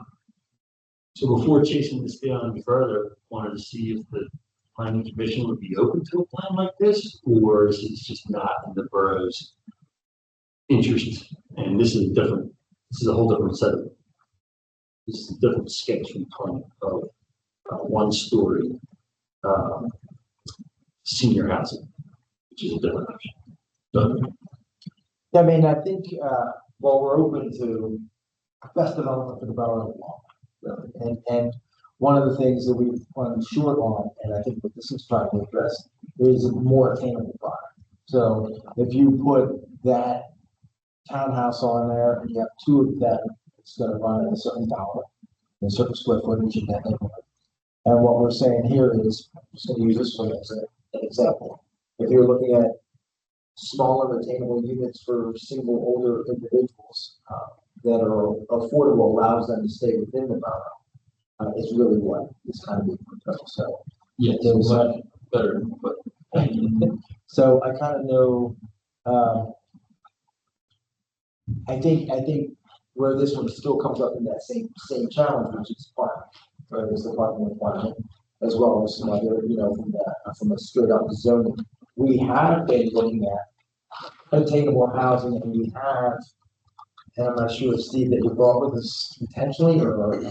So before chasing this down any further, wanted to see if the planning commission would be open to a plan like this, or is it just not in the borough's interest? And this is different, this is a whole different set of, this is a different sketch from plan of one story senior housing, which is a different option. So, I mean, I think, while we're open to best development for the borough of Long, really, and one of the things that we've run short on, and I think what this is trying to address, is more attainable product. So if you put that townhouse on there, and you have two of them, it's gonna run at a certain dollar, a certain square footage in that neighborhood. And what we're saying here is, I'm just gonna use this one as an example. If you're looking at smaller attainable units for single older individuals, that are affordable, allows them to stay within the borough, is really what is kind of being proposed. So, yeah, there's, much better, but so I kind of know, I think where this one still comes up in that same challenge, which is parking, right? There's the parking requirement, as well as some other, from a straight up zoning. We have been looking at attainable housing, and we have, and I'm not sure, Steve, that you brought with us intentionally, or,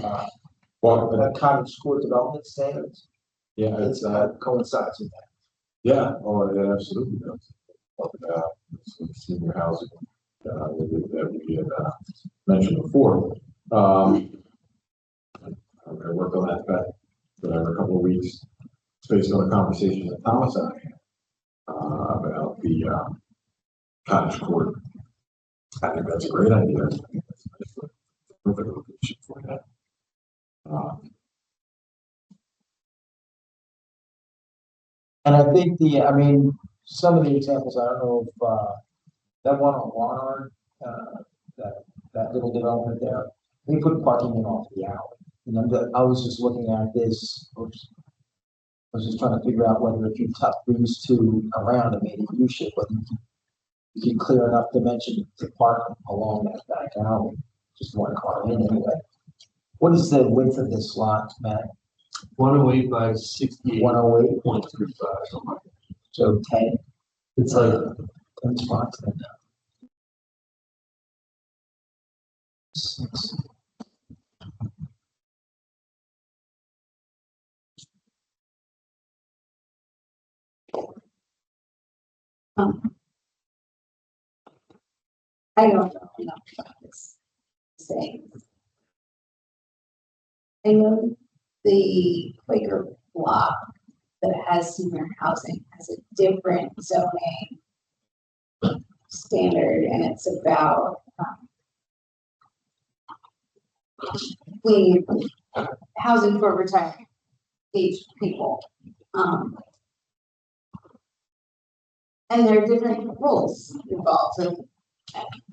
cottage core development standards. Yeah, It's, coincides with that. yeah, oh, it absolutely does. Some senior housing, that we had, mentioned before. I'm gonna work on that, whatever, a couple of weeks. It's based on a conversation that Thomas and I had, about the, cottage court. I think that's a great idea. I think that's a perfect location for that. And I think some of the examples, I don't know if, that one on Warren, that little development there, they put parking in off the alley. I was just looking at this, oops. I was just trying to figure out whether if you tuck these two around and made a U-shape, whether you can clear enough dimension to park along that back alley, just one car in anyway. What is the width of this lot, Matt? 108 by 68. 108.35, something like that. So 10. It's like 10 spots. Then. 6. I don't know enough about this thing. I know the Quaker block that has senior housing has a different zoning standard, and it's about housing for retirement age people. And there are different rules involved, and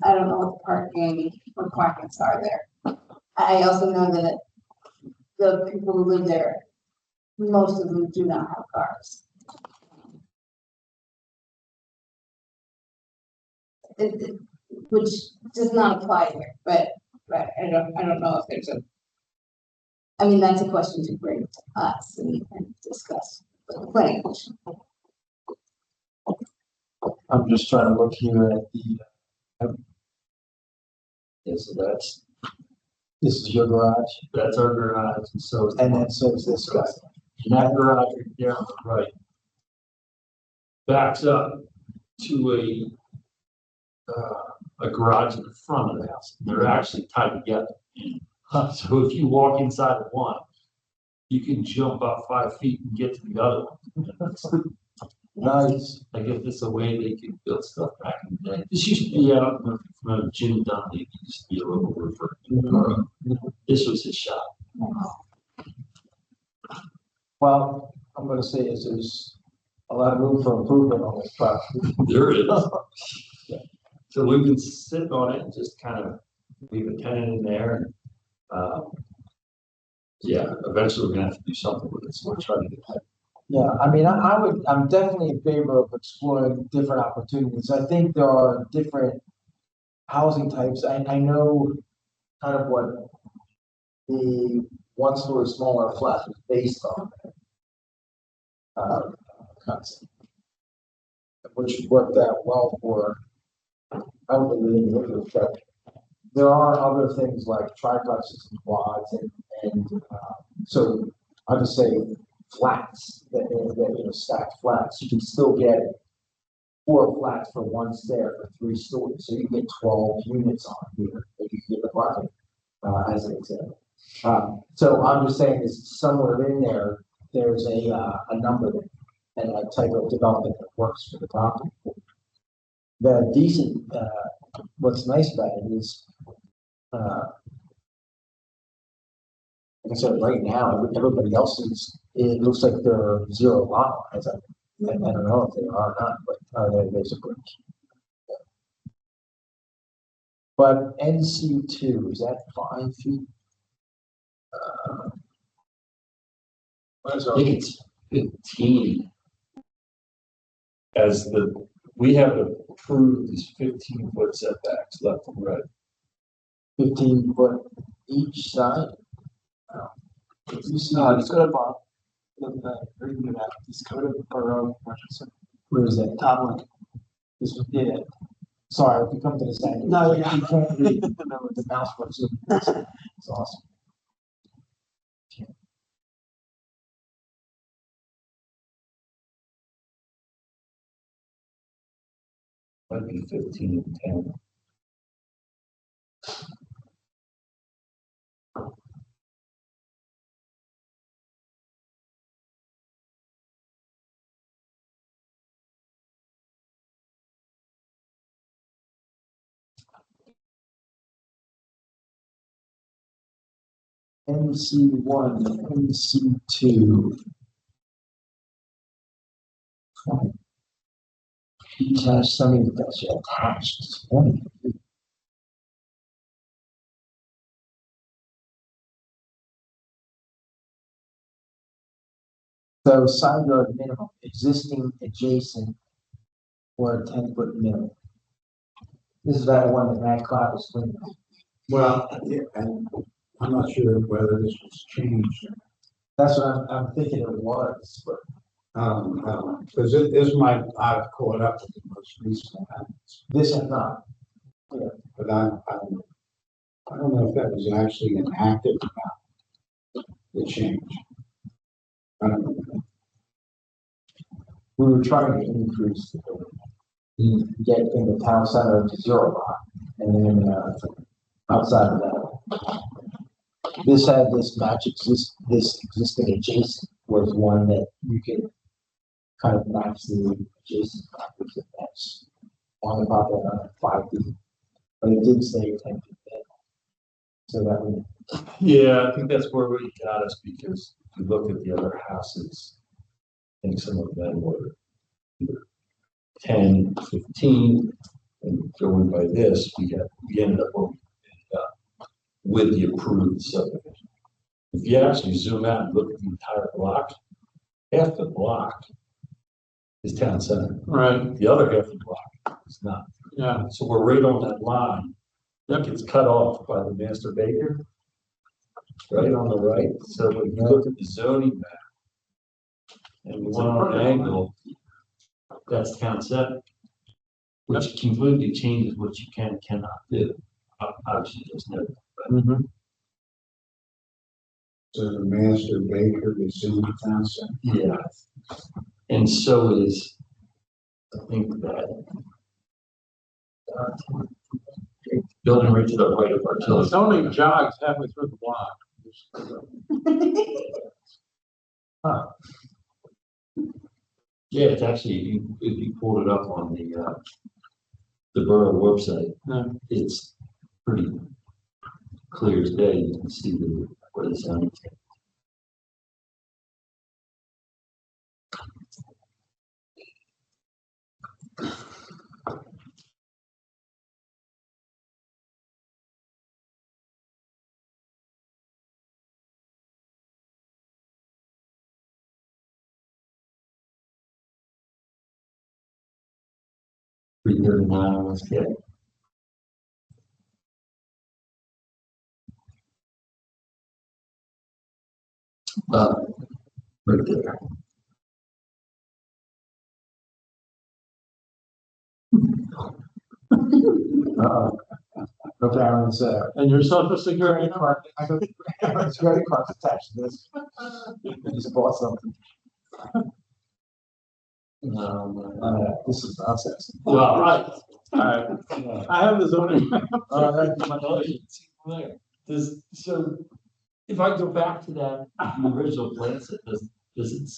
I don't know what the parking requirements are there. I also know that the people who live there, most of them do not have cars. Which does not apply here, but I don't know if there's that's a question to bring to us and discuss with the planning commission. I'm just trying to look here at the. So this is your garage. That's our garage, and so is this guy. And that garage right there on the right backs up to a garage in the front of the house. They're actually tied together. So if you walk inside of one, you can jump up 5 feet and get to the other one. Nice. I guess it's a way they could build stuff back in the day. This used to be out from Jim Dunley, used to be a local roofer. This was his shop. Well, I'm going to say there's a lot of room for improvement on this property. There is. Yeah. So we've been sitting on it, and just kind of leave a tenant in there. And, yeah, eventually we're gonna have to do something with it. So we're trying to get that. Yeah, I mean, I'm definitely in favor of exploring different opportunities. I think there are different housing types. I know kind of what the one-story smaller flat is based on. Concept, which worked out well for elderly individuals, but there are other things like triplexes and quads so I'll just say flats that stacked flats. You can still get 4 flats for 1 stair for 3 stories, so you get 12 units on here that you can get apartment, as an example. So I'm just saying is somewhere in there, there's a number that, and a type of development that works for the property. The decent, what's nice about it is, like I said, right now, everybody else it looks like they're 0 lot lines. I don't know if they are or not, but they're basically. But NC2, is that 5 feet? I think it's 15. As we have approved is 15-foot setbacks left and right. 15 foot each side? You see, Let's go to Bob. Reading that, this code of borough, Worcester. where is that? Top one. This one? Yeah. Sorry, if you come to the side. No, you can't read the mouse works. It's awesome. Might be 15 and 10. NC1, NC2. Detached semi-detached attached. 20. So side yard minimum, existing, adjacent, or a 10-foot minimum. This is that one that Matt Cloud was cleaning. Well, yeah, and I'm not sure whether this was changed. That's what I'm thinking it was, but. Because this might, I've caught up with the most recent amendments. This is not. Yeah. But I don't know if that was actually enacted about the change. I don't know. We were trying to increase get in the town center to 0 lot, and then outside of that, this had this match this existing adjacent was one that you could kind of match the adjacent properties that's on the property line 5 feet, but it did say 10 feet. So that would. Yeah, I think that's where we got us, because if you look at the other houses, I think some of them were either 10, 15, and going by this, we ended up where we ended up with the approved subdivision. If you actually zoom out and look at the entire block, half the block is town center. Right. The other half of the block is not. Yeah. So we're right on that line. That gets cut off by the master baker. Right on the right. So when you look at the zoning map and the one on an angle, that's town center, which completely changes what you can and cannot do. Obviously, there's no. So the master baker is in the town center. Yeah. And so is, I think that building right to the right of our So it's only jogs halfway through the block. Yeah, it's actually, if you pulled it up on the borough website, it's pretty clear as day. You can see where the sound is. 339, let's get. Right there. Go down and say, And your social security number? I go, it's credit cards attached to this. I just bought something. This is nonsense. Well, right. I have the zoning. So if I go back to that original plan set, does it?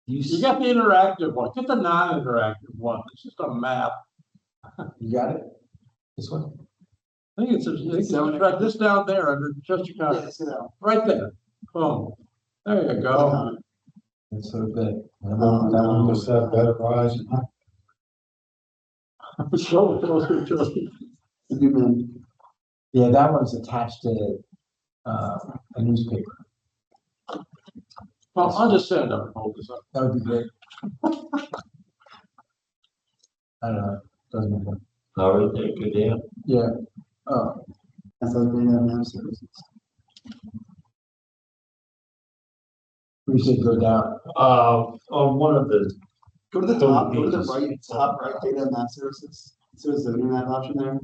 You got the interactive one, get the non-interactive one, it's just a map. You got it? This one? I think it's right this down there under Chester County, right there. Boom. There you go. It's so good. That one must have better eyes. Yeah, that one's attached to a newspaper. Well, I'll just send them, hold this up. That would be great. I don't know, doesn't matter. All right, there, good deal. Yeah. Oh. I thought they have no services. We should go down. On one of the. Go to the top, go to the right, top right, data and map services. So is the new map option there?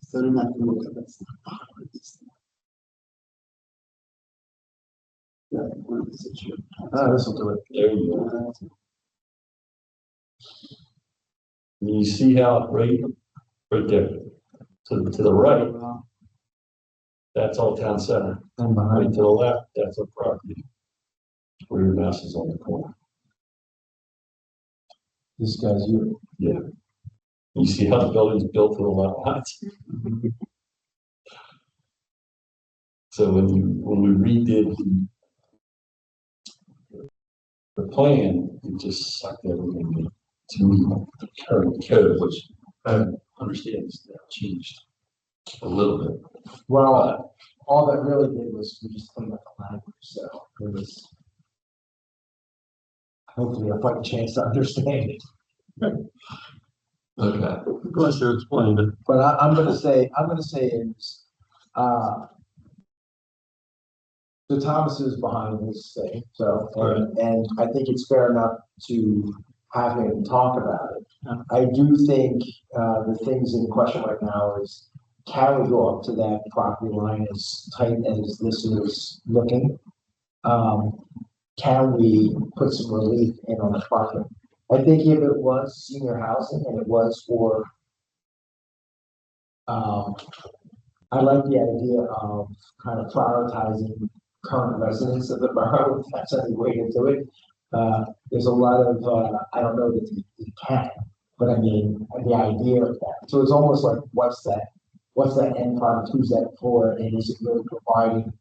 So do not look at this. Yeah, where is it? This will do it. There you go. You see how right there, to the right, that's all town center. And Right behind. to the left, that's a property. Where your mouse is on the corner. This guy's you. Yeah. You see how the building's built to the left lines? So when we redid the plan, it just sucked everything to meet the current code, which I understand is now changed a little bit. Well, all that really did was we just cleaned up the language, so it was hopefully a fighting chance to understand it. Okay. Glad you explained it. But I'm gonna say is, so Thomas is behind this thing, so, and I think it's fair enough to have him talk about it. I do think, the things in question right now is, can we go up to that property line as tight as this is looking? Can we put some relief in on the parking? I think if it was senior housing and it was for, I like the idea of kind of prioritizing current residents of the borough, if that's any way to do it. There's a lot of, I don't know that you can, but I mean, the idea of that. So it's almost like, what's that end product, who's that for, and is it really providing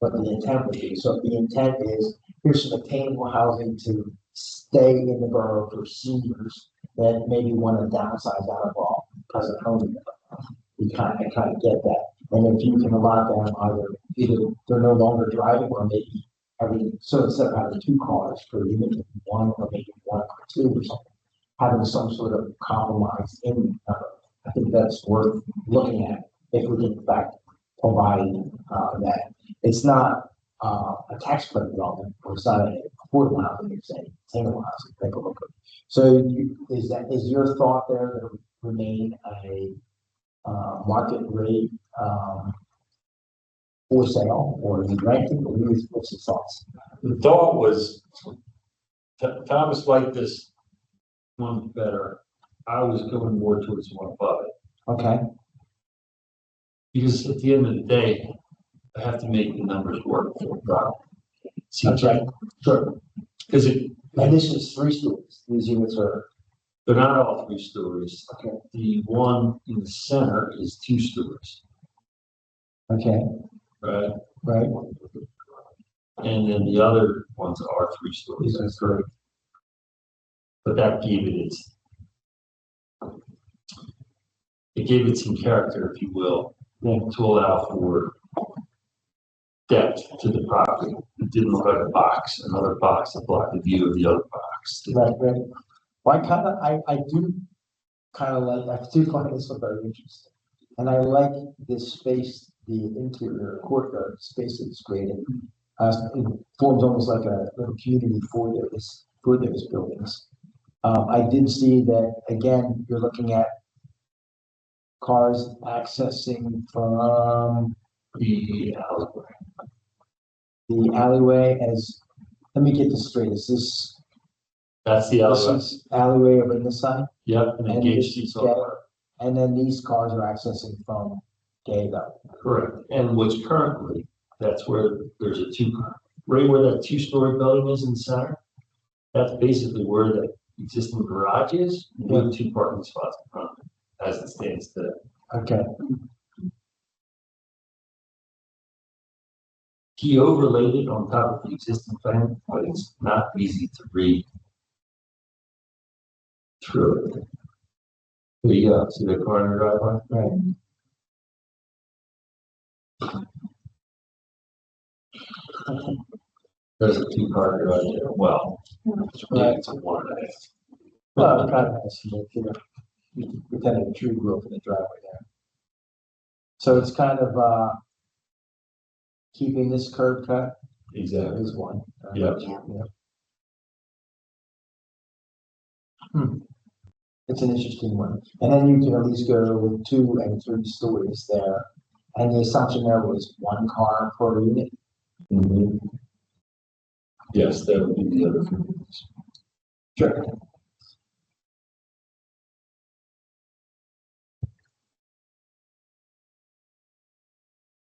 what the intent would be? So if the intent is, here's some attainable housing to stay in the borough for seniors that maybe want to downsize out of all present home. I kind of get that. And if you can allow them either they're no longer driving or maybe so instead of having 2 cars for maybe 1 or maybe 1 or 2 or something, having some sort of compromise in, I think that's worth looking at if we can in fact provide that. It's not a tax credit development, or it's not a affordable housing, it's a attainable housing. Take a look at it. So is your thought there to remain a market rate for sale, or is it renting, or what's your thoughts? The thought was, Thomas liked this one better. I was going more towards the one above it. Okay. Because at the end of the day, I have to make the numbers work for the product. Okay, sure. Because and this is 3 stories. These units are. They're not all 3 stories. Okay. The one in the center is 2 stories. Okay. Right. Right. And then the other ones are 3 stories. That's correct. But that gave it some character, if you will, to allow for depth to the property. It didn't look like a box, another box that blocked the view of the other box. box. Right, right. Well, I do kind of like, I do find this one very interesting. And I like this space, the interior courtyard space that is created. It forms almost like a little community for those buildings. I did see that, again, you're looking at cars accessing from the alleyway as, let me get this straight, is this? That's the This alleyway. is alleyway over this side? Yep, and then And gate this streets is on Gay, there. and then these cars are accessing from Gay though. Correct. And what's currently, that's where there's a right where that two-story building is in the center. That's basically where the existing garage is, with 2 parking spots in front of it, as it stands today. Okay. He overlaid it on top of the existing plan, but it's not easy to read through it. There you go, see the car in the driveway? Right. There's a 2-car garage there, well, it's a 1.5. Well, it kind of has, you pretend a tree grew up in the driveway there. So it's kind of, keeping this curb cut. Exactly. Is one. Yep. It's an interesting one. And then you can at least go with 2 and 3 stories there. And the assumption there was 1 car per unit. Mm-hmm. Yes, that would be the other thing. Sure.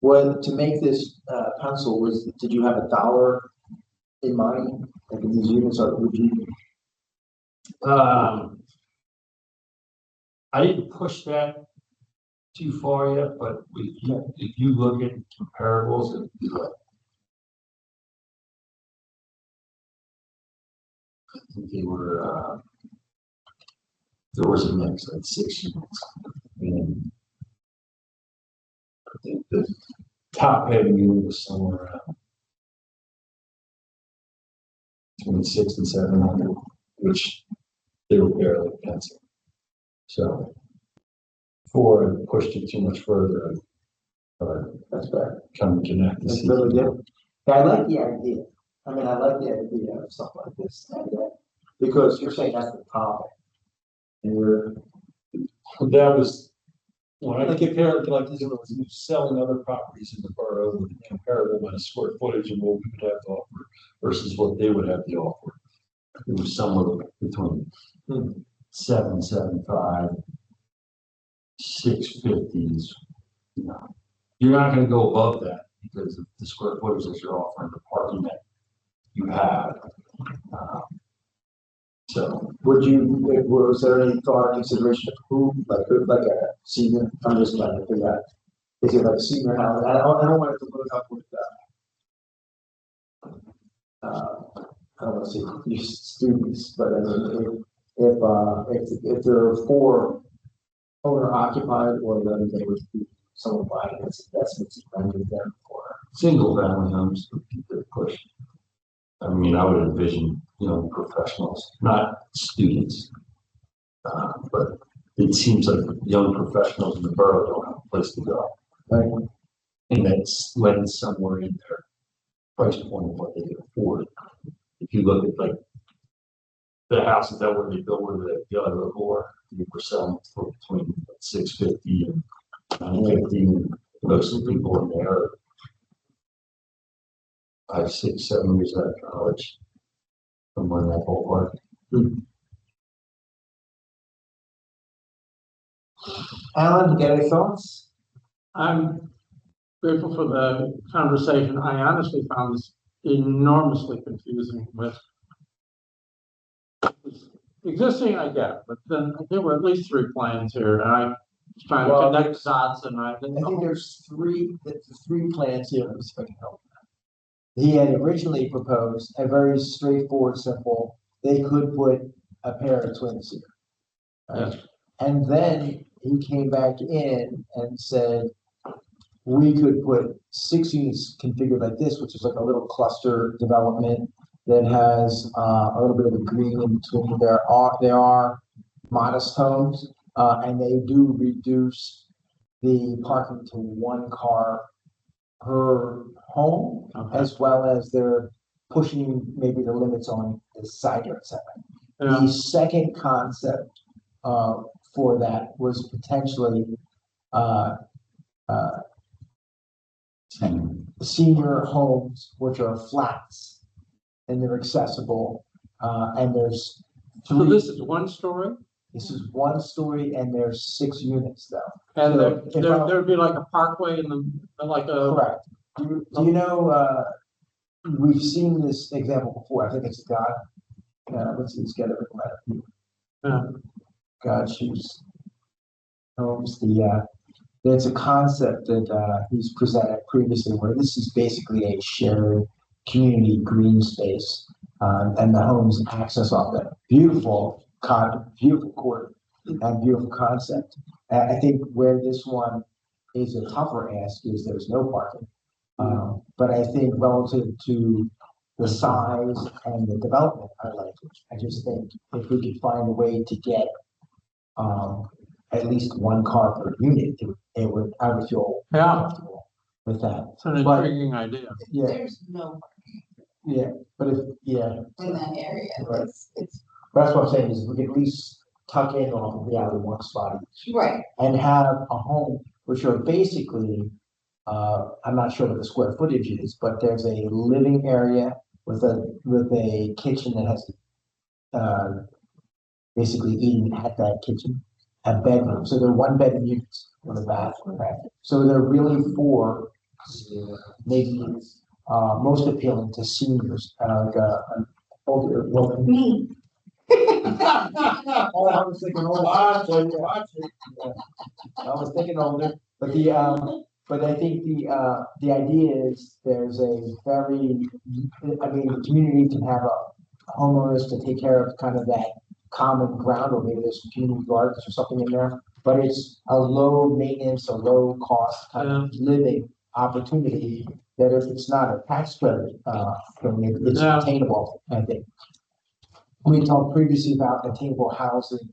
Well, to make this pencil, did you have a dollar in mind? Like these units are, would you? I didn't push that too far yet, but if you look at comparables, it'd be like, I think they were, there was a mix, like 6 units. And I think the top heavy unit was somewhere around between 600 and 700, which they were barely pencil. So before I pushed it too much further, That's better. come connect. That's really good. Yeah, I like the idea. I mean, I like the idea of something like this, because you're saying that's the top. And you're, That was, when I compare it to like, you know, selling other properties in the borough with a comparable amount of square footage and what we would have to offer versus what they would have to offer. It was somewhere between 775, 650s. You know, you're not going to go above that because of the square footage that you're offering, the parking that you have. So, was there any thought or consideration of who, like a senior, I'm just trying to figure out, is it like a senior house? I don't want it to look up with, I don't want to say these students, but I mean, if there are 4 owner occupied, or whether they would be someone buying this investments and renting them for. single family homes would be the push. I mean, I would envision, you know, professionals, not students. But it seems like young professionals in the borough don't have a place to go. Right. And that's lends somewhere in their price point of what they can afford. If you look at like the houses that were built where the other before, we were selling for between 650 and 950, and most of the people in there are 5, 6, 7 years out of college, somewhere in that ballpark. Alan, you got any thoughts? I'm grateful for the conversation. I honestly found this enormously confusing with existing, I get, but then there were at least 3 plans here, and I was trying to connect dots, and I think there's 3 plans here. Let me see if I can help. He had originally proposed a very straightforward, simple, they could put a pair of twins here. Right? And then he came back in and said, we could put 6 units configured like this, which is like a little cluster development, that has, a little bit of a green in between. There are modest homes, and they do reduce the parking to one car per home, as well as they're pushing maybe the limits on the side yard setback. The second concept, for that was potentially, uh, uh, senior homes, which are flats, and they're accessible, and there's So three. this is one story? This is one story, and there's 6 units though. And So if I- there'd be like a parkway in the, like a. Correct. Do you know, we've seen this example before, I think it's a guy, let's see, let's get it. Yeah. God, she's, homes, there's a concept that, he's presented previously where this is basically a shared community green space. And the homes access off that beautiful beautiful court and beautiful concept. I think where this one is a tougher ask is there's no parking. But I think relative to the size and the development, I like it. I just think if we could find a way to get, at least one car per unit, I would feel comfortable with that. It's an But- intriguing idea. Yeah, There's no yeah, but if, yeah, in that area. Right. It's, but that's what I'm saying is we could at least tuck in on the alley one spot right. and have a home, which are basically, I'm not sure what the square footage is, but there's a living area with a kitchen that has, basically eating at that kitchen, a bedroom. So they're 1 bedroom units with a bathroom. So they're really for maybe, most appealing to seniors, like, an older woman. Me. Oh, I was thinking older. Yeah. I was thinking older, but but I think the idea is there's a very, I mean, the community can have a homeowners to take care of kind of that common ground, or maybe there's some community gardens or something in there, but it's a low maintenance, a low cost kind of living opportunity that if it's not a tax credit, it's attainable, I think. We talked previously about attainable housing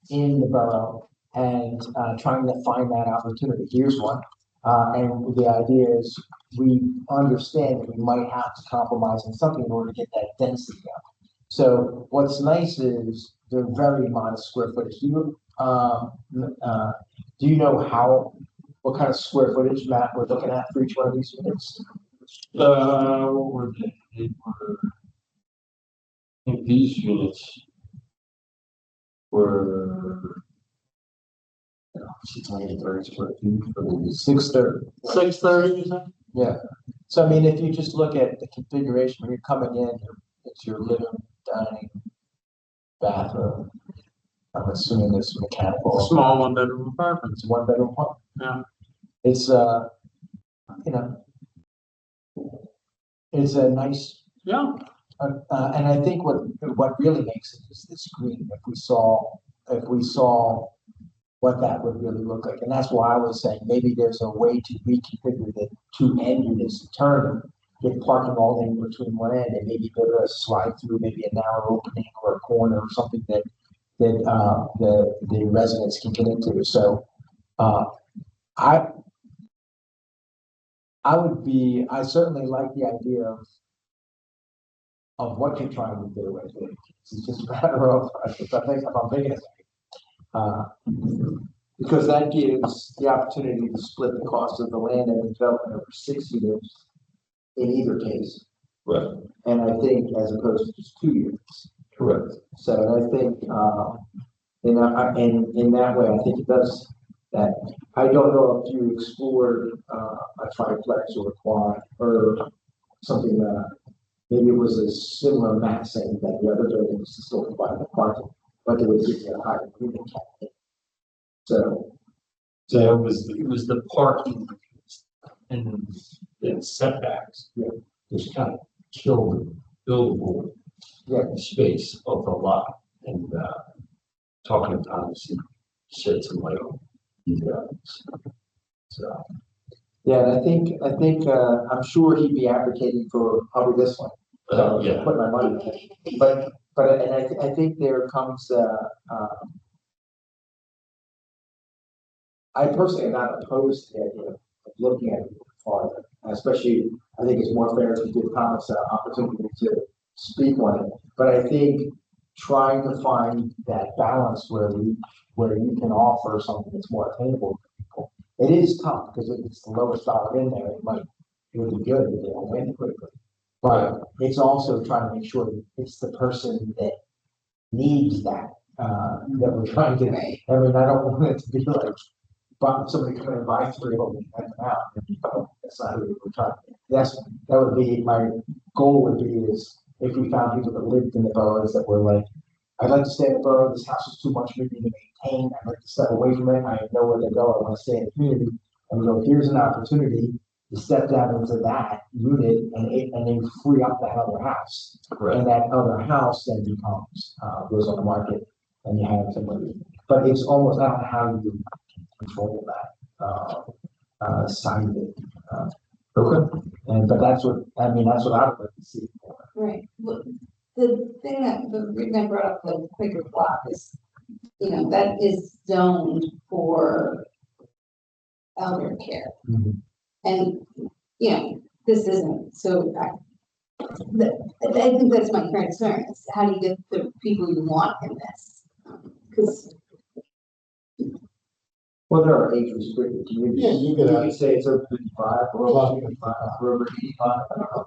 in the borough and, trying to find that opportunity. Here's one. And the idea is we understand that we might have to compromise on something in order to get that density up. So what's nice is they're very modest square footage. Do you know what kind of square footage, Matt, we're looking at for each one of these units? What were they? They were, I think these units were 630 square feet for the 630. 630, you said? Yeah. So I mean, if you just look at the configuration, when you're coming in, it's your living, dining, bathroom. I'm assuming there's mechanical. Small 1 bedroom apartment. It's 1 bedroom apartment. Yeah. It's, you know, it's a nice. Yeah. And I think what really makes it is this green. If we saw what that would really look like, and that's why I was saying maybe there's a way to reconfigure the 2 end units to turn, get parking all in between one end, and maybe build a slide through, maybe a narrow opening or a corner or something that the residents can get into. So, I certainly like the idea of what you're trying to do. I think it's just a matter of, if I'm thinking of it. Because that gives the opportunity to split the cost of the land and the development over 6 years in either case. Right. And I think as opposed to just 2 years. Correct. So I think, in that way, I think it does that. I don't know if you explored, a triplex or a quad or something, maybe it was a similar massing that the other buildings still provide the parking, but they would give you a higher unit cap. So it was the parking and setbacks. Yeah. Which kind of killed the buildable space of the lot. And talking to Thomas, he shed some light on these items. So. yeah, and I think I'm sure he'd be advocating for probably this one. So Yeah. put my money in. But, and I think there comes, I personally am not opposed to the idea of looking at it farther, especially, I think it's more fair to give Thomas an opportunity to speak on it. But I think trying to find that balance where you can offer something that's more attainable to people. It is tough, because if it's the lowest dollar in there, it would be good if they don't win quickly. But it's also trying to make sure that it's the person that needs that, that we're trying to, I mean, I don't want it to be like, but somebody come in and buy three of them and hand them out. That's not who we're trying. That would be, my goal would be is if we found people that lived in the boroughs that were like, I'd like to stay in the borough, this house is too much for me to maintain, I'd like to step away from it, I have nowhere to go, I want to stay in the community. And we go, here's an opportunity to step down into that unit and then free up that other house. Correct. And that other house then becomes, goes on the market and you have somebody. But it's almost, I don't know how you control that, side of it. Okay. But that's what I would like to see. Right. Well, the reason I brought up the Quaker block is, that is zoned for elder care. Mm-hmm. And, this isn't, so I think that's my concern, is how do you get the people you want in this? Because Well, there are age restricted communities. Yeah, you could say it's over 55 or over 85, or over 85, I don't know.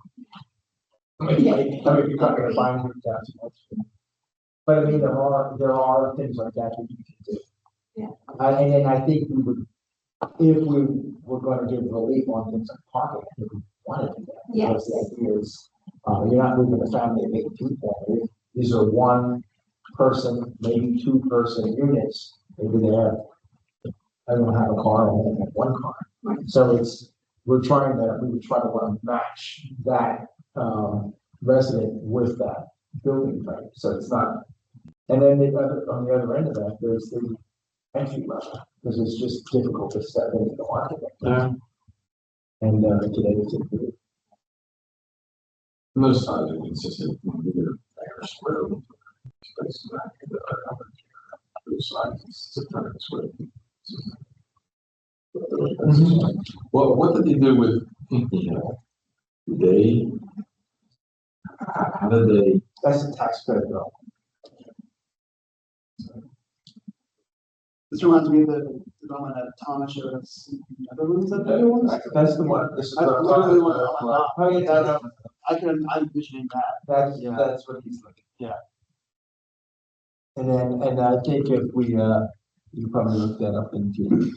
I mean, you're not gonna find them down too much. But I mean, there are things like that that you can do. Yeah. And then I think we would, if we were gonna give relief on things like parking, I think we want to do that. Yes. Because the idea is, you're not moving a family of 8 people. These are one person, maybe 2 person units, maybe they're, I don't have a car, I only have 1 car. So we would try to match that, resident with that building type, so it's not. And then on the other end of that, there's the entry level, because it's just difficult to step into the market. And, today it's a Most times it's consistent with either bigger square space back in the size, it's a ton of square. Well, what did they do with Pinky Hill? How did they? That's a tax credit bill. This reminds me of the development at Thomas showed us. Other rooms that other ones? That's the one. This is I literally went, I'm I'm envisioning that. That's what he's looking. Yeah. And I think if we, you probably look that up into.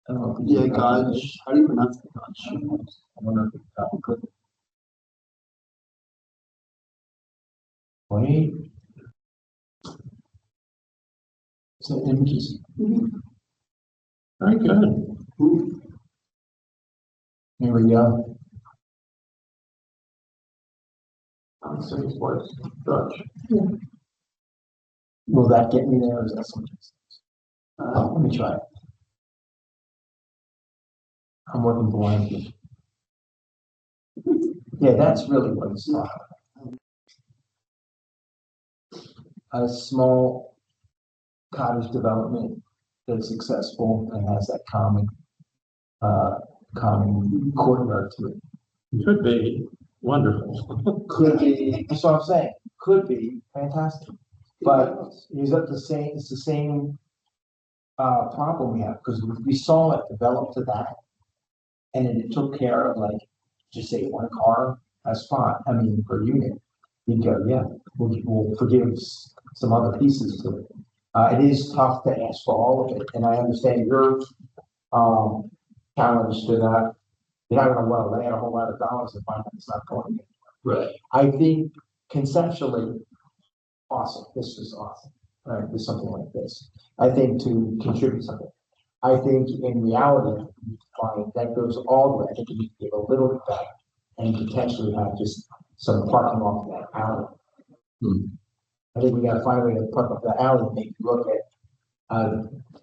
I don't know. Yeah, Gudge. How do you pronounce it? Gudge. I wonder if it's probably good. Wait. So images. Very good. Here we go. I'm saying what? Dutch. Will that get me there, or is that something? Let me try it. I'm working blindly. Yeah, that's really what it's about. A small cottage development that's successful and has that common courtyard to it. Could be wonderful. Could be, that's what I'm saying, could be fantastic. But it's the same problem we have, because we saw it develop to that. And then it took care of, like, just say 1 car a spot, per unit. You go, yeah, we'll forgive some other pieces to it. It is tough to ask for all of it, and I understand your challenge to that. You're not gonna want to lay out a whole lot of dollars and find that it's not going anywhere. Right. I think conceptually, awesome, this is awesome, right, there's something like this. I think to contribute something. I think in reality, that goes all the way. I think you need to give a little bit back and potentially have just some parking off that alley. I think we gotta find a way to park up that alley, maybe look at,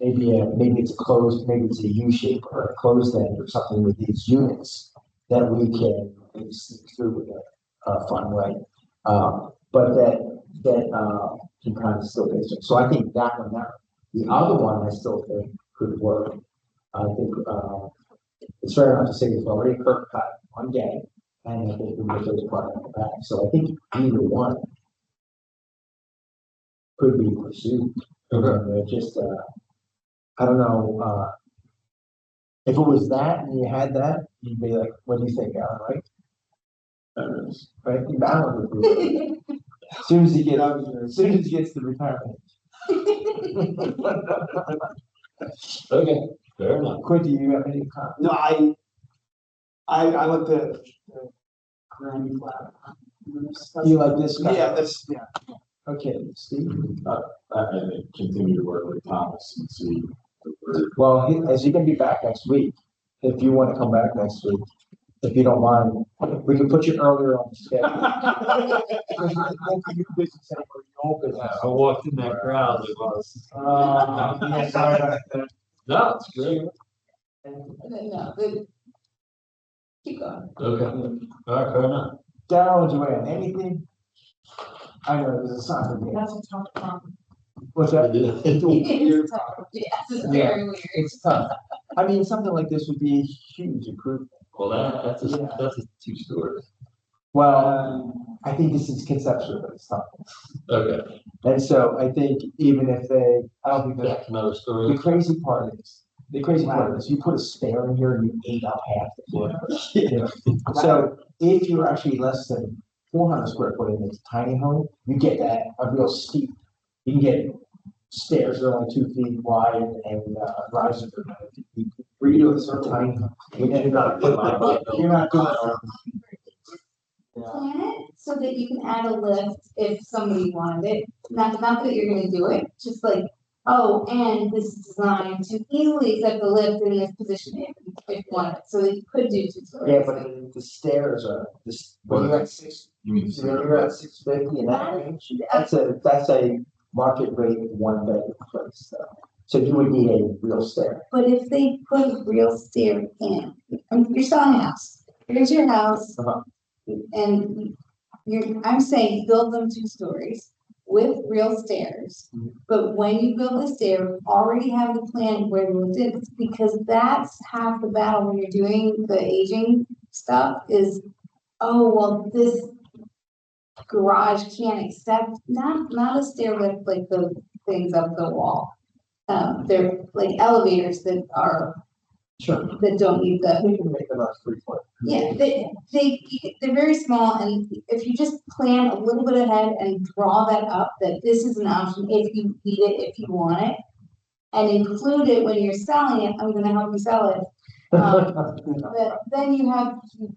maybe it's closed, maybe it's a U shape or a closed end or something with these units that we can maybe sneak through with fund, right? But that can kind of still be, so I think that one, the other one I still think could work. I think, it's fair enough to say there's already a curb cut one day, and I think we make those part on the back, so I think either one could be pursued. Just, I don't know, if it was that and you had that, you'd be like, what do you think, Alan, right? Right, Alan would be, as soon as he gets, as soon as he gets to retirement. Okay, fair enough. Quinn, do you have any comments? No, I like the granny flat. You like this guy? Yeah, yeah. Okay, Steve? I think continue to work with Thomas and see. Well, is he gonna be back next week? If you wanna come back next week, if you don't mind, we can put you earlier on the schedule. I walked in that crowd, it was. No, it's great. No, good. Keep going. Okay, all right, fair enough. Darryl, Joanne, anything? I know, there's a sign. That's a tough problem. What's that? It's tough. Yes, it's very weird. It's tough. I mean, something like this would be a huge improvement. Well, that's a two-story. Well, I think this is conceptual, but it's tough. Okay. And so I think even if they, I don't think That's that, another story. the crazy part is, you put a stair in here and you ate up half the floor. You know? So if you're actually less than 400 square foot in this tiny home, you get that, a real steep, you can get stairs that are only 2 feet wide and risers that are 9 feet deep. Where you do a certain tiny, you're not doing Plan it so that you can add a lift if somebody wanted it. Not that you're gonna do it, just like, oh, and this is designed to easily accept the lift in this position if you want it. So that you could do 2 stories. Yeah, but the stairs are, when you're at six, when you're at 650 in that range, that's a market rate 1 bedroom place. So you would need a real stair. But if they put a real stair in, you're selling a house, here's your house. And I'm saying build them 2 stories with real stairs. But when you build the stair, already have the plan where the lift is, because that's half the battle when you're doing the aging stuff is, oh, well, this garage can't accept, not a stair lift like the things up the wall. They're like elevators that are, that don't need the. We can make them a 3-foot. Yeah, they're very small, and if you just plan a little bit ahead and draw that up, that this is an option if you need it, if you want it, and include it when you're selling it, I'm gonna help you sell it. Then you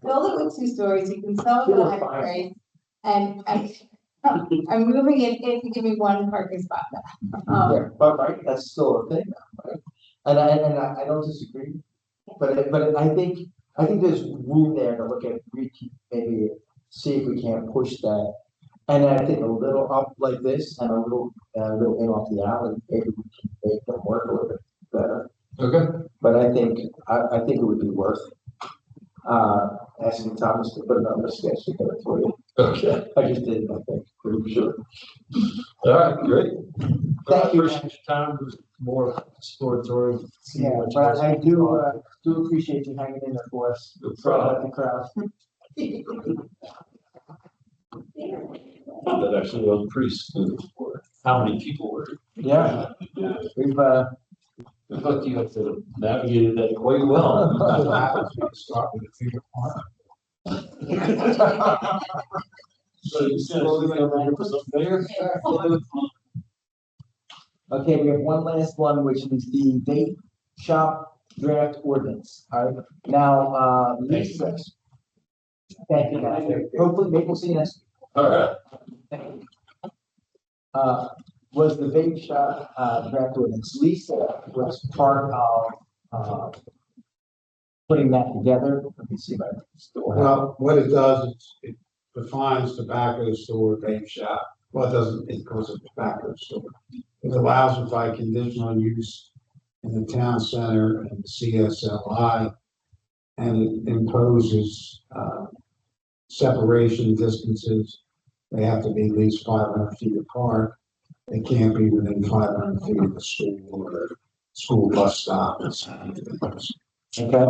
build it with 2 stories, you can sell it at a high price, and I'm moving it if you give me 1 parking spot. Yeah, but right, that's still a thing, right? And I don't disagree, but I think there's room there to look at, maybe see if we can't push that. And I think a little up like this and a little in off the alley, maybe we can make them work a little bit better. Okay. But I think it would be worth asking Thomas to put it on the sketch together for you. Okay. I just did, I think, pretty sure. All right, great. Thank you. Appreciate your time. It was more exploratory. See Yeah, what you but guys I thought. do appreciate you hanging in there for us. No problem. The crowd. That actually was pretty smooth for how many people were. Yeah, we've Look, you have to navigate that quite well. Start with the favorite part. So you said there. Okay, we have one last one, which is the vape shop draft ordinance. All right, now, Lisa. Thank you, guys. Hopefully, maybe we'll see you next. All right. Thank you. Was the vape shop, draft ordinance. Lisa was part of, putting that together. Let me see if I can still have. Well, what it does, it defines tobacco store, vape shop. Well, it doesn't, it goes to tobacco store. It allows it by conditional use in the town center and CSLI. And it imposes, separation distances. They have to be at least 500 feet apart. They can't be within 500 feet of the school or school bus stop. Okay.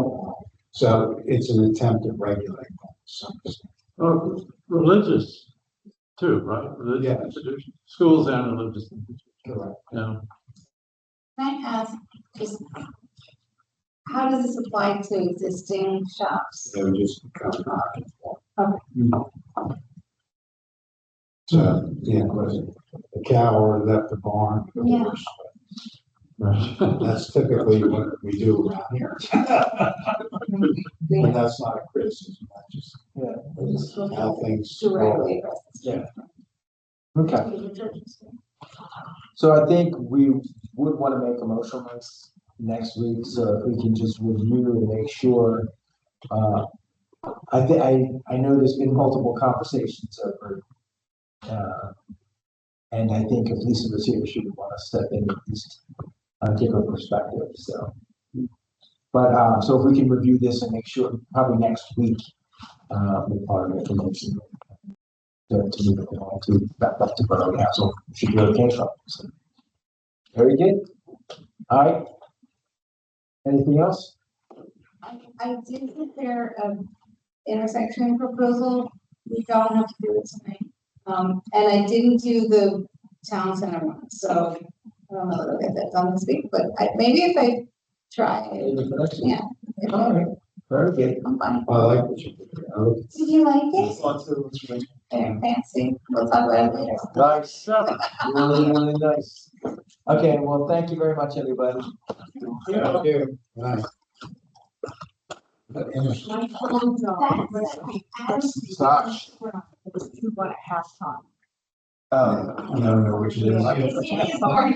So it's an attempt to regulate that. So, Oh, religious too, right? Religious Yes. institutions, schools and religious institutions. correct. Yeah. Can I ask, just, how does this apply to existing shops? They would just become non-conforming. Okay. So, yeah, was it the cow or left the barn? the Yeah. horse. That's typically what we do around here. And that's not a criticism, that's just, Yeah. that's how things Directly. roll. Yeah. Okay. So I think we would want to make a motion on this next week, so if we can just review and make sure. I know there's been multiple conversations over. And I think if Lisa was here, she would want to step in and just give her perspective, so. But, so if we can review this and make sure, probably next week, we'll probably make a motion. To move it along to back up to Borough Council, should be okay, so. Very good. All right. Anything else? I did prepare an intersection proposal. We don't have to do it tonight. And I didn't do the town center one, so I don't know if I'll get that done this week, but maybe if I try, yeah. if All right, very good. I'm fine. I like what you did. Did you like it? Very fancy. We'll talk about it later. Nice. Really, really nice. Okay, well, thank you very much, everybody. Thank you. Nice. My phone's on. Sash. It was 2.5 times. You don't know which it is. Sorry.